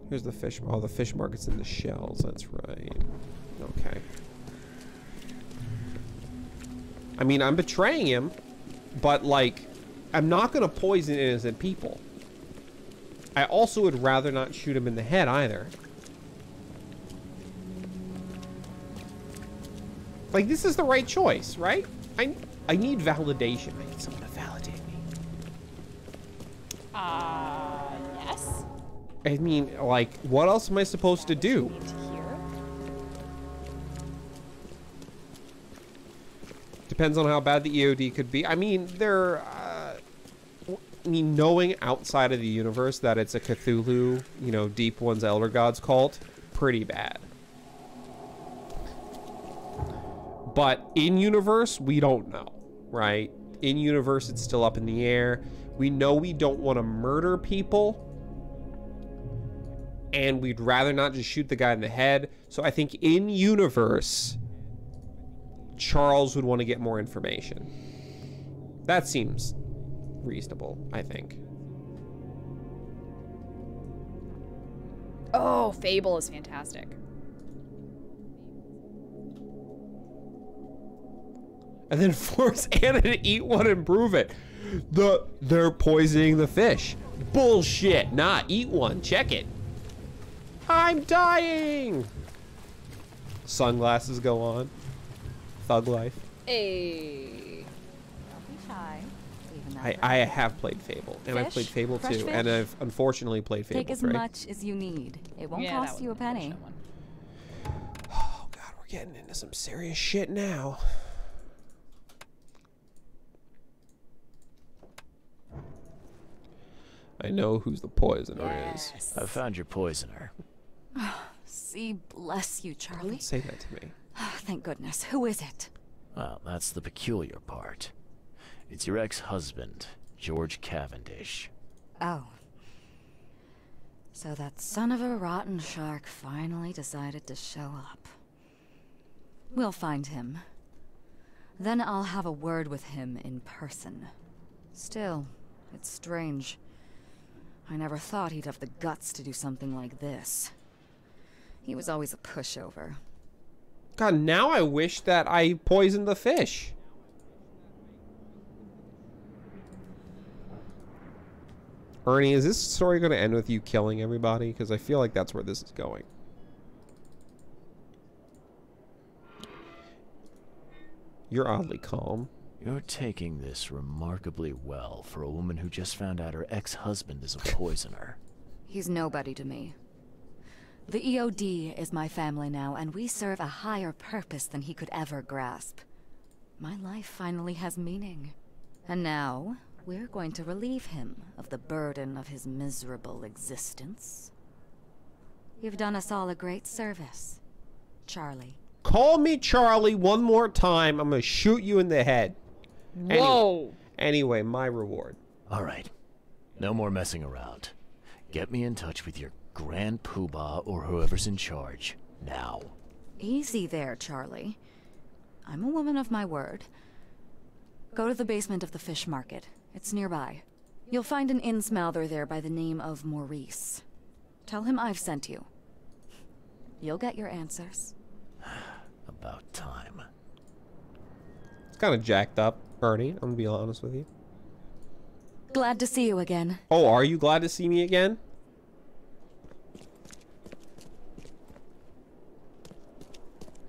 Here's the fish. Oh, the fish market's in the shells. That's right. Okay. I mean, I'm betraying him, but, like, I'm not going to poison innocent people. I also would rather not shoot him in the head either. Like, this is the right choice, right? I need validation. I need someone to validate me. Yes. I mean, like, what else am I supposed to do? Depends on how bad the EOD could be. I mean, knowing outside of the universe that it's a Cthulhu, you know, Deep One's Elder Gods cult, pretty bad. But in universe, we don't know, right? In universe, it's still up in the air. We know we don't want to murder people. And we'd rather not just shoot the guy in the head. So I think in universe, Charles would want to get more information. That seems reasonable, I think. Oh, Fable is fantastic. And then force Anna to eat one and prove it. They're poisoning the fish. Bullshit. Nah, eat one. Check it. I'm dying. Sunglasses go on. Thug life. Hey. Don't be shy. I have played Fable, and I've played Fable 2, and I've unfortunately played Fable 3. Take as much as you need. It won't cost you a penny. Oh god, we're getting into some serious shit now. I know who's the poisoner is. I found your poisoner. See, bless you, Charlie. Don't say that to me. Thank goodness. Who is it? Well, that's the peculiar part. It's your ex-husband, George Cavendish. Oh. So that son of a rotten shark finally decided to show up. We'll find him. Then I'll have a word with him in person. Still, it's strange. I never thought he'd have the guts to do something like this. He was always a pushover. God, now I wish that I poisoned the fish. Ernie, is this story going to end with you killing everybody? Because I feel like that's where this is going. You're oddly calm. You're taking this remarkably well for a woman who just found out her ex-husband is a poisoner. He's nobody to me. The EOD is my family now, and we serve a higher purpose than he could ever grasp. My life finally has meaning. And now, we're going to relieve him of the burden of his miserable existence. You've done us all a great service, Charlie. Call me Charlie one more time. I'm going to shoot you in the head. Whoa. Anyway, my reward. All right. No more messing around. Get me in touch with your Grand Poobah or whoever's in charge. Now. Easy there, Charlie. I'm a woman of my word. Go to the basement of the fish market. It's nearby. You'll find an innsmouther there by the name of Maurice. Tell him I've sent you. You'll get your answers. About time. It's kind of jacked up, Ernie. I'm gonna be honest with you. Glad to see you again. Oh, are you glad to see me again?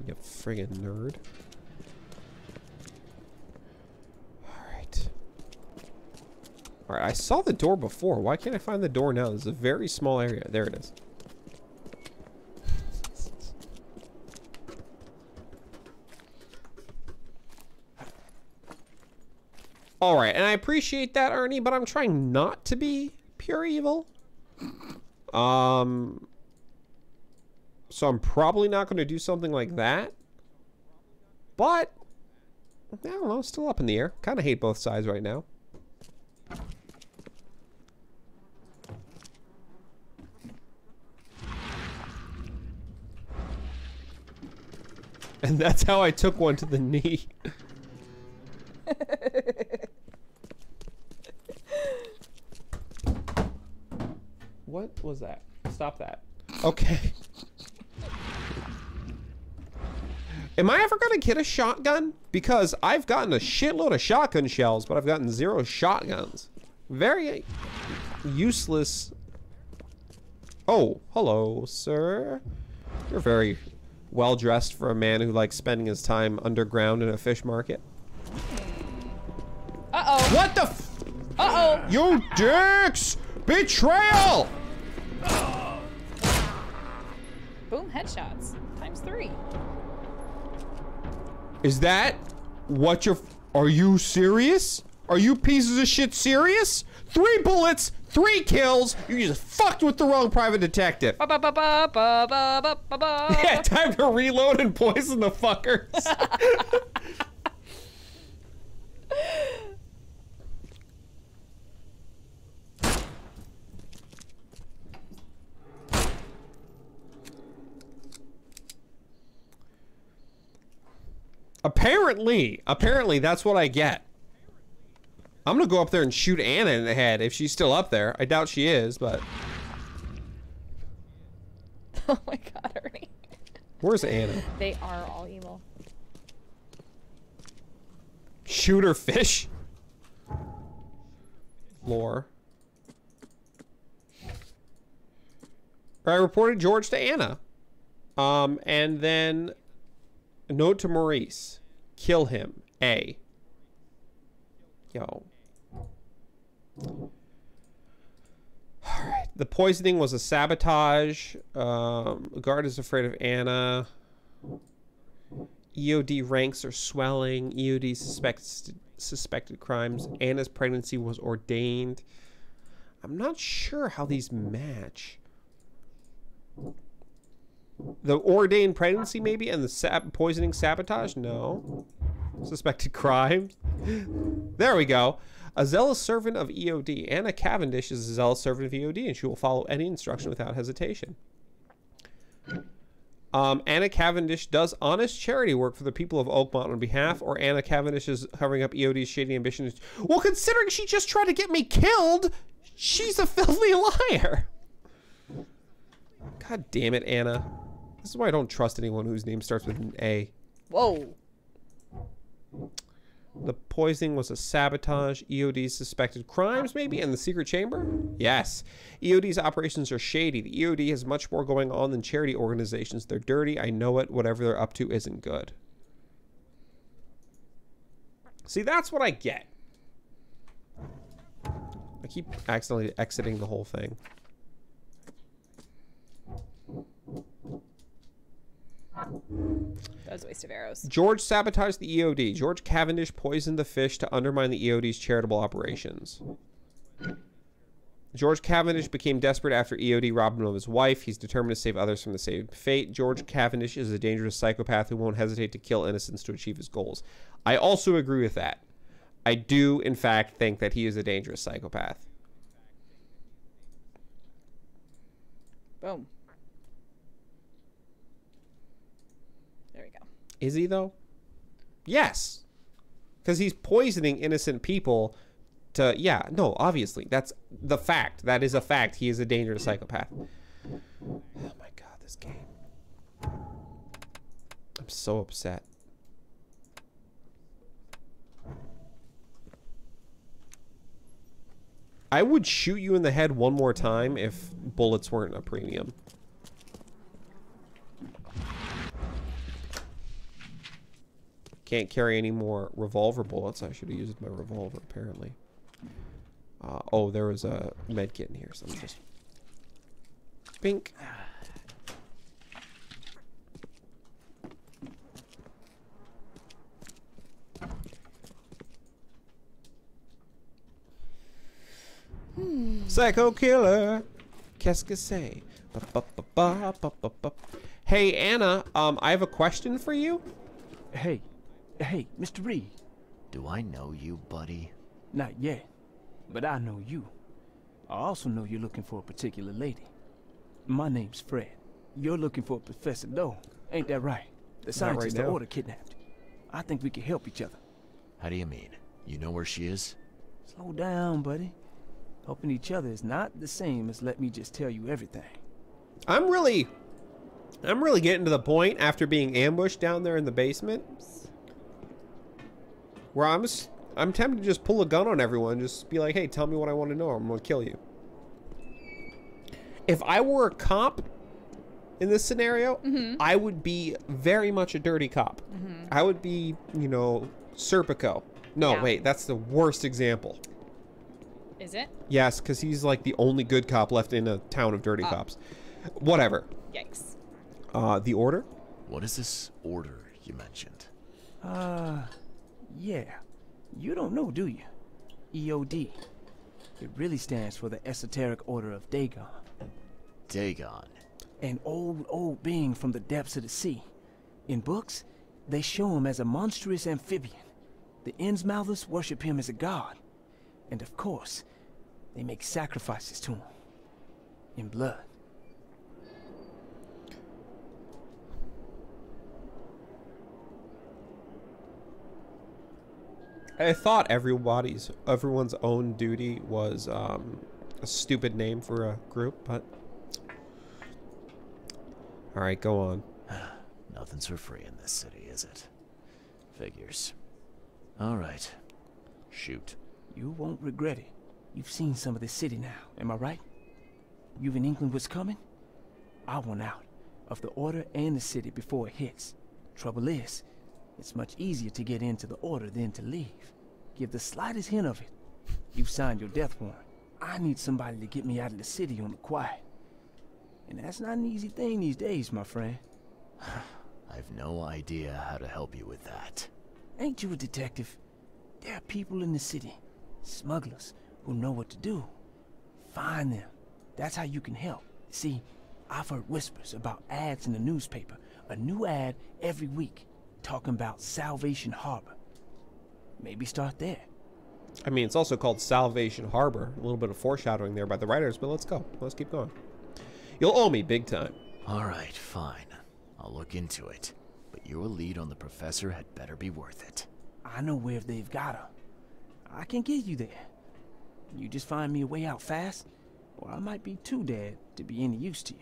You friggin' nerd. Alright. Alright, I saw the door before. Why can't I find the door now? This is a very small area. There it is. Alright, and I appreciate that, Ernie, but I'm trying not to be pure evil. So I'm probably not going to do something like that. But, I don't know, still up in the air. Kind of hate both sides right now. And that's how I took one to the knee. What was that? Stop that. Okay. Am I ever gonna get a shotgun? Because I've gotten a shitload of shotgun shells, but I've gotten 0 shotguns. Very useless. Oh, hello, sir. You're very well dressed for a man who likes spending his time underground in a fish market. Uh-oh. What the f— Uh-oh. You dicks! Betrayal! Boom, headshots. ×3. Is that what you're— are you serious? Are you pieces of shit serious? 3 bullets, 3 kills. You just fucked with the wrong private detective. Ba ba ba ba ba ba ba ba. Yeah, time to reload and poison the fuckers. Apparently that's what I get. I'm gonna go up there and shoot Anna in the head if she's still up there. I doubt she is, but. Oh my god, Ernie. Where's Anna? They are all evil. Shooter fish. Lore. I reported George to Anna. And then a note to Maurice. Kill him. A. Yo. Alright. The poisoning was a sabotage. Guard is afraid of Anna. EOD ranks are swelling. EOD suspected crimes. Anna's pregnancy was ordained. I'm not sure how these match. The ordained pregnancy, maybe, and the poisoning sabotage? No. Suspected crimes? There we go. A zealous servant of EOD. Anna Cavendish is a zealous servant of EOD, and she will follow any instruction without hesitation. Anna Cavendish does honest charity work for the people of Oakmont on behalf, or Anna Cavendish is covering up EOD's shady ambitions. Well, considering she just tried to get me killed, she's a filthy liar. God damn it, Anna. This is why I don't trust anyone whose name starts with an A. Whoa. The poisoning was a sabotage. EOD's suspected crimes, maybe, in the secret chamber? Yes. EOD's operations are shady. The EOD has much more going on than charity organizations. They're dirty. I know it. Whatever they're up to isn't good. See, that's what I get. I keep accidentally exiting the whole thing. That was a waste of arrows. George sabotaged the EOD. George Cavendish poisoned the fish to undermine the EOD's charitable operations. George Cavendish became desperate after EOD robbed him of his wife. He's determined to save others from the same fate. George Cavendish is a dangerous psychopath who won't hesitate to kill innocents to achieve his goals. I also agree with that. I do, in fact, think that he is a dangerous psychopath. Boom. There we go. Is he, though? Yes. Because he's poisoning innocent people to... Yeah, no, obviously. That's the fact. That is a fact. He is a dangerous psychopath. Oh, my God, this game. I'm so upset. I would shoot you in the head one more time if bullets weren't a premium. Can't carry any more revolver bullets. I should have used my revolver, apparently. Oh, there was a med kit in here, so I'm just... Pink. Psycho killer. Qu'est-ce que c'est? Hey, Anna, I have a question for you. Hey, Mr. Reed. Do I know you, buddy? Not yet, but I know you. I also know you're looking for a particular lady. My name's Fred. You're looking for Professor Doe, ain't that right? The scientist the Order kidnapped. I think we can help each other. How do you mean? You know where she is? Slow down, buddy. Helping each other is not the same as let me just tell you everything. I'm really getting to the point after being ambushed down there in the basement where I'm tempted to just pull a gun on everyone, just be like, hey, tell me what I want to know, or I'm gonna kill you. If I were a cop in this scenario, I would be very much a dirty cop. I would be, you know, Serpico. No, Yeah. wait, that's the worst example. Is it? Yes, because he's like the only good cop left in a town of dirty cops. Whatever. Yikes. The Order? What is this order you mentioned? Yeah. You don't know, do you? EOD. It really stands for the Esoteric Order of Dagon. Dagon. An old being from the depths of the sea. In books, they show him as a monstrous amphibian. The Innsmouthers worship him as a god. And of course, they make sacrifices to him. In blood. I thought everyone's own duty was a stupid name for a group, but... Alright, go on. Nothing's for free in this city, is it? Figures. Alright. Shoot. You won't regret it. You've seen some of this city now, am I right? You've in England what's coming? I want out of the Order and the city before it hits. Trouble is, it's much easier to get into the Order than to leave. Give the slightest hint of it. You've signed your death warrant. I need somebody to get me out of the city on the quiet. And that's not an easy thing these days, my friend. I've no idea how to help you with that. Ain't you a detective? There are people in the city, smugglers, who know what to do. Find them. That's how you can help. See, I've heard whispers about ads in the newspaper. A new ad every week, talking about Salvation Harbor. Maybe start there. I mean, it's also called Salvation Harbor. A little bit of foreshadowing there by the writers, but let's go. Let's keep going. You'll owe me big time. Alright, fine. I'll look into it. But your lead on the professor had better be worth it. I know where they've got her. I can get you there. You just find me a way out fast, or I might be too dead to be any use to you.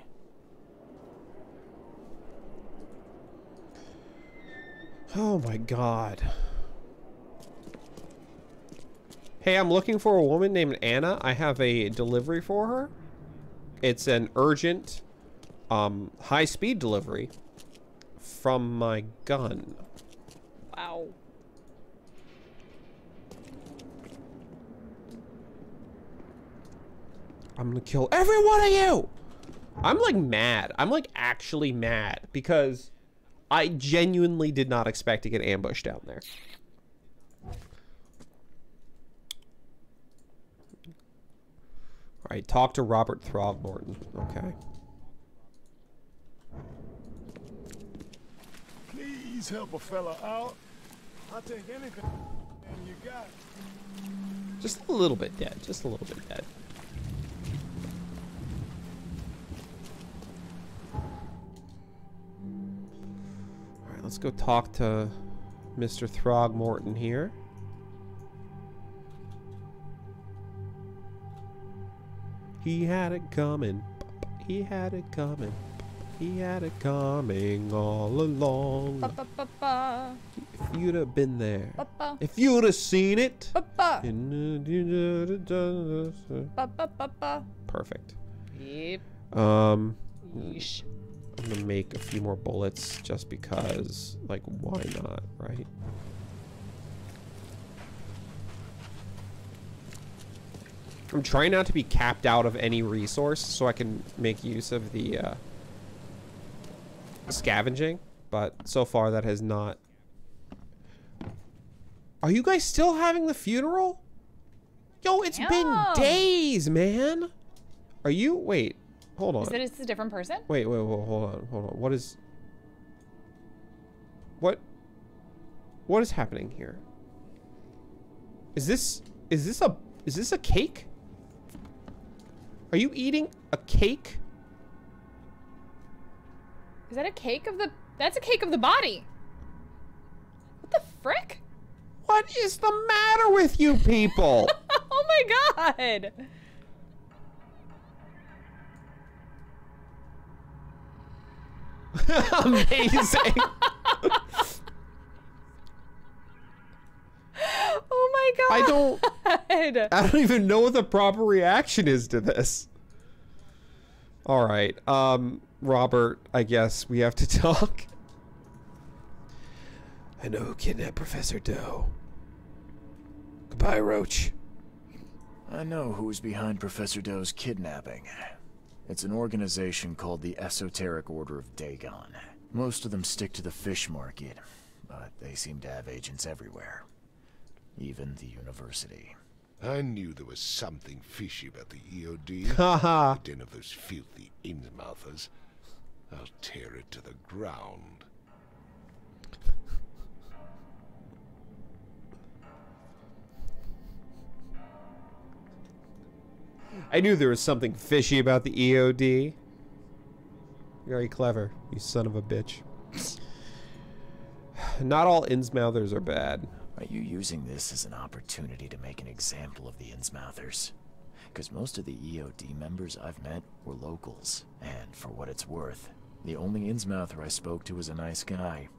Oh my god. Hey, I'm looking for a woman named Anna. I have a delivery for her. It's an urgent, high-speed delivery from my gun. Wow. I'm gonna kill every one of you! I'm like mad. I'm like actually mad because I genuinely did not expect to get ambushed down there. Alright, talk to Robert Throgmorton. Okay. Please help a fella out. I'll take anything you got. Just a little bit dead. Just a little bit dead. Let's go talk to Mr. Throgmorton here. He had it coming. He had it coming. He had it coming all along. If you'd have been there. If you'd have seen it. Perfect. Yep. Yeesh. I'm gonna make a few more bullets just because, like, why not, right? I'm trying not to be capped out of any resource so I can make use of the scavenging, but so far that has not. Are you guys still having the funeral? Yo, it's been days, man. Are you? Wait, hold on. Is it a different person? Wait, hold on. What is happening here? Is this a cake? Are you eating a cake? Is that a cake of the... That's a cake of the body. What the frick? What is the matter with you people? Oh my god. Amazing. Oh my god. I don't even know what the proper reaction is to this. All right. Robert, I guess we have to talk. I know who kidnapped Professor Doe. Goodbye, Roach. I know who's behind Professor Doe's kidnapping. It's an organization called the Esoteric Order of Dagon. Most of them stick to the fish market, but they seem to have agents everywhere. Even the university. I knew there was something fishy about the EOD. Haha. The den of those filthy Innsmouthers. I'll tear it to the ground. I knew there was something fishy about the EOD. Very clever, you son of a bitch. Not all Innsmouthers are bad. Are you using this as an opportunity to make an example of the Innsmouthers? Because most of the EOD members I've met were locals, and for what it's worth, the only Innsmouther I spoke to was a nice guy.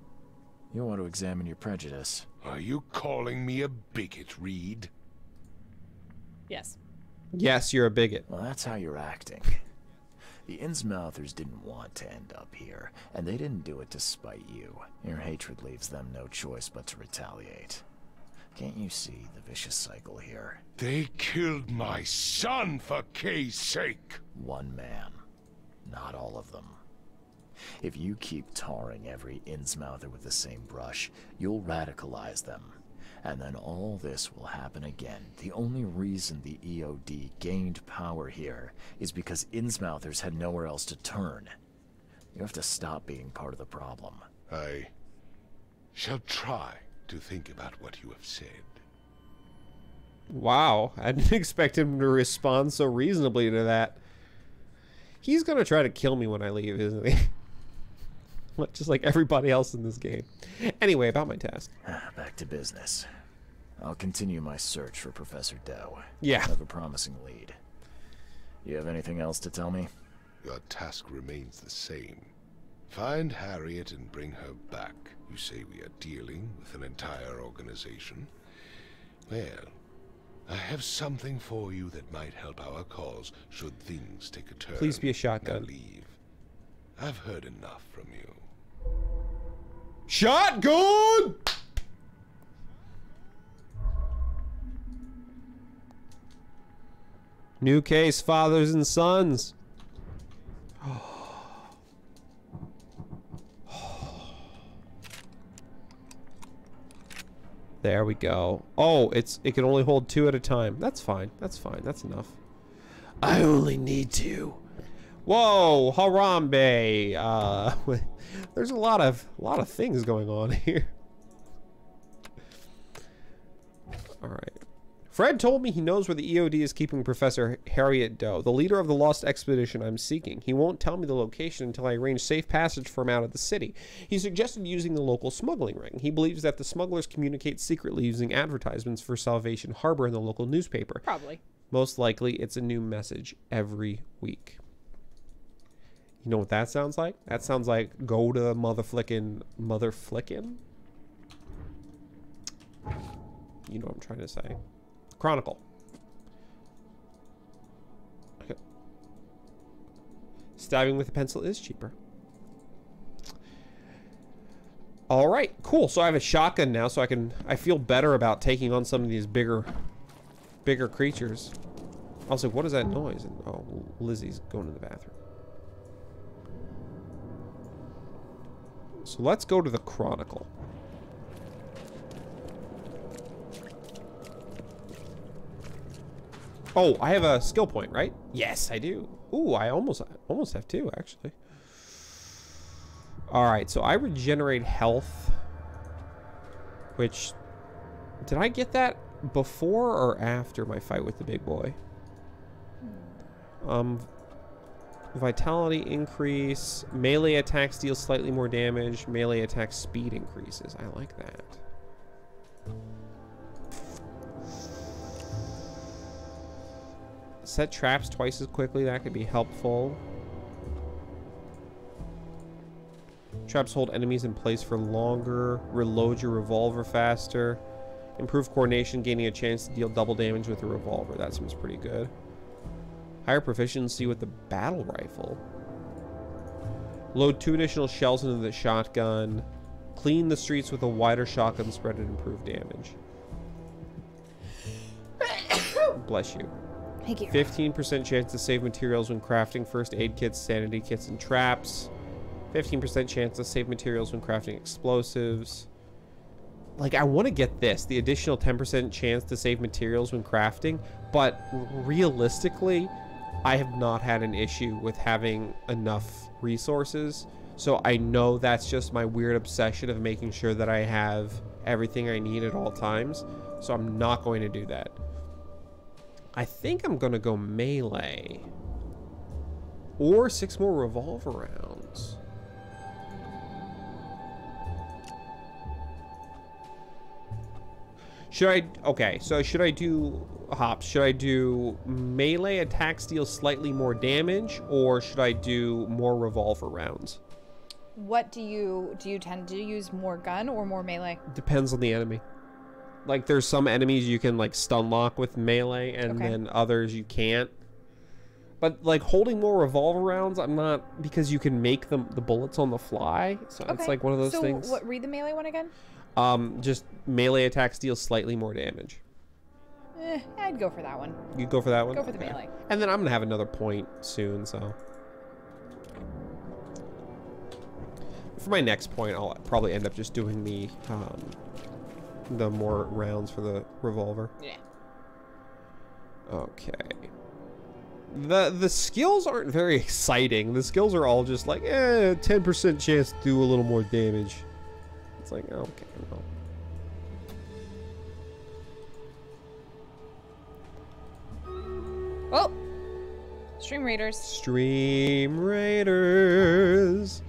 You want to examine your prejudice. Are you calling me a bigot, Reed? Yes. Yes, you're a bigot. Well, that's how you're acting. The Innsmouthers didn't want to end up here, and they didn't do it to spite you. Your hatred leaves them no choice but to retaliate. Can't you see the vicious cycle here? They killed my son for Kay's sake. One man, not all of them. If you keep tarring every Innsmouther with the same brush, you'll radicalize them. And then all this will happen again. The only reason the EOD gained power here is because Innsmouthers had nowhere else to turn. You have to stop being part of the problem. I shall try to think about what you have said. Wow, I didn't expect him to respond so reasonably to that. He's gonna try to kill me when I leave, isn't he? Just like everybody else in this game. Anyway, about my task. Back to business. I'll continue my search for Professor Doe. Yeah. I have a promising lead. You have anything else to tell me? Your task remains the same. Find Harriet and bring her back. You say we are dealing with an entire organization? Well, I have something for you that might help our cause should things take a turn. Please be a shotgun. Now leave. I've heard enough from you. Shotgun! New case, fathers and sons. There we go. Oh, it can only hold 2 at a time. That's fine. That's fine. That's enough. I only need 2. Whoa, Harambe. There's a lot of things going on here. All right. Fred told me he knows where the EOD is keeping Professor Harriet Doe, the leader of the lost expedition I'm seeking. He won't tell me the location until I arrange safe passage for him out of the city. He suggested using the local smuggling ring. He believes that the smugglers communicate secretly using advertisements for Salvation Harbor in the local newspaper. Probably. Most likely, it's a new message every week. You know what that sounds like? That sounds like go to mother flickin'. You know what I'm trying to say. Chronicle. Okay. Stabbing with a pencil is cheaper. All right, cool. So I have a shotgun now, so I feel better about taking on some of these bigger creatures. I was like, what is that noise? And, oh, Lizzie's going to the bathroom. So let's go to the Chronicle. Oh, I have a skill point, right? Yes, I do. Ooh, I almost have two, actually. All right, so I regenerate health, which, did I get that before or after my fight with the big boy? Vitality increase, melee attacks deal slightly more damage, melee attack speed increases. I like that. Set traps twice as quickly, that could be helpful. Traps hold enemies in place for longer. Reload your revolver faster. Improve coordination, gaining a chance to deal double damage with a revolver. That seems pretty good. Higher proficiency with the battle rifle. Load 2 additional shells into the shotgun. Clean the streets with a wider shotgun spread and improve damage. Bless you. Thank you. 15% chance to save materials when crafting first aid kits, sanity kits, and traps. 15% chance to save materials when crafting explosives. Like, I want to get this, the additional 10% chance to save materials when crafting, but realistically, I have not had an issue with having enough resources. So I know that's just my weird obsession of making sure that I have everything I need at all times. So I'm not going to do that. I think I'm going to go melee. Or 6 more revolver rounds. Should I... Okay, so should I do... Hops, should I do melee attacks deal slightly more damage, or should I do more revolver rounds? What do you tend to use, more gun or more melee? Depends on the enemy. Like, there's some enemies you can, like, stun lock with melee, and then others you can't. But, like, holding more revolver rounds, I'm not... Because you can make the bullets on the fly, so it's, like, one of those things. So, read the melee one again? Just melee attacks deal slightly more damage. I'd go for that one. You'd go for that one? Go for the melee. And then I'm gonna have another point soon, so... For my next point, I'll probably end up just doing the more rounds for the revolver. Yeah. Okay. The skills aren't very exciting. The skills are all just like, 10% chance to do a little more damage. It's like, okay, well. Oh! Stream Raiders. Stream Raiders.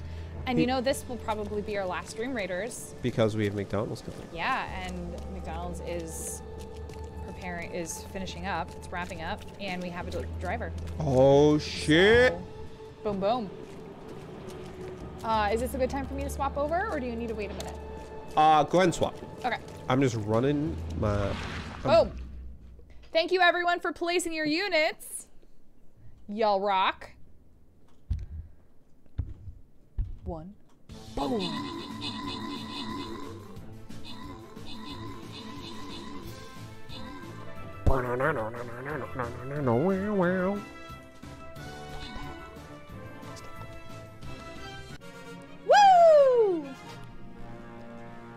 And you know, this will probably be our last Stream Raiders. Because we have McDonald's coming. Yeah, and McDonald's is finishing up. It's wrapping up, and we have a driver. Oh, shit. So, boom, boom. Is this a good time for me to swap over, or do you need to wait a minute? Go ahead and swap. Okay. I'm just running my... Boom. Thank you, everyone, for placing your units. Y'all rock. 1. Boom. Woo!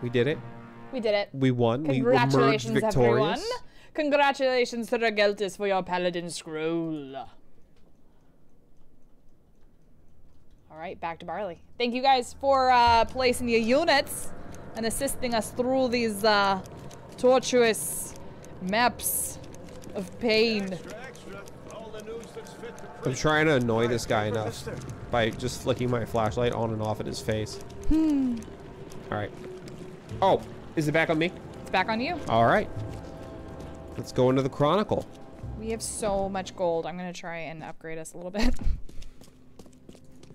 We did it. We did it. We won. Congratulations, we emerged victorious. everyone. Congratulations to Regeltis for your Paladin Scroll. All right, back to Barley. Thank you guys for placing your units and assisting us through these tortuous maps. of pain. I'm trying to annoy this guy enough by just flicking my flashlight on and off at his face. Alright. Oh, is it back on me? It's back on you. Alright. Let's go into the Chronicle. We have so much gold. I'm gonna try and upgrade us a little bit.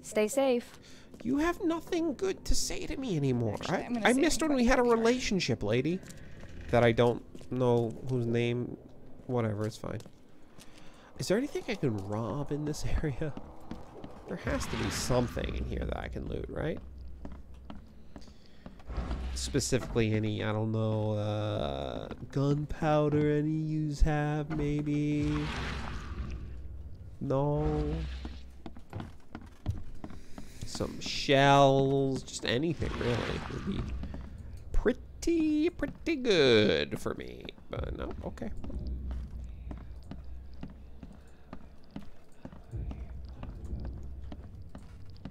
Stay safe. You have nothing good to say to me anymore. Actually, I missed when we had a relationship, lady. That I don't know whose name. Whatever, it's fine. Is there anything I can rob in this area? There has to be something in here that I can loot, right? Specifically any, I don't know, gunpowder any yous have, maybe? No. Some shells, just anything really would be pretty good for me. But no, okay.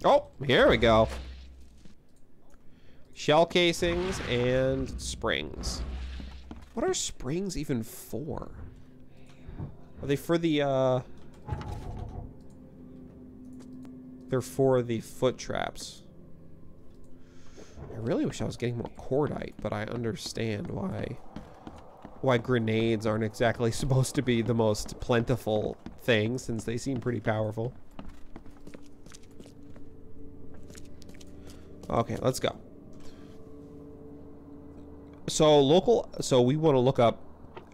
Oh, here we go. Shell casings and springs. What are springs even for? Are they for the, they're for the foot traps. I really wish I was getting more cordite, but I understand why grenades aren't exactly supposed to be the most plentiful thing, since they seem pretty powerful. Okay, let's go. So we want to look up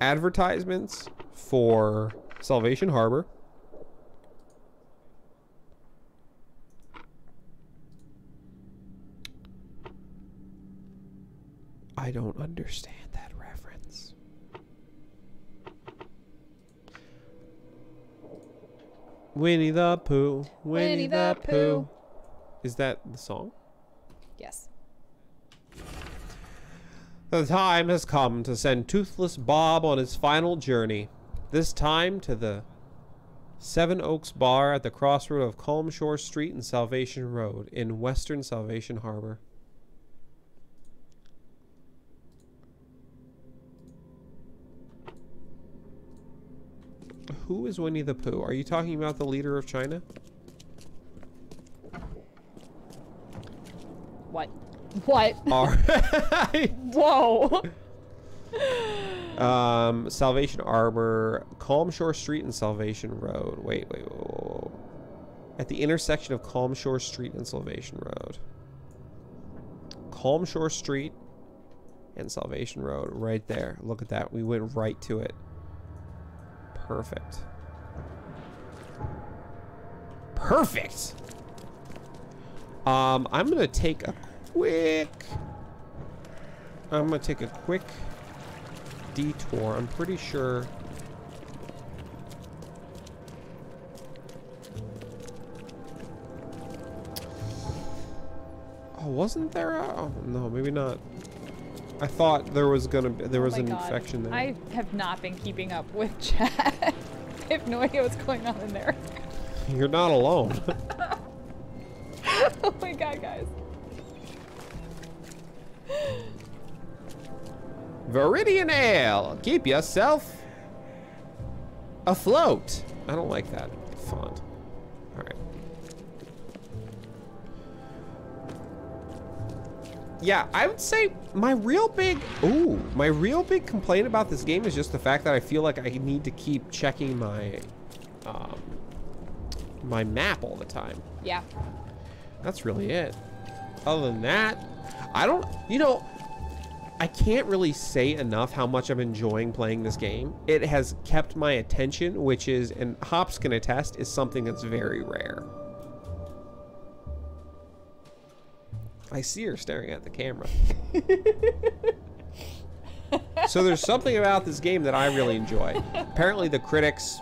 advertisements for Salvation Harbor. I don't understand that reference. Winnie the Pooh, Winnie the Pooh. Is that the song? Yes. The time has come to send Toothless Bob on his final journey. This time to the Seven Oaks Bar at the crossroad of Calm Shore Street and Salvation Road in Western Salvation Harbor. Who is Winnie the Pooh? Are you talking about the leader of China? What? What? Alright. Whoa. Salvation Harbor, Calm Shore Street and Salvation Road. Wait. At the intersection of Calm Shore Street and Salvation Road. Calm Shore Street and Salvation Road. Right there. Look at that. We went right to it. Perfect. Perfect! I'm gonna take a quick detour. I'm pretty sure wasn't there a... Oh, no, maybe not. I thought there was an infection there. I have not been keeping up with chat. I have no idea what's going on in there. You're not alone. Oh my god, guys. Viridian Ale. Keep yourself afloat. I don't like that font. Alright. Yeah, I would say my real big complaint about this game is just the fact that I feel like I need to keep checking my my map all the time. Yeah. That's really it. Other than that, I can't really say enough how much I'm enjoying playing this game. It has kept my attention, which is, and Hops can attest, is something that's very rare. I see her staring at the camera. So there's something about this game that I really enjoy. Apparently the critics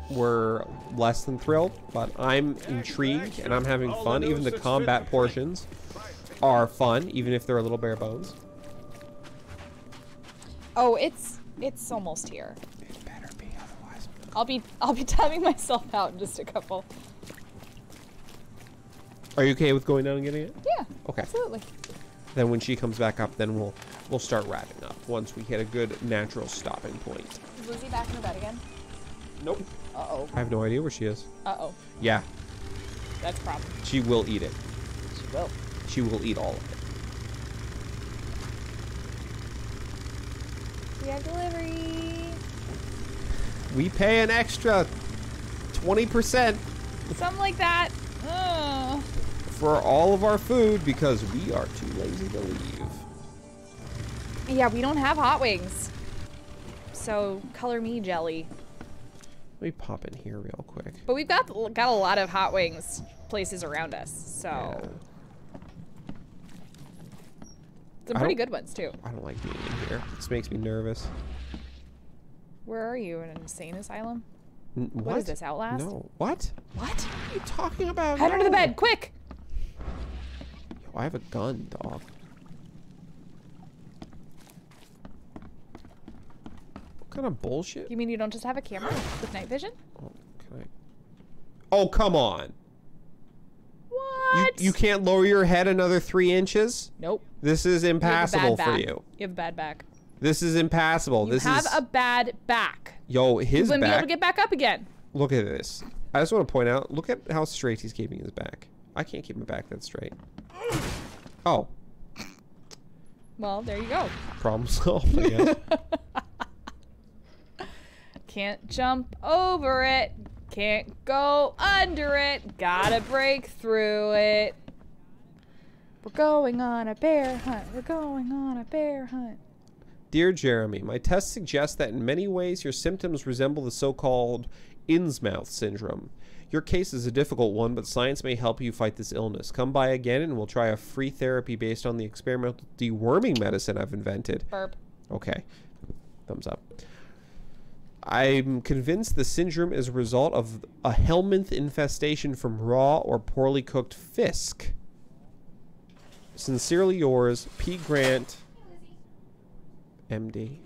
were less than thrilled, but I'm intrigued and I'm having fun. Even the combat portions are fun, even if they're a little bare bones. Oh, it's almost here. It better be, otherwise. I'll be timing myself out in just a couple. Are you okay with going down and getting it? Yeah. Okay. Absolutely. Then when she comes back up, then we'll start wrapping up once we hit a good natural stopping point. Is Lizzie back in the bed again? Nope. Uh-oh. I have no idea where she is. Uh-oh. Yeah. That's a problem. She will eat it. She will. She will eat all of it. We have delivery. We pay an extra 20%. Something like that. Ugh. For all of our food because we are too lazy to leave. Yeah, we don't have hot wings. So color me jelly. Let me pop in here real quick. But we've got a lot of hot wings places around us, so Yeah. some pretty good ones too. I don't like being in here. This makes me nervous. Where are you? In an insane asylum? What? What is this, Outlast? No. What? What? What are you talking about? Head under the bed, quick! Yo, I have a gun, dog. What kind of bullshit? You mean you don't just have a camera with night vision? Oh, can I? Oh, come on. What? You can't lower your head another 3 inches? Nope. This is impassable for you. you. You have a bad back. This is impassable. You have a bad back. Yo, his you wouldn't back. be able to get back up again. Look at this. I just want to point out, look at how straight he's keeping his back. I can't keep my back that straight. Oh. Well, there you go. Problem solved, I guess. Can't jump over it. Can't go under it. Gotta break through it. We're going on a bear hunt. We're going on a bear hunt. Dear Jeremy, my test suggests that in many ways your symptoms resemble the so-called Innsmouth syndrome. Your case is a difficult one, but science may help you fight this illness. Come by again and we'll try a free therapy based on the experimental deworming medicine I've invented. Burp. Okay. Thumbs up. I'm convinced the syndrome is a result of a helminth infestation from raw or poorly cooked fisk. Sincerely yours, P. Grant, MD.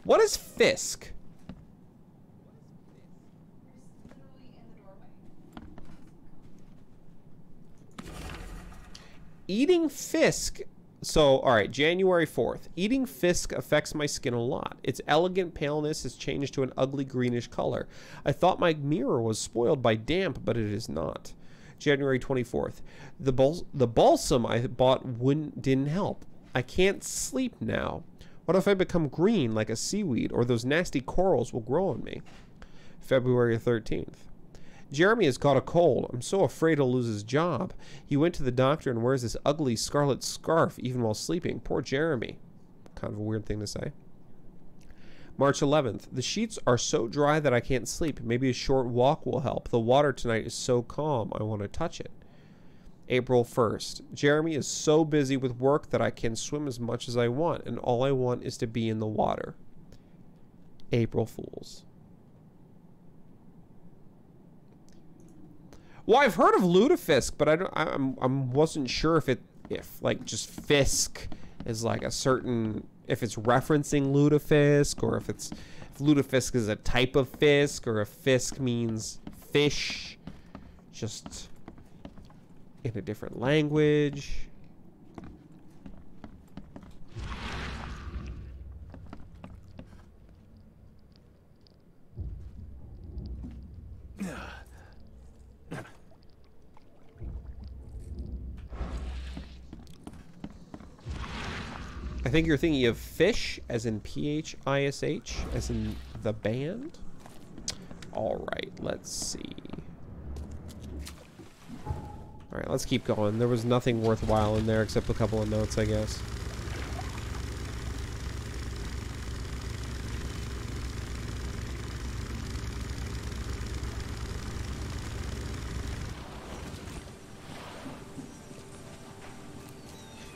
What is fisk? Eating fisk. So, all right, January 4th. Eating fisk affects my skin a lot. Its elegant paleness has changed to an ugly greenish color. I thought my mirror was spoiled by damp, but it is not. January 24th. The balsam I bought didn't help. I can't sleep now. What if I become green like a seaweed, or those nasty corals will grow on me? February 13th. Jeremy has caught a cold. I'm so afraid he'll lose his job. He went to the doctor and wears this ugly scarlet scarf even while sleeping. Poor Jeremy. Kind of a weird thing to say. March 11th. The sheets are so dry that I can't sleep. Maybe a short walk will help. The water tonight is so calm. I want to touch it. April 1st. Jeremy is so busy with work that I can swim as much as I want, and all I want is to be in the water. April Fools. Well, I've heard of lutefisk, but I wasn't sure if like just fisk is like a certain, if it's referencing lutefisk, or if lutefisk is a type of fisk, or if fisk means fish, just in a different language. I think you're thinking of fish, as in P-H-I-S-H, as in the band. All right, let's see. All right, let's keep going. There was nothing worthwhile in there except a couple of notes, I guess.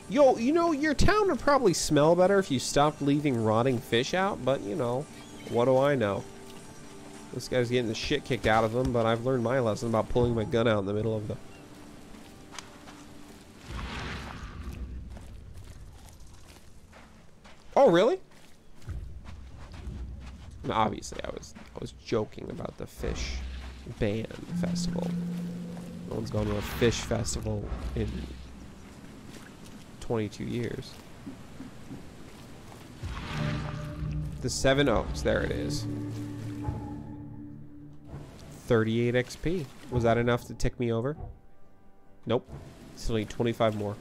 Yo, you know, your town would probably smell better if you stopped leaving rotting fish out, but, you know, what do I know? This guy's getting the shit kicked out of him, but I've learned my lesson about pulling my gun out in the middle of the... Oh, really? I mean, obviously, I was joking about the fish band festival. No one's gone to a fish festival in 22 years. The Seven Oaks, there it is. 38 XP. Was that enough to tick me over? Nope. Still need 25 more.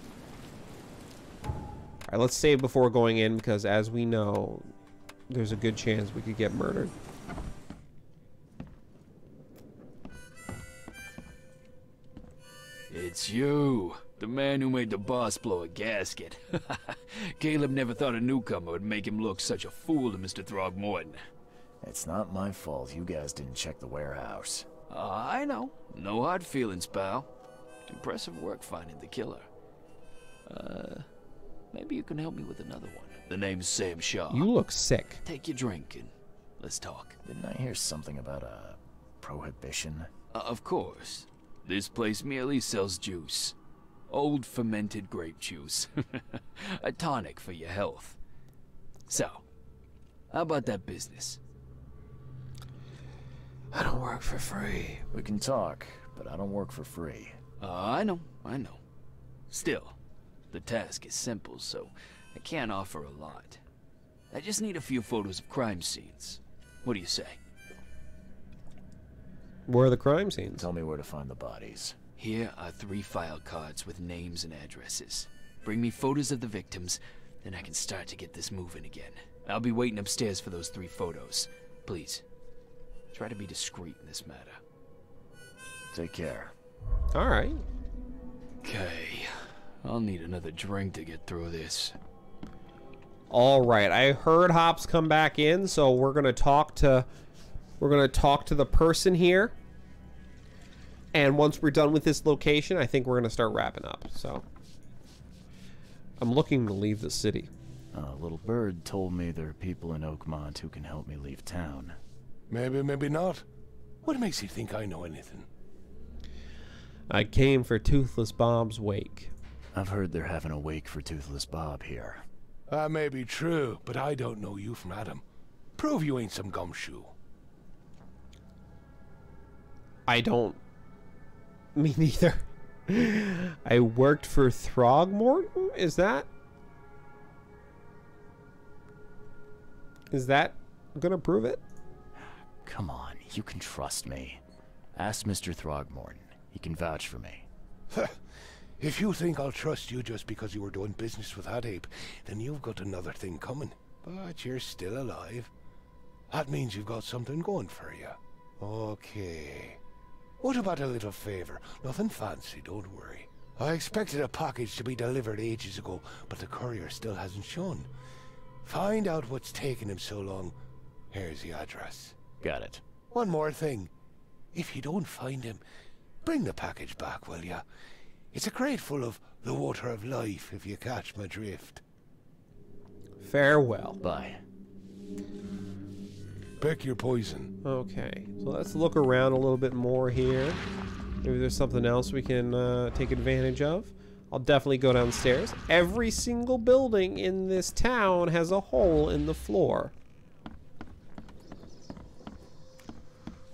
Alright, let's save before going in, because as we know, there's a good chance we could get murdered. It's you, the man who made the boss blow a gasket. Caleb never thought a newcomer would make him look such a fool to Mr. Throgmorton. It's not my fault you guys didn't check the warehouse. I know. No hard feelings, pal. Impressive work finding the killer. Maybe you can help me with another one. The name's Sam Shaw. You look sick. Take your drink and let's talk. Didn't I hear something about a prohibition? Of course. This place merely sells juice. Old fermented grape juice. A tonic for your health. So, how about that business? I don't work for free. We can talk, but I don't work for free. I know. Still, the task is simple, so I can't offer a lot. I just need a few photos of crime scenes. What do you say? Where are the crime scenes? Tell me where to find the bodies. Here are 3 file cards with names and addresses. Bring me photos of the victims, then I can start to get this moving again. I'll be waiting upstairs for those 3 photos. Please, try to be discreet in this matter. Take care. Alright. Okay, I'll need another drink to get through this. Alright, I heard Hops come back in, so we're gonna talk to the person here. And once we're done with this location, I think we're gonna start wrapping up. So I'm looking to leave the city. A little bird told me there are people in Oakmont who can help me leave town. Maybe, maybe not. What makes you think I know anything? I came for Toothless Bob's wake. I've heard they're having a wake for Toothless Bob here. That may be true, but I don't know you from Adam. Prove you ain't some gumshoe. I don't... Me neither. I worked for Throgmorton? Is that gonna prove it? Come on, you can trust me. Ask Mr. Throgmorton. He can vouch for me. If you think I'll trust you just because you were doing business with that ape, then you've got another thing coming. But you're still alive. That means you've got something going for you. Okay. What about a little favor? Nothing fancy, don't worry. I expected a package to be delivered ages ago, but the courier still hasn't shown. Find out what's taking him so long. Here's the address. Got it. One more thing. If you don't find him, bring the package back, will ya? It's a crate full of the water of life, if you catch my drift. Farewell. Bye. Pick your poison. Okay, so let's look around a little bit more here. Maybe there's something else we can take advantage of. I'll definitely go downstairs. Every single building in this town has a hole in the floor,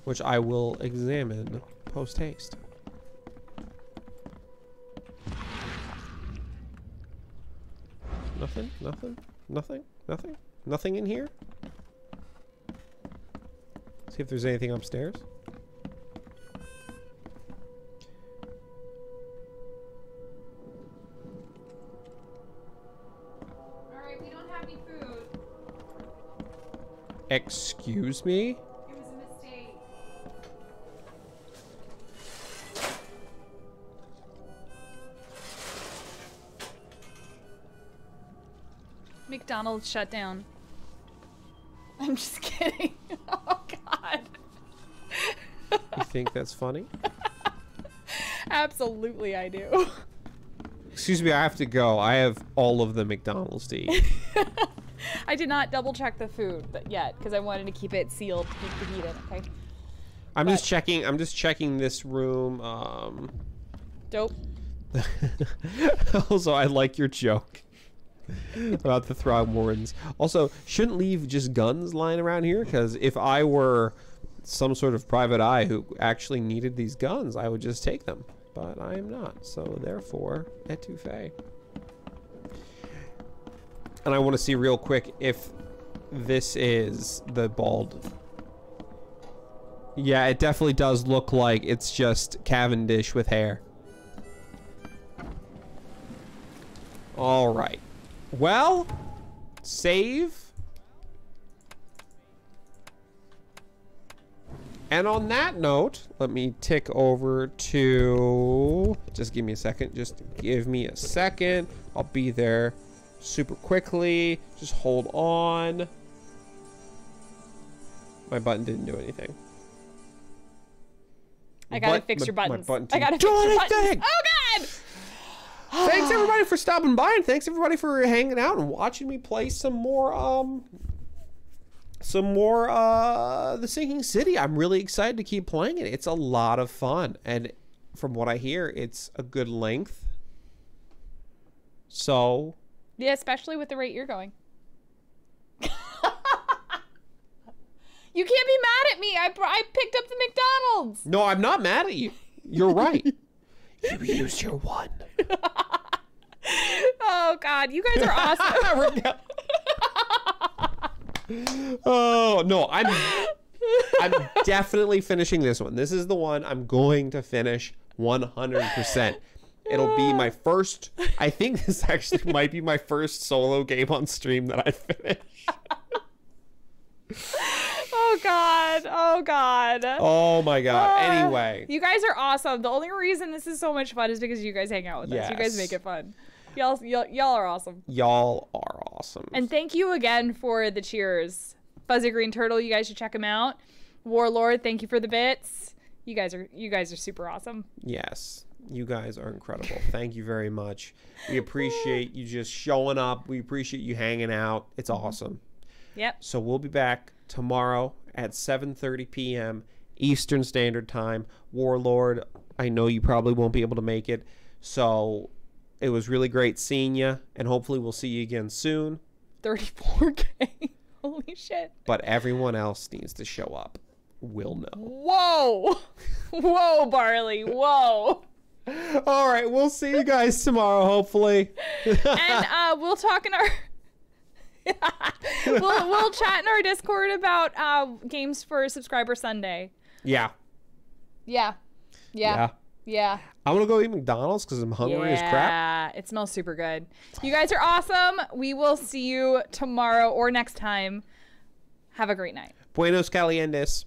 which I will examine post-haste. Nothing, nothing, nothing, nothing, nothing in here. See if there's anything upstairs. Alright, we don't have any food. Excuse me? It was a mistake. McDonald's shut down. I'm just kidding. Oh god. You think that's funny? Absolutely I do. Excuse me, I have to go. I have all of the McDonald's to eat. I did not double check the food yet because I wanted to keep it sealed to keep the heat in, okay? I'm just checking this room. Dope. Also, I like your joke about the Throgmortons. Also, shouldn't leave just guns lying around here, because if I were some sort of private eye who actually needed these guns, I would just take them. but I am not. So therefore, etouffee. And I want to see real quick if this is the bald. Yeah, it definitely does look like it's just Cavendish with hair. All right. Well, save. And on that note, let me tick over to... Just give me a second. Just give me a second. I'll be there super quickly. Just hold on. My button didn't do anything. I gotta fix your buttons. I gotta fix your buttons. Oh, God! Thanks, everybody, for stopping by, and thanks, everybody, for hanging out and watching me play some more, The Sinking City. I'm really excited to keep playing it. It's a lot of fun, and from what I hear, it's a good length. So... Yeah, especially with the rate you're going. You can't be mad at me. I picked up the McDonald's. No, I'm not mad at you. You're right. You used your one. Oh, God. You guys are awesome. Oh, no. I'm definitely finishing this one. This is the one I'm going to finish 100%. It'll be my first... I think this actually might be my first solo game on stream that I finish. Oh, God. Oh, God. Oh, my God. Anyway. You guys are awesome. The only reason this is so much fun is because you guys hang out with us. You guys make it fun. Y'all are awesome. Y'all are awesome. And thank you again for the cheers. Fuzzy Green Turtle, you guys should check him out. Warlord, thank you for the bits. You guys are super awesome. Yes. You guys are incredible. Thank you very much. We appreciate you just showing up. We appreciate you hanging out. It's awesome. Yep. So we'll be back tomorrow at 7:30 p.m. Eastern Standard Time. Warlord, I know you probably won't be able to make it. So it was really great seeing you, and hopefully we'll see you again soon. 34K. Holy shit. But everyone else needs to show up. We'll know. Whoa. Whoa, Barley. Whoa. All right, we'll see you guys tomorrow, hopefully. And we'll talk in our we'll chat in our Discord about games for Subscriber Sunday. Yeah. Yeah. I'm gonna go eat McDonald's because I'm hungry as crap. Yeah, it smells super good. You guys are awesome. We will see you tomorrow or next time. Have a great night. Buenos calientes.